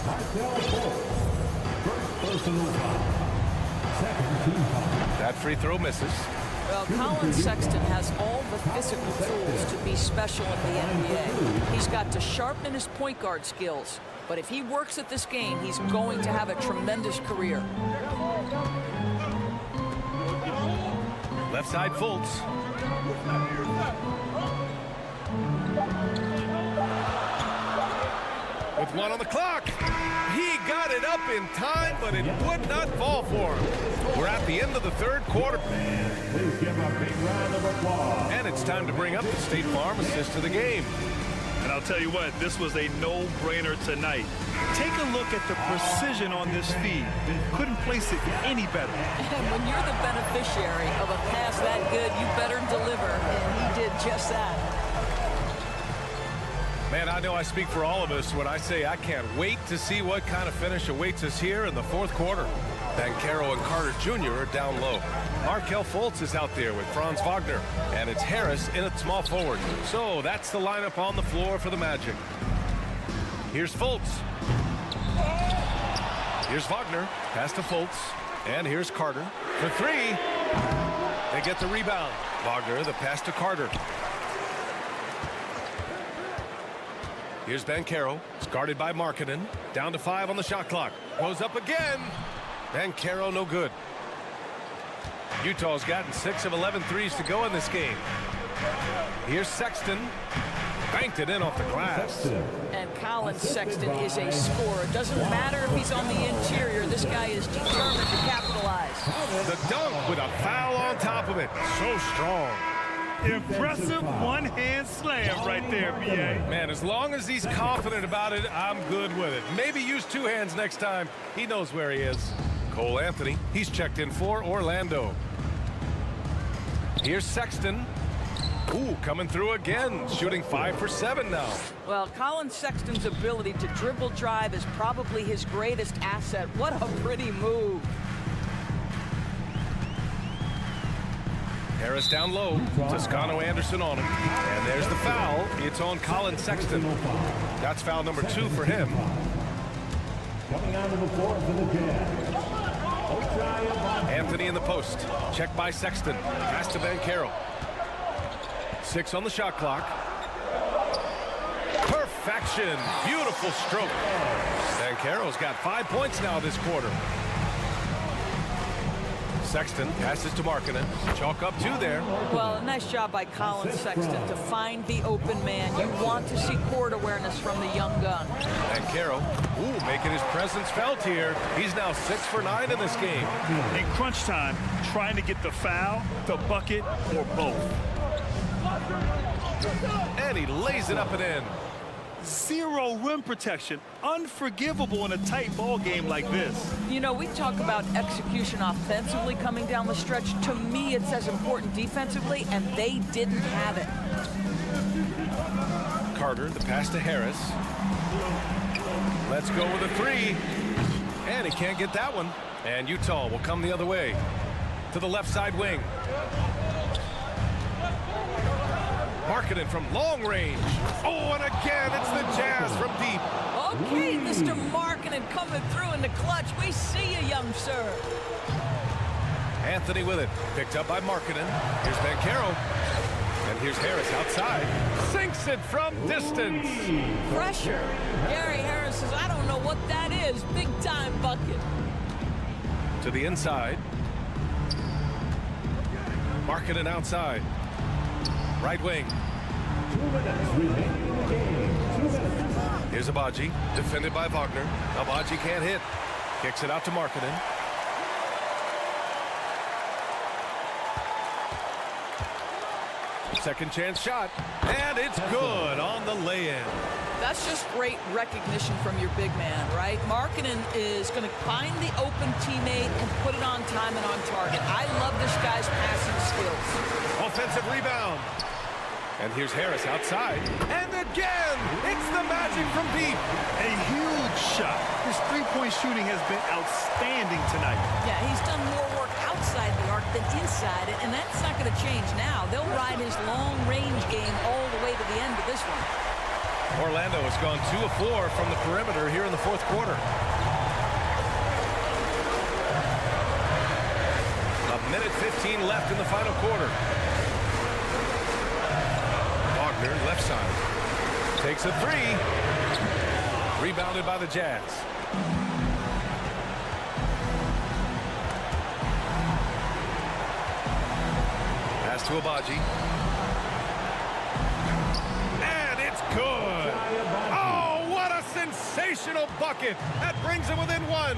Markel Fultz. First personal foul. Second team foul. That free throw misses. Well, Colin Sexton has all the physical tools to be special in the NBA. He's got to sharpen his point guard skills. But if he works at this game, he's going to have a tremendous career. Left side Fultz. With 1 on the clock. He got it up in time, but it would not fall for him. We're at the end of the third quarter. Please give a big round of applause. And it's time to bring up the State Farm assist to the game. And I'll tell you what, this was a no-brainer tonight. Take a look at the precision on this feed. Couldn't place it any better. And when you're the beneficiary of a pass that good, you better deliver. And he did just that. Man, I know I speak for all of us when I say I can't wait to see what kind of finish awaits us here in the fourth quarter. Banchero and Carter Jr. are down low. Markelle Fultz is out there with Franz Wagner, and it's Harris in at small forward. So that's the lineup on the floor for the Magic. Here's Fultz. Here's Wagner, pass to Fultz, and here's Carter for three. They get the rebound. Wagner, the pass to Carter. Here's Banchero. It's guarded by Markkanen. Down to 5 on the shot clock. Goes up again. Banchero no good. Utah's gotten 6 of 11 threes to go in this game. Here's Sexton. Banked it in off the glass. And Colin Sexton is a scorer. Doesn't matter if he's on the interior. This guy is determined to capitalize. The dunk with a foul on top of it. So strong. Impressive one-hand slam right there, B.A. Man, as long as he's confident about it, I'm good with it. Maybe use 2 hands next time. He knows where he is. Cole Anthony, he's checked in for Orlando. Here's Sexton. Ooh, coming through again, shooting 5 for 7 now. Well, Colin Sexton's ability to dribble drive is probably his greatest asset. What a pretty move. Harris down low. Toscano Anderson on him. And there's the foul. It's on Colin Sexton. That's foul number 2 for him. Coming onto the floor for the Jazz. Anthony in the post. Check by Sexton. Pass to Banchero. 6 on the shot clock. Perfection. Beautiful stroke. Banchero's got 5 points now this quarter. Sexton passes to Markkanen. Chalk up 2 there. Well, a nice job by Colin Sexton to find the open man. You want to see court awareness from the young gun. Banchero, making his presence felt here. He's now 6 for 9 in this game. In crunch time, trying to get the foul, the bucket, or both. And he lays it up and in. 0 rim protection. Unforgivable in a tight ball game like this. You know, we talk about execution offensively coming down the stretch. To me, it's as important defensively, and they didn't have it. Carter, the pass to Harris. Let's go with a 3. And he can't get that one. And Utah will come the other way. To the left side wing. Markkanen from long range. Oh, and again, it's the Jazz from deep. Okay, Mr. Markkanen coming through in the clutch. We see you, young sir. Anthony with it. Picked up by Markkanen. Here's Banchero. And here's Harris outside. Sinks it from distance. Pressure. Gary Harris says, I don't know what that is. Big time bucket. To the inside. Markkanen outside. Right wing. 2 minutes remaining in the game. 2 minutes. Here's Abaji, defended by Wagner. Abaji can't hit. Kicks it out to Markkanen. Second chance shot. And it's good on the lay-in. That's just great recognition from your big man, right? Markkanen is going to find the open teammate and put it on time and on target. I love this guy's passing skills. Offensive rebound. And here's Harris outside. And again, it's the Magic from deep. A huge shot. His three-point shooting has been outstanding tonight. Yeah, he's done more work outside the arc than inside it, and that's not going to change now. They'll ride his long-range game all the way to the end of this one. Orlando has gone 2 of 4 from the perimeter here in the fourth quarter. A minute 15 left in the final quarter. Wagner, left side. Takes a 3. Rebounded by the Jazz. Pass to Abaji. And it's good. Oh, what a sensational bucket. That brings him within 1.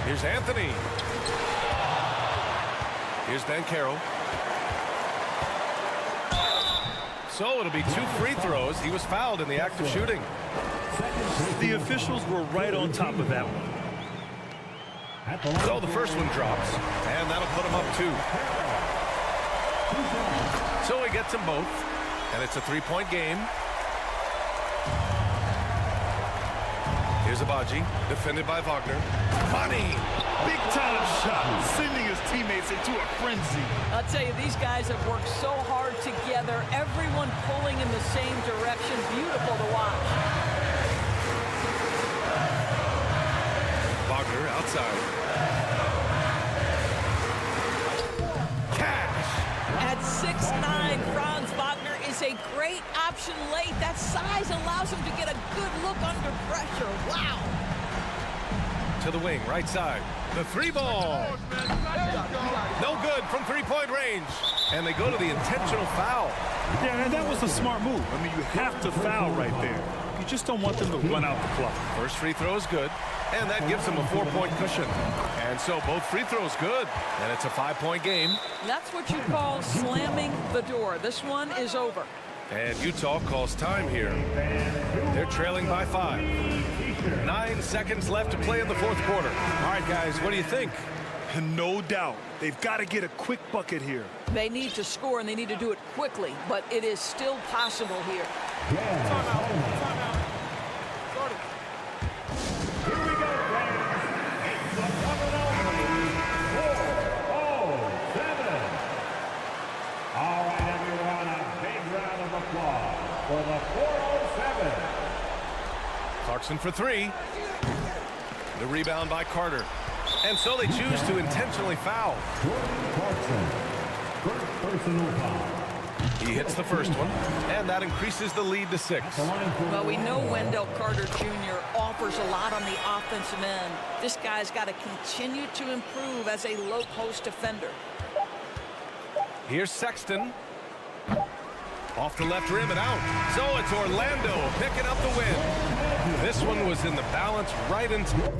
Here's Anthony. Here's Banchero. So it'll be 2 free throws. He was fouled in the act of shooting. The officials were right on top of that one. So the first one drops, and that'll put him up 2. So he gets them both. And it's a three-point game. Here's Abaji, defended by Wagner. Money! Big-time shot, sending his teammates into a frenzy. I'll tell you, these guys have worked so hard together, everyone pulling in the same direction. Beautiful to watch. Wagner outside. Cash! At 6'9", Franz Wagner is a great option late. That size allows him to get a good look under pressure. Wow. To the wing, right side. The three ball. No good from three-point range. And they go to the intentional foul. Yeah, and that was a smart move. I mean, you have to foul right there. You just don't want them to run out the clock. First free throw is good, and that gives them a 4-point cushion. And so both free throws good, and it's a 5-point game. That's what you call slamming the door. This one is over. And Utah calls time here. They're trailing by 5. 9 seconds left to play in the fourth quarter. All right, guys, what do you think? No doubt. They've got to get a quick bucket here. They need to score, and they need to do it quickly, but it is still possible here. All right, everyone, a big round of applause for the 407. Clarkson for 3. The rebound by Carter. And so they choose to intentionally foul. Clarkson, first personal foul. He hits the first one, and that increases the lead to 6. Well, we know Wendell Carter Jr. offers a lot on the offensive end. This guy's got to continue to improve as a low-post defender. Here's Sexton. Off the left rim and out. So it's Orlando picking up the win. This one was in the balance right into...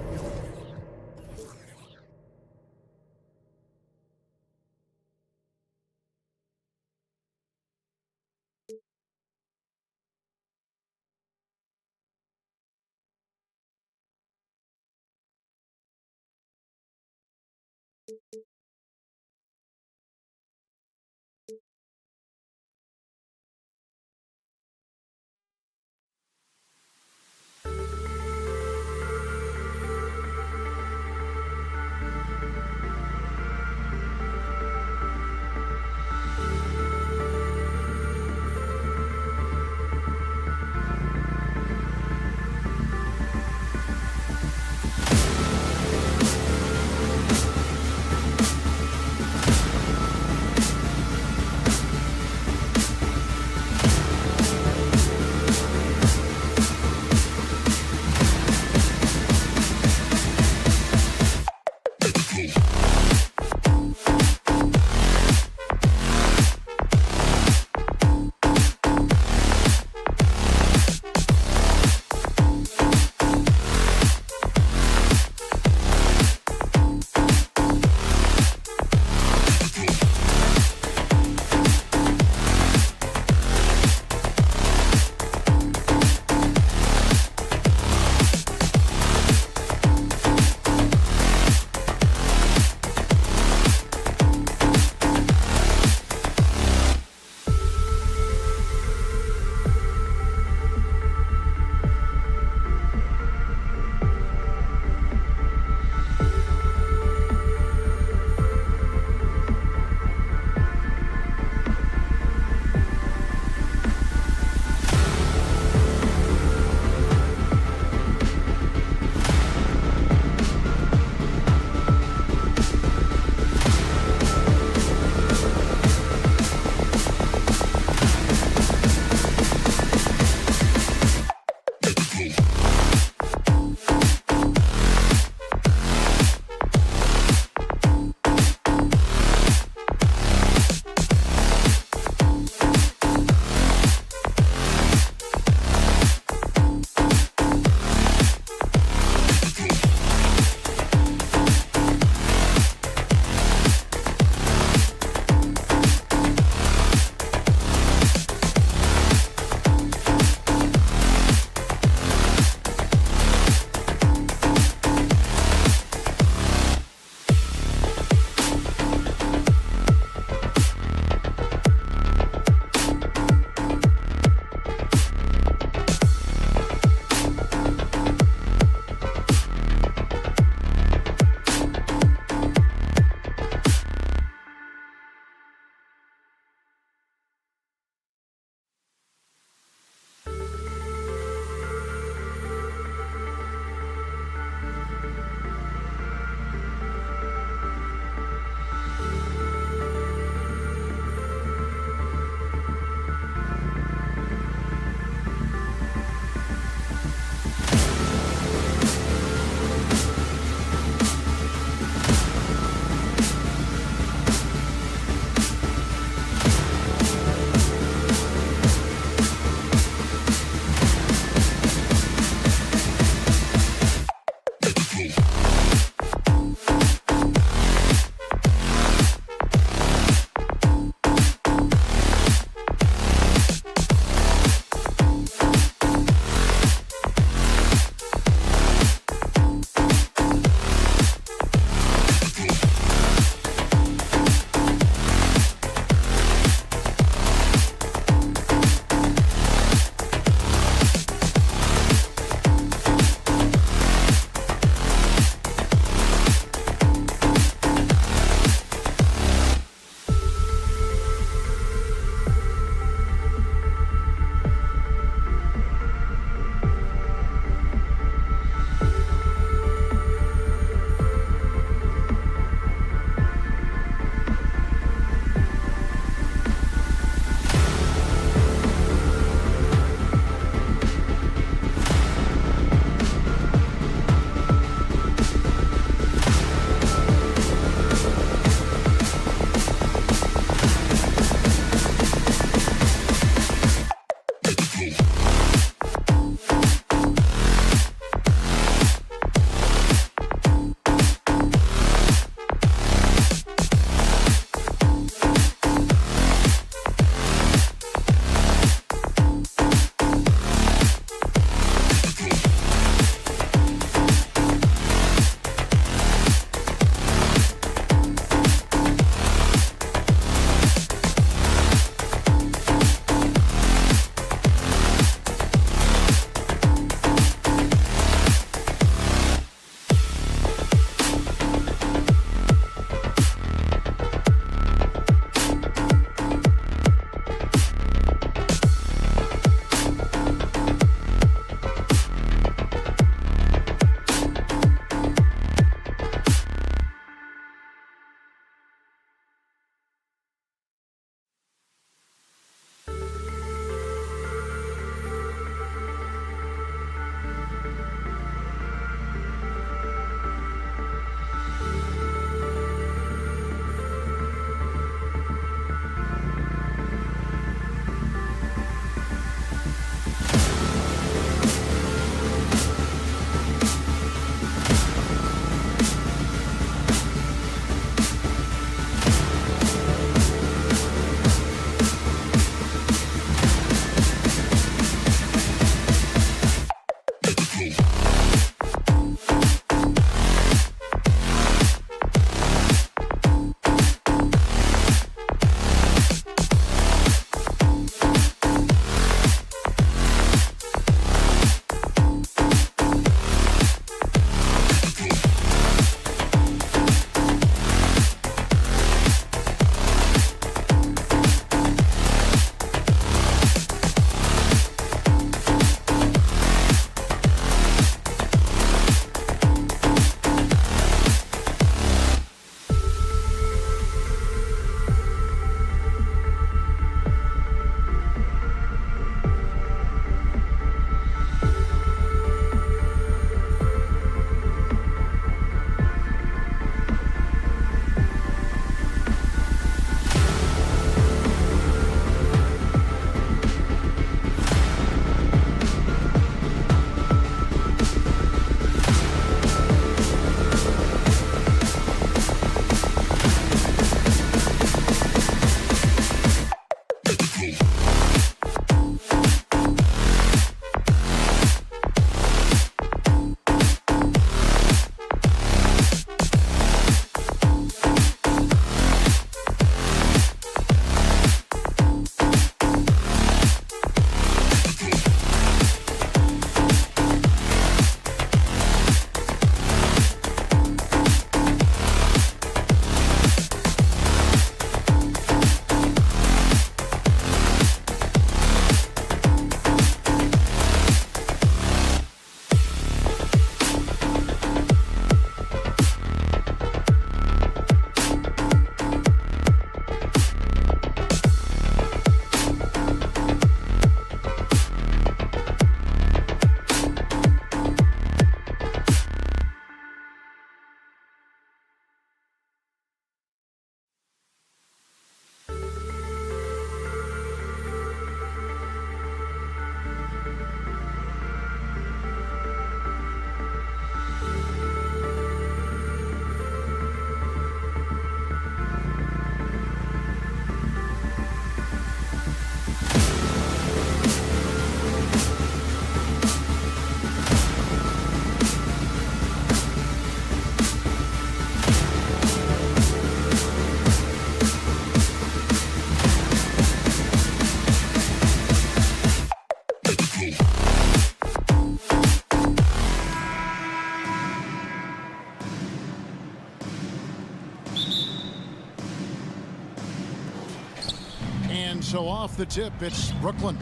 And so off the tip, it's Brooklyn.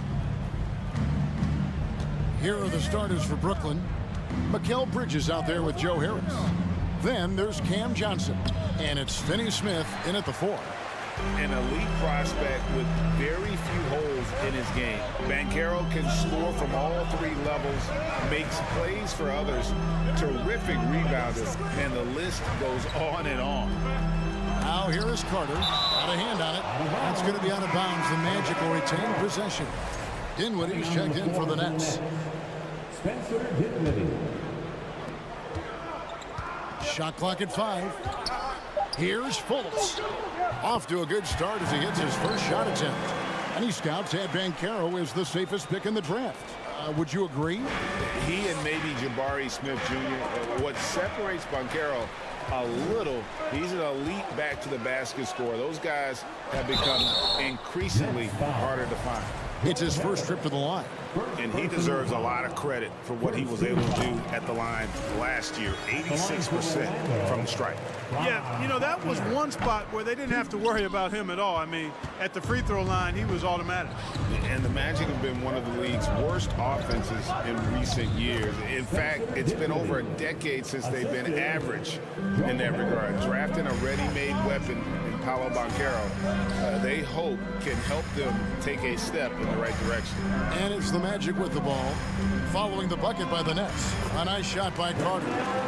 Here are the starters for Brooklyn. Mikal Bridges out there with Joe Harris. Then there's Cam Johnson. And it's Finney Smith in at the 4. An elite prospect with very few holes in his game. Banchero can score from all 3 levels, makes plays for others, terrific rebounder, and the list goes on and on. Now here is Carter. Got a hand on it. That's going to be out of bounds. The Magic will retain possession. Dinwiddie's checked in for the Nets. Spencer Dinwiddie. Shot clock at 5. Here's Fultz. Off to a good start as he hits his first shot attempt. Any scouts had Banchero as the safest pick in the draft. Would you agree? He and maybe Jabari Smith Jr. What separates Banchero a little, he's an elite back to the basket scorer. Those guys have become increasingly harder to find. It's his first trip to the line. And he deserves a lot of credit for what he was able to do at the line last year. 86% from the stripe. Yeah, you know, that was one spot where they didn't have to worry about him at all. I mean, at the free throw line, he was automatic. And the Magic have been one of the league's worst offenses in recent years. In fact, it's been over a decade since they've been average in that regard. Drafting a ready-made weapon in Paolo Banchero, they hope can help them take a step in the right direction. And it's the Magic with the ball, following the bucket by the Nets. A nice shot by Carter.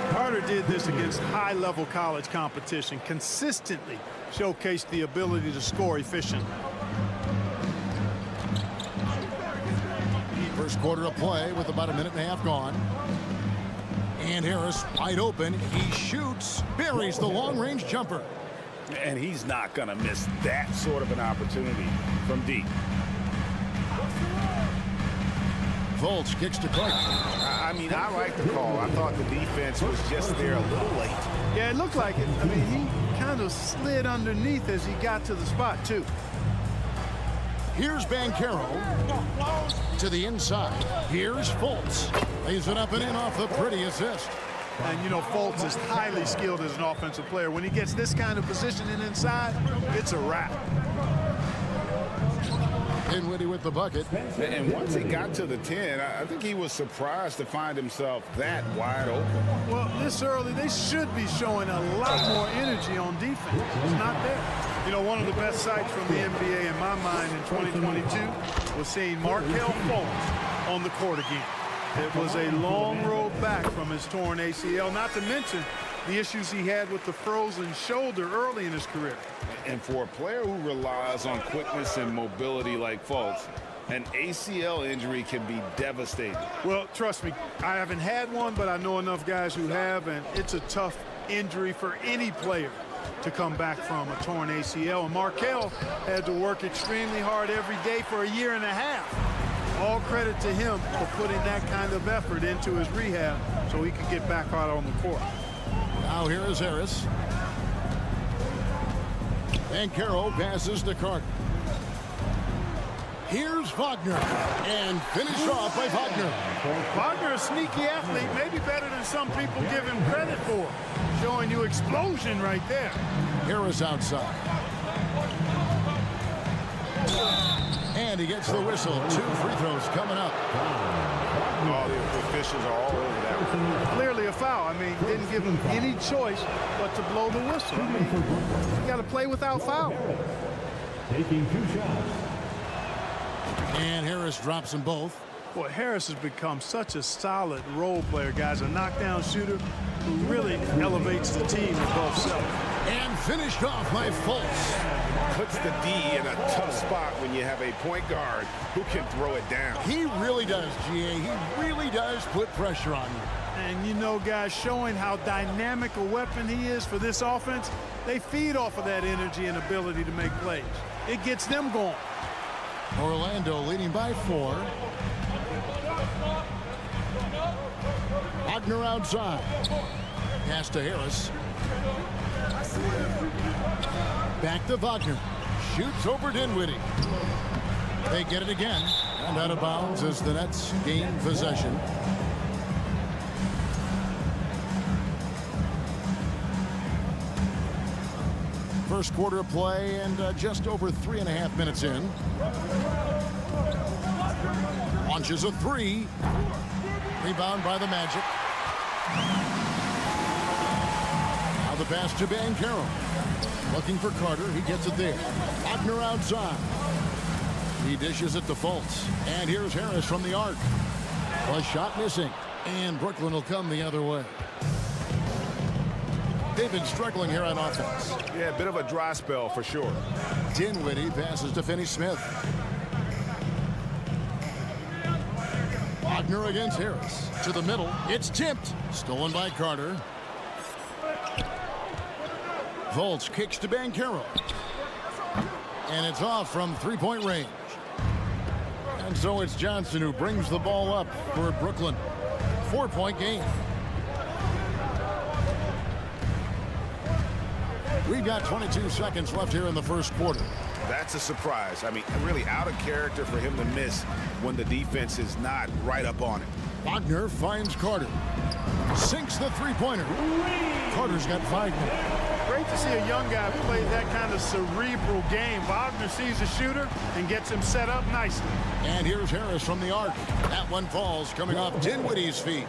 Carter did this against high-level college competition, consistently showcased the ability to score efficiently. First quarter of play with about a minute and a half gone. And Harris wide open. He shoots, buries the long-range jumper. And he's not going to miss that sort of an opportunity from deep. Fultz kicks to Clark. I mean, I like the call. I thought the defense was just there a little late. Yeah, it looked like it. I mean, he kind of slid underneath as he got to the spot, too. Here's Banchero to the inside. Here's Fultz. Lays it up and in off the pretty assist. And, you know, Fultz is highly skilled as an offensive player. When he gets this kind of positioning inside, it's a wrap. Dinwiddie with the bucket. And once he got to the 10, I think he was surprised to find himself that wide open. Well, this early, they should be showing a lot more energy on defense. It's not there. You know, one of the best sights from the NBA in my mind in 2022 was seeing Markelle Fultz on the court again. It was a long road back from his torn ACL, not to mention the issues he had with the frozen shoulder early in his career. And for a player who relies on quickness and mobility like Fultz, an ACL injury can be devastating. Well, trust me, I haven't had one, but I know enough guys who have, and it's a tough injury for any player to come back from a torn ACL. And Markelle had to work extremely hard every day for a year and a half. All credit to him for putting that kind of effort into his rehab so he could get back out on the court. Now here is Harris. Banchero passes to Carter. Here's Wagner. And finished off by Wagner. Wagner, a sneaky athlete, maybe better than some people give him credit for. Showing you explosion right there. Harris outside. And he gets the whistle. 2 free throws coming up. All the officials are all over that one. Clearly a foul. I mean, didn't give him any choice but to blow the whistle. I mean, you got to play without foul. Taking 2 shots. And Harris drops them both. Boy, Harris has become such a solid role player, guys. A knockdown shooter who really elevates the team above self. And finished off by Fultz. Puts the D in a tough spot when you have a point guard who can throw it down. He really does, GA. He really does put pressure on you. And, you know, guys, showing how dynamic a weapon he is for this offense, they feed off of that energy and ability to make plays. It gets them going. Orlando leading by 4. Wagner outside. Pass to Harris. Back to Wagner. Shoots over Dinwiddie. They get it again. And out of bounds as the Nets gain possession. first quarter of play and just over 3.5 minutes in. Launches a three. Rebound by the Magic. Now the pass to Banchero. Looking for Carter. He gets it there. Wagner outside. He dishes it to Fultz. And here's Harris from the arc. A shot missing. And Brooklyn will come the other way. They've been struggling here on offense. Yeah, a bit of a dry spell for sure. Dinwiddie passes to Finney-Smith. Wagner against Harris. To the middle. It's tipped. Stolen by Carter. Fultz kicks to Banchero. And it's off from three-point range. And so it's Johnson who brings the ball up for Brooklyn. 4-point game. We've got 22 seconds left here in the first quarter. That's a surprise. I mean, really out of character for him to miss when the defense is not right up on it. Wagner finds Carter. Sinks the three-pointer. Carter's got 5 more. Great to see a young guy play that kind of cerebral game. Wagner sees a shooter and gets him set up nicely. And here's Harris from the arc. That one falls, coming off Dinwiddie's feet.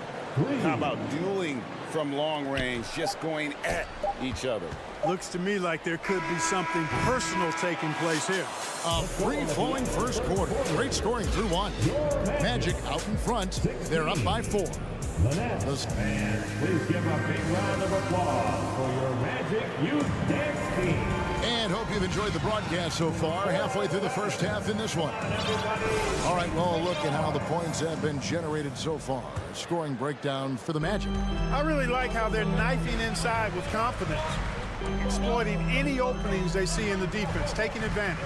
How about dueling from long range, just going at each other? Looks to me like there could be something personal taking place here. A free-flowing first quarter. Great scoring through one. Magic out in front. They're up by 4. Please give a big round of applause for your Magic Youth Dance Team. And hope you've enjoyed the broadcast so far. Halfway through the first half in this one. All right, well, look at how the points have been generated so far. Scoring breakdown for the Magic. I really like how they're knifing inside with confidence, exploiting any openings they see in the defense, taking advantage.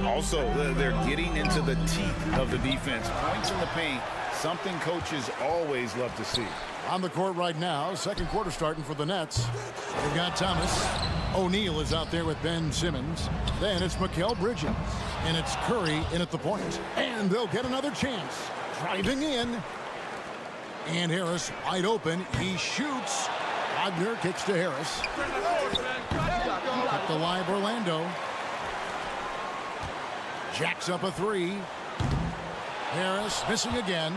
Also, they're getting into the teeth of the defense. Points in the paint, something coaches always love to see. On the court right now, second quarter starting for the Nets. They've got Thomas. O'Neal is out there with Ben Simmons. Then it's Mikal Bridges. And it's Curry in at the point. And they'll get another chance. Driving in. And Harris wide open. He shoots. Wagner kicks to Harris. Up the live Orlando. Jacks up a three. Harris missing again.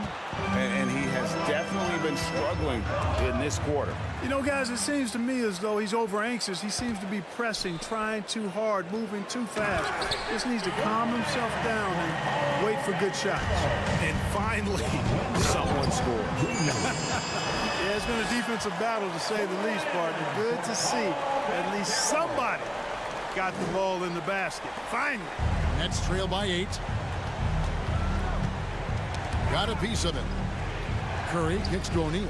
And he has definitely been struggling in this quarter. You know, guys, it seems to me as though he's over anxious. He seems to be pressing, trying too hard, moving too fast. Just needs to calm himself down and wait for good shots. And finally, someone scored. Yeah, it's been a defensive battle, to say the least, partner. Good to see at least somebody got the ball in the basket. Finally. Nets trail by 8. Got a piece of it. Curry kicks to O'Neal.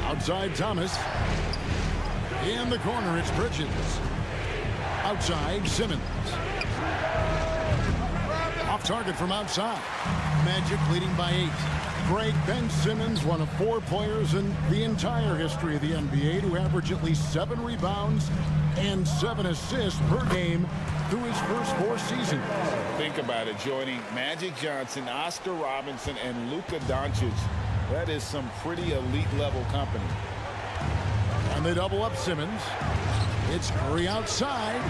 Outside Thomas. In the corner, it's Bridges. Outside, Simmons. Off target from outside. Magic leading by 8. Greg Ben Simmons, one of 4 players in the entire history of the NBA to average at least 7 rebounds and 7 assists per game through his first 4 seasons. Think about it, joining Magic Johnson, Oscar Robinson, and Luka Doncic. That is some pretty elite level company. And they double up Simmons. It's Curry outside.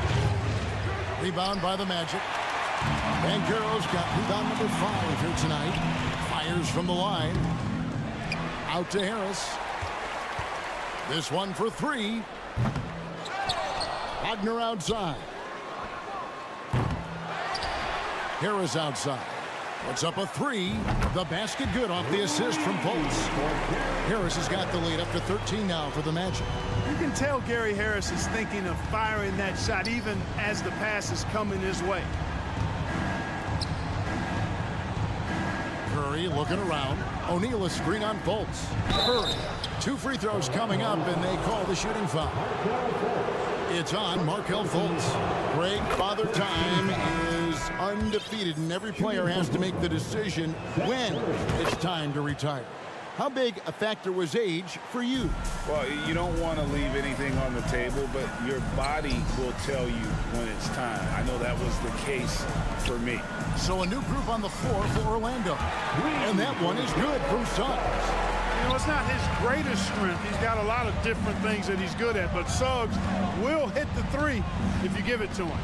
Rebound by the Magic. Banchero's got rebound number 5 here tonight. Fires from the line. Out to Harris. This one for 3. Wagner outside. Harris outside. Puts up a 3. The basket good off the assist from Fultz. Harris has got the lead up to 13 now for the Magic. You can tell Gary Harris is thinking of firing that shot even as the pass is coming his way. Curry looking around. O'Neal a screen on Fultz. Curry. 2 free throws coming up, and they call the shooting foul. It's on Markelle Fultz. Greg, Father Time is undefeated, and every player has to make the decision when it's time to retire. How big a factor was age for you? Well, you don't want to leave anything on the table, but your body will tell you when it's time. I know that was the case for me. So a new group on the floor for Orlando. And that one is good from Suggs. You You know, it's not his greatest strength. He's got a lot of different things that he's good at, but Suggs will hit the three if you give it to him.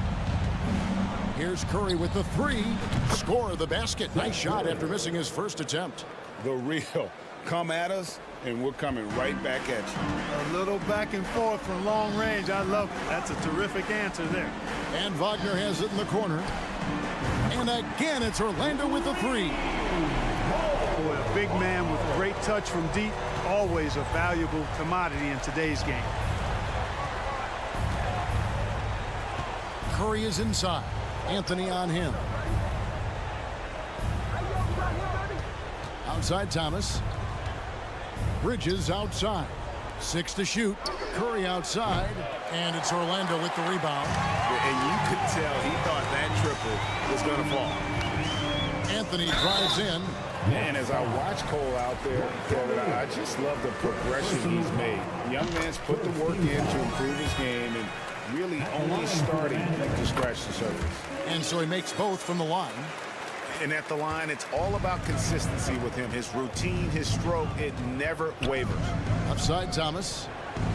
Here's Curry with the three. Score the basket. Nice shot after missing his first attempt. The real. Come at us, and we're coming right back at you. A little back and forth from long range. I love it. That's a terrific answer there. And Wagner has it in the corner. And again, it's Orlando with the three. Boy, a big man with great touch from deep. Always a valuable commodity in today's game. Curry is inside. Anthony on him. Outside Thomas. Bridges outside. 6 to shoot. Curry outside. And it's Orlando with the rebound. And you could tell he thought that triple was going to fall. Anthony drives in. And as I watch Cole out there, Kevin, I just love the progression he's made. Young man's put the work in to improve his game and really only starting to scratch the surface. And so he makes both from the line. And at the line, it's all about consistency with him. His routine, his stroke, it never wavers. Upside Thomas.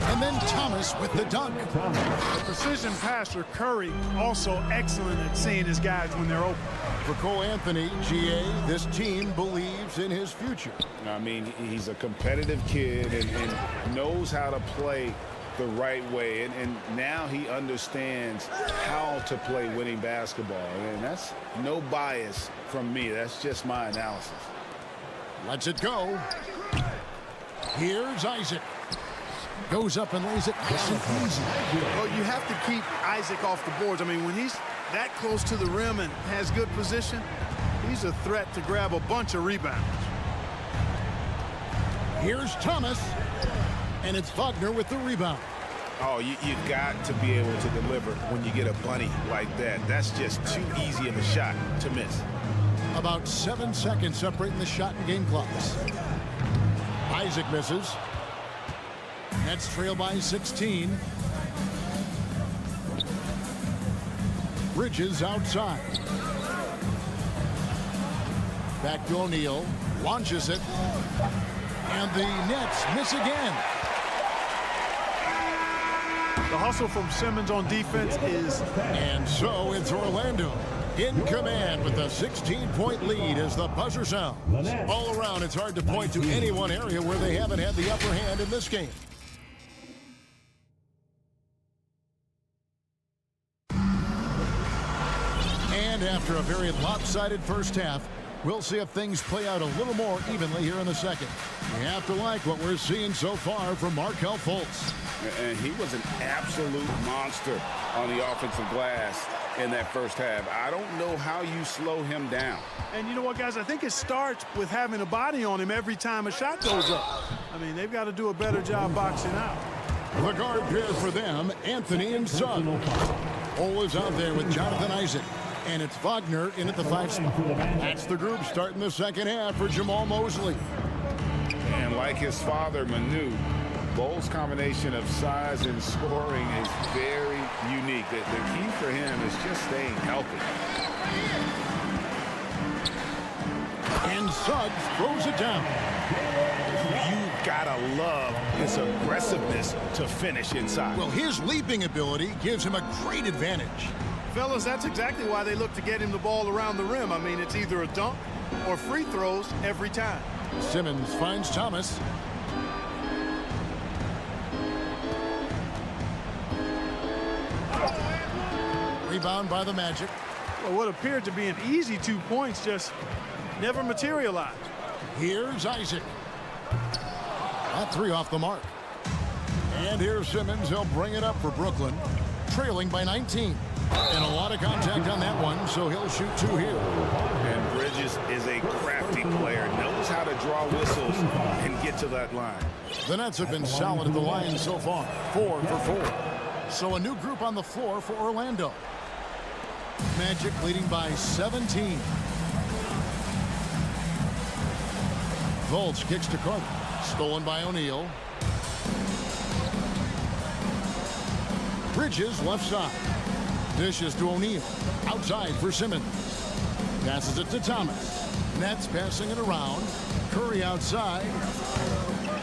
And then Thomas with the dunk. The precision passer, Curry, also excellent at seeing his guys when they're open. For Cole Anthony, GA, this team believes in his future. I mean, he's a competitive kid and knows how to play the right way. And now he understands how to play winning basketball. And that's no bias from me. That's just my analysis. Lets it go. Here's Isaac. Goes up and lays it nice and easy. Well, you have to keep Isaac off the boards. I mean, when he's that close to the rim and has good position, he's a threat to grab a bunch of rebounds. Here's Thomas. And it's Wagner with the rebound. Oh, you've got to be able to deliver when you get a bunny like that. That's just too easy of a shot to miss. About 7 seconds separating the shot and game clocks. Isaac misses. Nets trail by 16. Bridges outside. Back to O'Neal. Launches it. And the Nets miss again. The hustle from Simmons on defense is... And so it's Orlando in command with a 16-point lead as the buzzer sounds. All around, it's hard to point to any one area where they haven't had the upper hand in this game. And after a very lopsided first half, we'll see if things play out a little more evenly here in the second. We have to like what we're seeing so far from Markelle Fultz. And he was an absolute monster on the offensive glass in that first half. I don't know how you slow him down. And you know what, guys? I think it starts with having a body on him every time a shot goes up. I mean, they've got to do a better job boxing out. The guard pair for them, Anthony and Suggs. Always out there with Jonathan Isaac. And it's Wagner in at the 5 spot. That's the group starting the second half for Jamal Mosley. And like his father, Manu, Bole's combination of size and scoring is very unique. The key for him is just staying healthy. And Suggs throws it down. You gotta love his aggressiveness to finish inside. Well, his leaping ability gives him a great advantage. Fellas, that's exactly why they look to get him the ball around the rim. I mean, it's either a dunk or free throws every time. Simmons finds Thomas. Rebound by the Magic. Well, what appeared to be an easy 2 points just never materialized. Here's Isaac. That three off the mark. And here's Simmons. He'll bring it up for Brooklyn. Trailing by 19. And a lot of contact on that one, so he'll shoot 2 here. And Bridges is a crafty player, knows how to draw whistles and get to that line. The Nets have been solid at the line so far, 4 for 4. So a new group on the floor for Orlando. Magic leading by 17. Fultz kicks to Carter. Stolen by O'Neal. Bridges left side. Dishes to O'Neal. Outside for Simmons. Passes it to Thomas. Nets passing it around. Curry outside.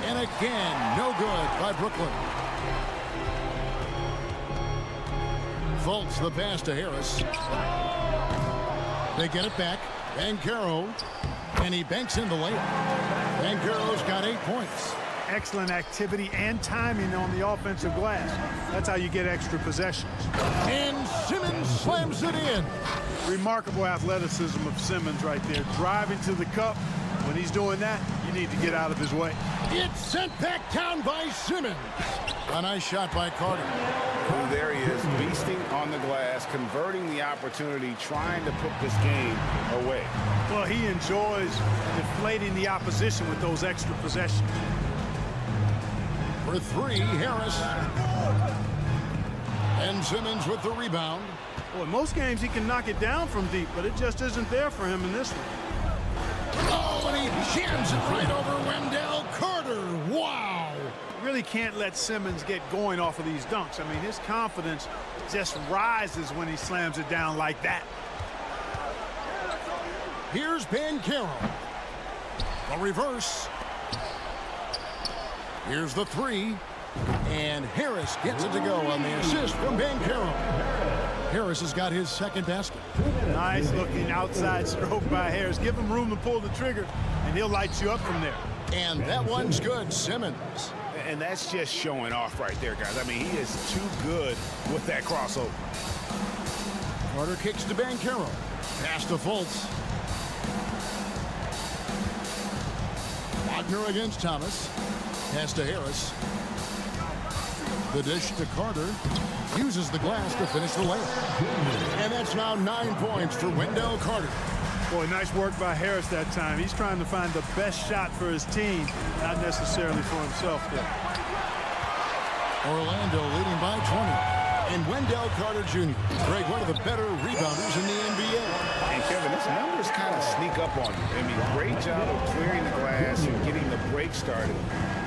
And again, no good by Brooklyn. Fultz the pass to Harris. They get it back. Banchero. And he banks in the layup. Banchero's got 8 points. Excellent activity and timing on the offensive glass. That's how you get extra possessions. And Simmons slams it in. Remarkable athleticism of Simmons right there. Driving to the cup. When he's doing that, you need to get out of his way. It's sent back down by Simmons. A nice shot by Carter. Well, there he is, beasting on the glass, converting the opportunity, trying to put this game away. Well, he enjoys deflating the opposition with those extra possessions. For 3, Harris. And Simmons with the rebound. Well, in most games he can knock it down from deep, but it just isn't there for him in this one. Oh, and he jams it right over Wendell Carter. Wow. Really can't let Simmons get going off of these dunks. I mean, his confidence just rises when he slams it down like that. Here's Banchero. The reverse. Here's the 3. And Harris gets it to go on the assist from Banchero. Harris has got his second basket. Nice looking outside stroke by Harris. Give him room to pull the trigger, and he'll light you up from there. And that one's good, Simmons. And that's just showing off right there, guys. I mean, he is too good with that crossover. Carter kicks to Banchero. Pass to Fultz. Wagner against Thomas. Pass to Harris. The dish to Carter. Uses the glass to finish the layup. And that's now 9 points for Wendell Carter. Boy, nice work by Harris that time. He's trying to find the best shot for his team, not necessarily for himself there. Orlando leading by 20. And Wendell Carter Jr., Greg, one of the better rebounders in the NBA. And Kevin, his numbers kind of sneak up on you. I mean, great job of clearing the glass and getting the break started.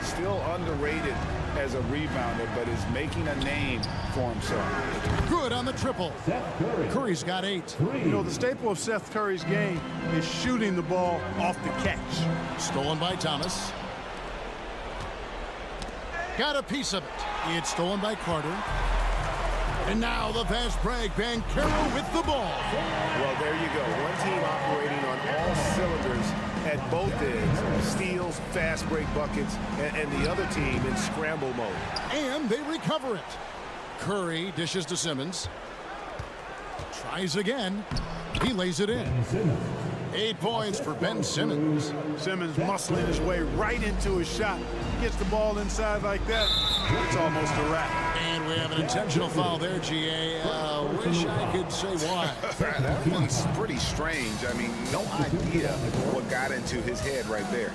Still underrated as a rebounder, but is making a name for himself. Good on the triple. Curry's got 8. You know, the staple of Seth Curry's game is shooting the ball off the catch. Stolen by Thomas. Got a piece of it. It's stolen by Carter. And now the fast break. Banchero with the ball. Well, there you go. One team operating on all cylinders at both ends. Steals, fast break buckets, and the other team in scramble mode. And they recover it. Curry dishes to Simmons. Tries again. He lays it in. 8 points for Ben Simmons. Simmons muscling his way right into his shot. Gets the ball inside like that, it's almost a wrap. And we have an intentional foul there, GA. Wish I could say why. That one's pretty strange. I mean, no idea what got into his head right there.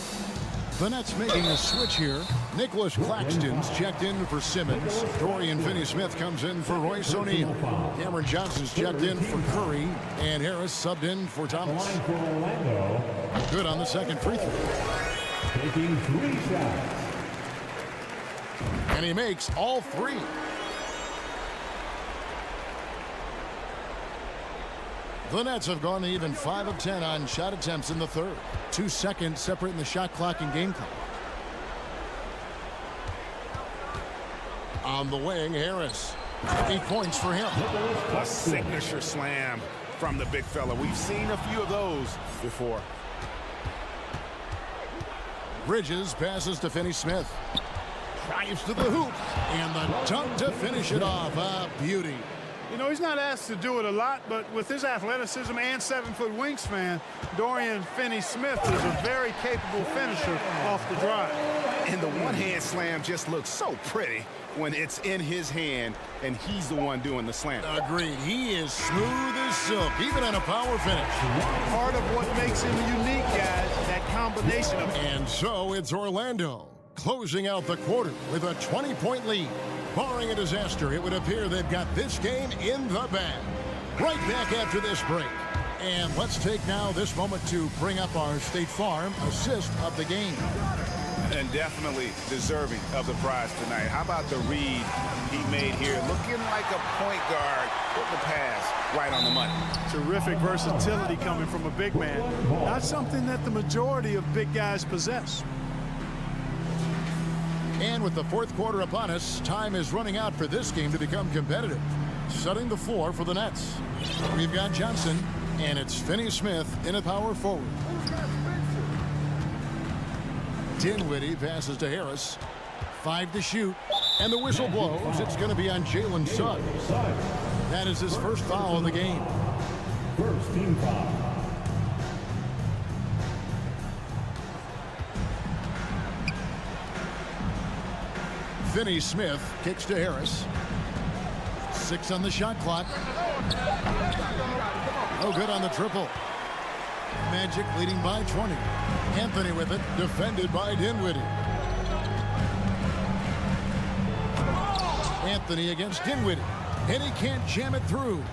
The Nets making a switch here. Nicholas Claxton's checked in for Simmons. Dorian Finney-Smith comes in for Royce O'Neal. Cameron Johnson's checked in for Curry. And Harris subbed in for Thomas. Good on the second free throw. Taking 3 shots. And he makes all 3. The Nets have gone even 5 of 10 on shot attempts in the third. 2 seconds separating the shot clock and game clock. On the wing, Harris. 8 points for him. A signature slam from the big fella. We've seen a few of those before. Bridges passes to Finney-Smith. Drives to the hoop. And the dunk to finish it off. A beauty. You know, he's not asked to do it a lot, but with his athleticism and 7-foot wingspan, Dorian Finney-Smith is a very capable finisher off the drive. And the one-hand slam just looks so pretty when it's in his hand and he's the one doing the slam. Agreed. He is smooth as silk, even on a power finish. Part of what makes him unique, guys, that combination of... And so it's Orlando closing out the quarter with a 20-point lead. Barring a disaster, it would appear they've got this game in the bag. Right back after this break. And let's take now this moment to bring up our State Farm assist of the game. And definitely deserving of the prize tonight. How about the read he made here? Looking like a point guard with the pass right on the money. Terrific versatility coming from a big man. Not something that the majority of big guys possess. And with the fourth quarter upon us, time is running out for this game to become competitive. Setting the floor for the Nets. We've got Johnson, and it's Finney Smith in a power forward. Dinwiddie passes to Harris. 5 to shoot, and the whistle blows. It's going to be on Jalen Suggs. That is his first foul of the game. First team foul. Finney Smith kicks to Harris. 6 on the shot clock. No good on the triple. Magic leading by 20. Anthony with it, defended by Dinwiddie. Anthony against Dinwiddie, and he can't jam it through.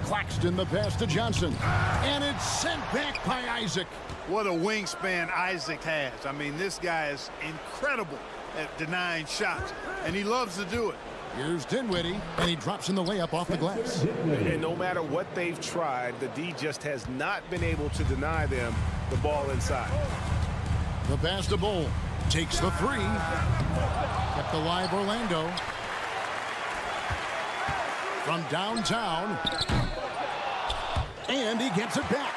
Claxton the pass to Johnson, and it's sent back by Isaac. What a wingspan Isaac has. I mean, this guy is incredible at denying shots, and he loves to do it. Here's Dinwiddie, and he drops in the layup off the glass. And no matter what they've tried, the D just has not been able to deny them the ball inside. The pass to Bull, takes the 3. Kept alive Orlando. From downtown. And he gets it back.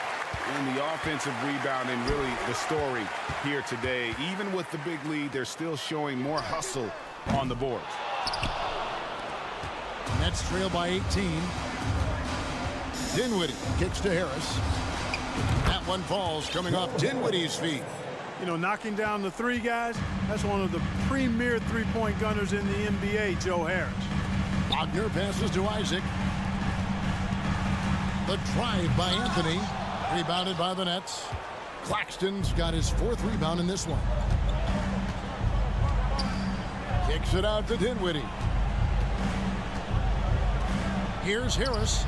And the offensive rebounding, really the story here today. Even with the big lead, they're still showing more hustle on the boards. Nets trail by 18. Dinwiddie kicks to Harris. That one falls coming off Dinwiddie's feet. You know, knocking down the 3 guys, that's one of the premier three-point gunners in the NBA, Joe Harris. Wagner passes to Isaac. The drive by Anthony. Rebounded by the Nets. Claxton's got his 4th rebound in this one. Kicks it out to Dinwiddie. Here's Harris.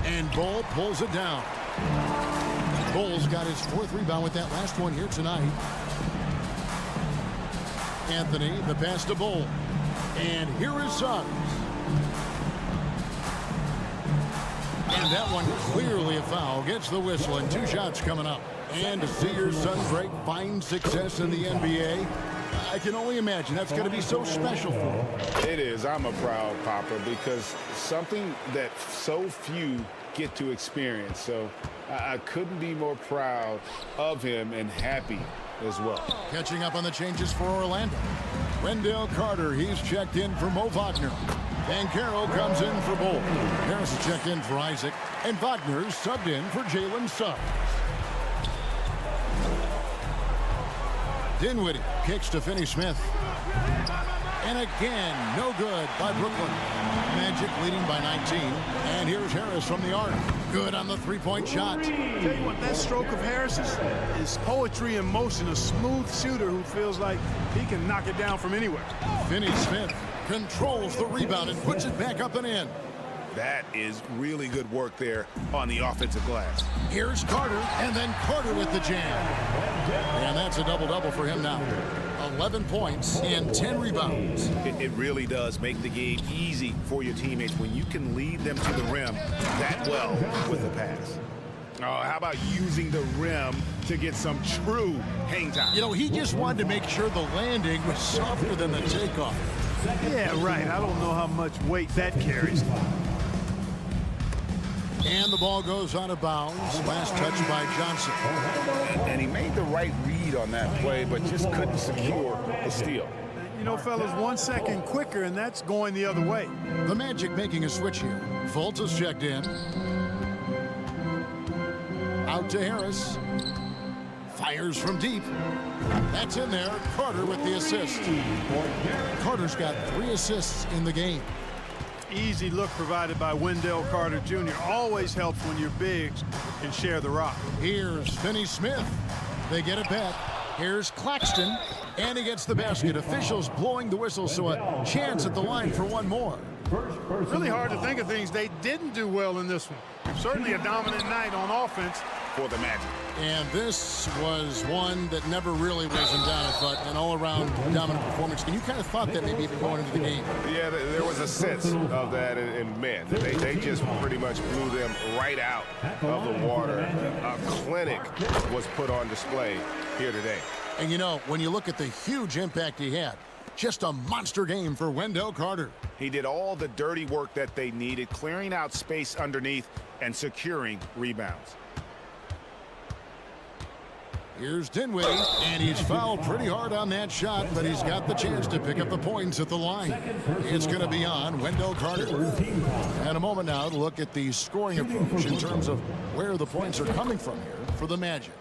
And Bull pulls it down. Bull's got his 4th rebound with that last one here tonight. Anthony, the pass to Bull. And here is Suggs. And that one clearly a foul. Gets the whistle, and 2 shots coming up. And to see your son Greg find success in the NBA, I can only imagine that's going to be so special for him. It is. I'm a proud papa because something that so few get to experience. So I couldn't be more proud of him and happy as well. Catching up on the changes for Orlando. Wendell Carter, he's checked in for Mo Wagner. Banchero comes in for Bull. Harris is checked in for Isaac. And Wagner's subbed in for Jalen Suggs. Dinwiddie kicks to Finney Smith. And again, no good by Brooklyn. Magic leading by 19. And here's Harris from the arc. Good on the 3-point shot. Tell you what, that stroke of Harris is poetry in motion. A smooth shooter who feels like he can knock it down from anywhere. Finney Smith controls the rebound and puts it back up and in. That is really good work there on the offensive glass. Here's Carter, and then Carter with the jam. And that's a double-double for him now. 11 points and 10 rebounds. It really does make the game easy for your teammates when you can lead them to the rim that well with a pass. Oh, how about using the rim to get some true hang time? You know, he just wanted to make sure the landing was softer than the takeoff. Yeah, right. I don't know how much weight that carries. And the ball goes out of bounds. Last touch by Johnson. And he made the right read on that play, but just couldn't secure the steal. You know, fellas, 1 second quicker, and that's going the other way. The Magic making a switch here. Fultz is checked in. Out to Harris. Fires from deep. That's in there. Carter with the assist. Carter's got 3 assists in the game. Easy look provided by Wendell Carter Jr. Always helps when your bigs can share the rock. Here's Finney Smith. They get it back. Here's Claxton. And he gets the basket. Officials blowing the whistle, so a chance at the line for one more. Really hard to think of things they didn't do well in this one. Certainly a dominant night on offense for the Magic. And this was one that never really was in doubt. I thought an all-around dominant performance. And you kind of thought that maybe going into the game. Yeah, there was a sense of that, and man, they just pretty much blew them right out of the water. A clinic was put on display here today. And you know, when you look at the huge impact he had, just a monster game for Wendell Carter. He did all the dirty work that they needed, clearing out space underneath and securing rebounds. Here's Dinwiddie, and he's fouled pretty hard on that shot, but he's got the chance to pick up the points at the line. It's going to be on Wendell Carter. And a moment now to look at the scoring approach in terms of where the points are coming from here for the Magic.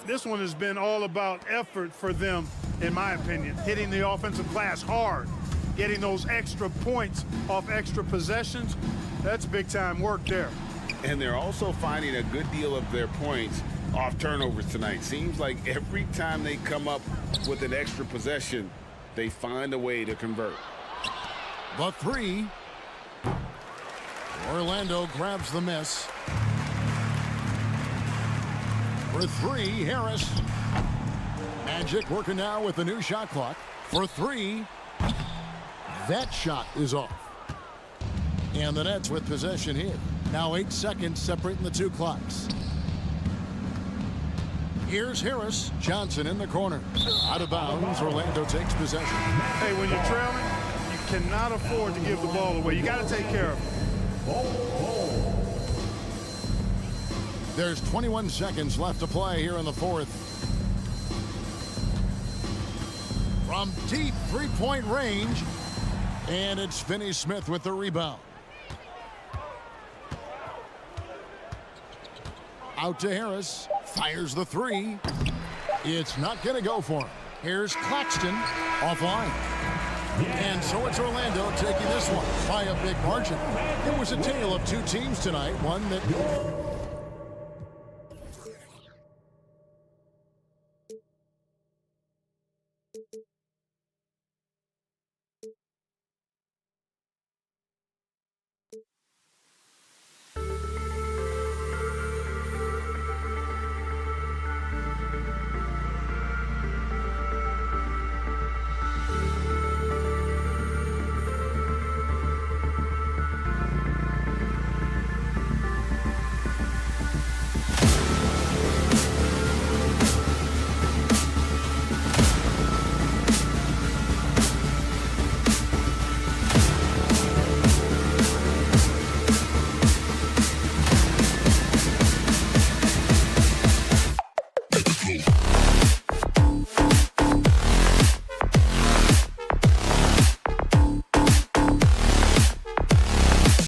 This one has been all about effort for them, in my opinion. Hitting the offensive glass hard, getting those extra points off extra possessions. That's big-time work there. And they're also finding a good deal of their points off turnovers tonight. Seems like every time they come up with an extra possession, they find a way to convert. The three. Orlando grabs the miss. For three, Harris. Magic working now with the new shot clock. For three. That shot is off. And the Nets with possession here. Now 8 seconds separating the two clocks. Here's Harris. Johnson in the corner. Out of bounds. Orlando takes possession. Hey, when you're trailing, you cannot afford to give the ball away. You got to take care of it. There's 21 seconds left to play here in the fourth. From deep three-point range. And it's Finney-Smith with the rebound. Out to Harris. Fires the three. It's not going to go for him. Here's Claxton offline. And so it's Orlando taking this one by a big margin. It was a tale of two teams tonight. One that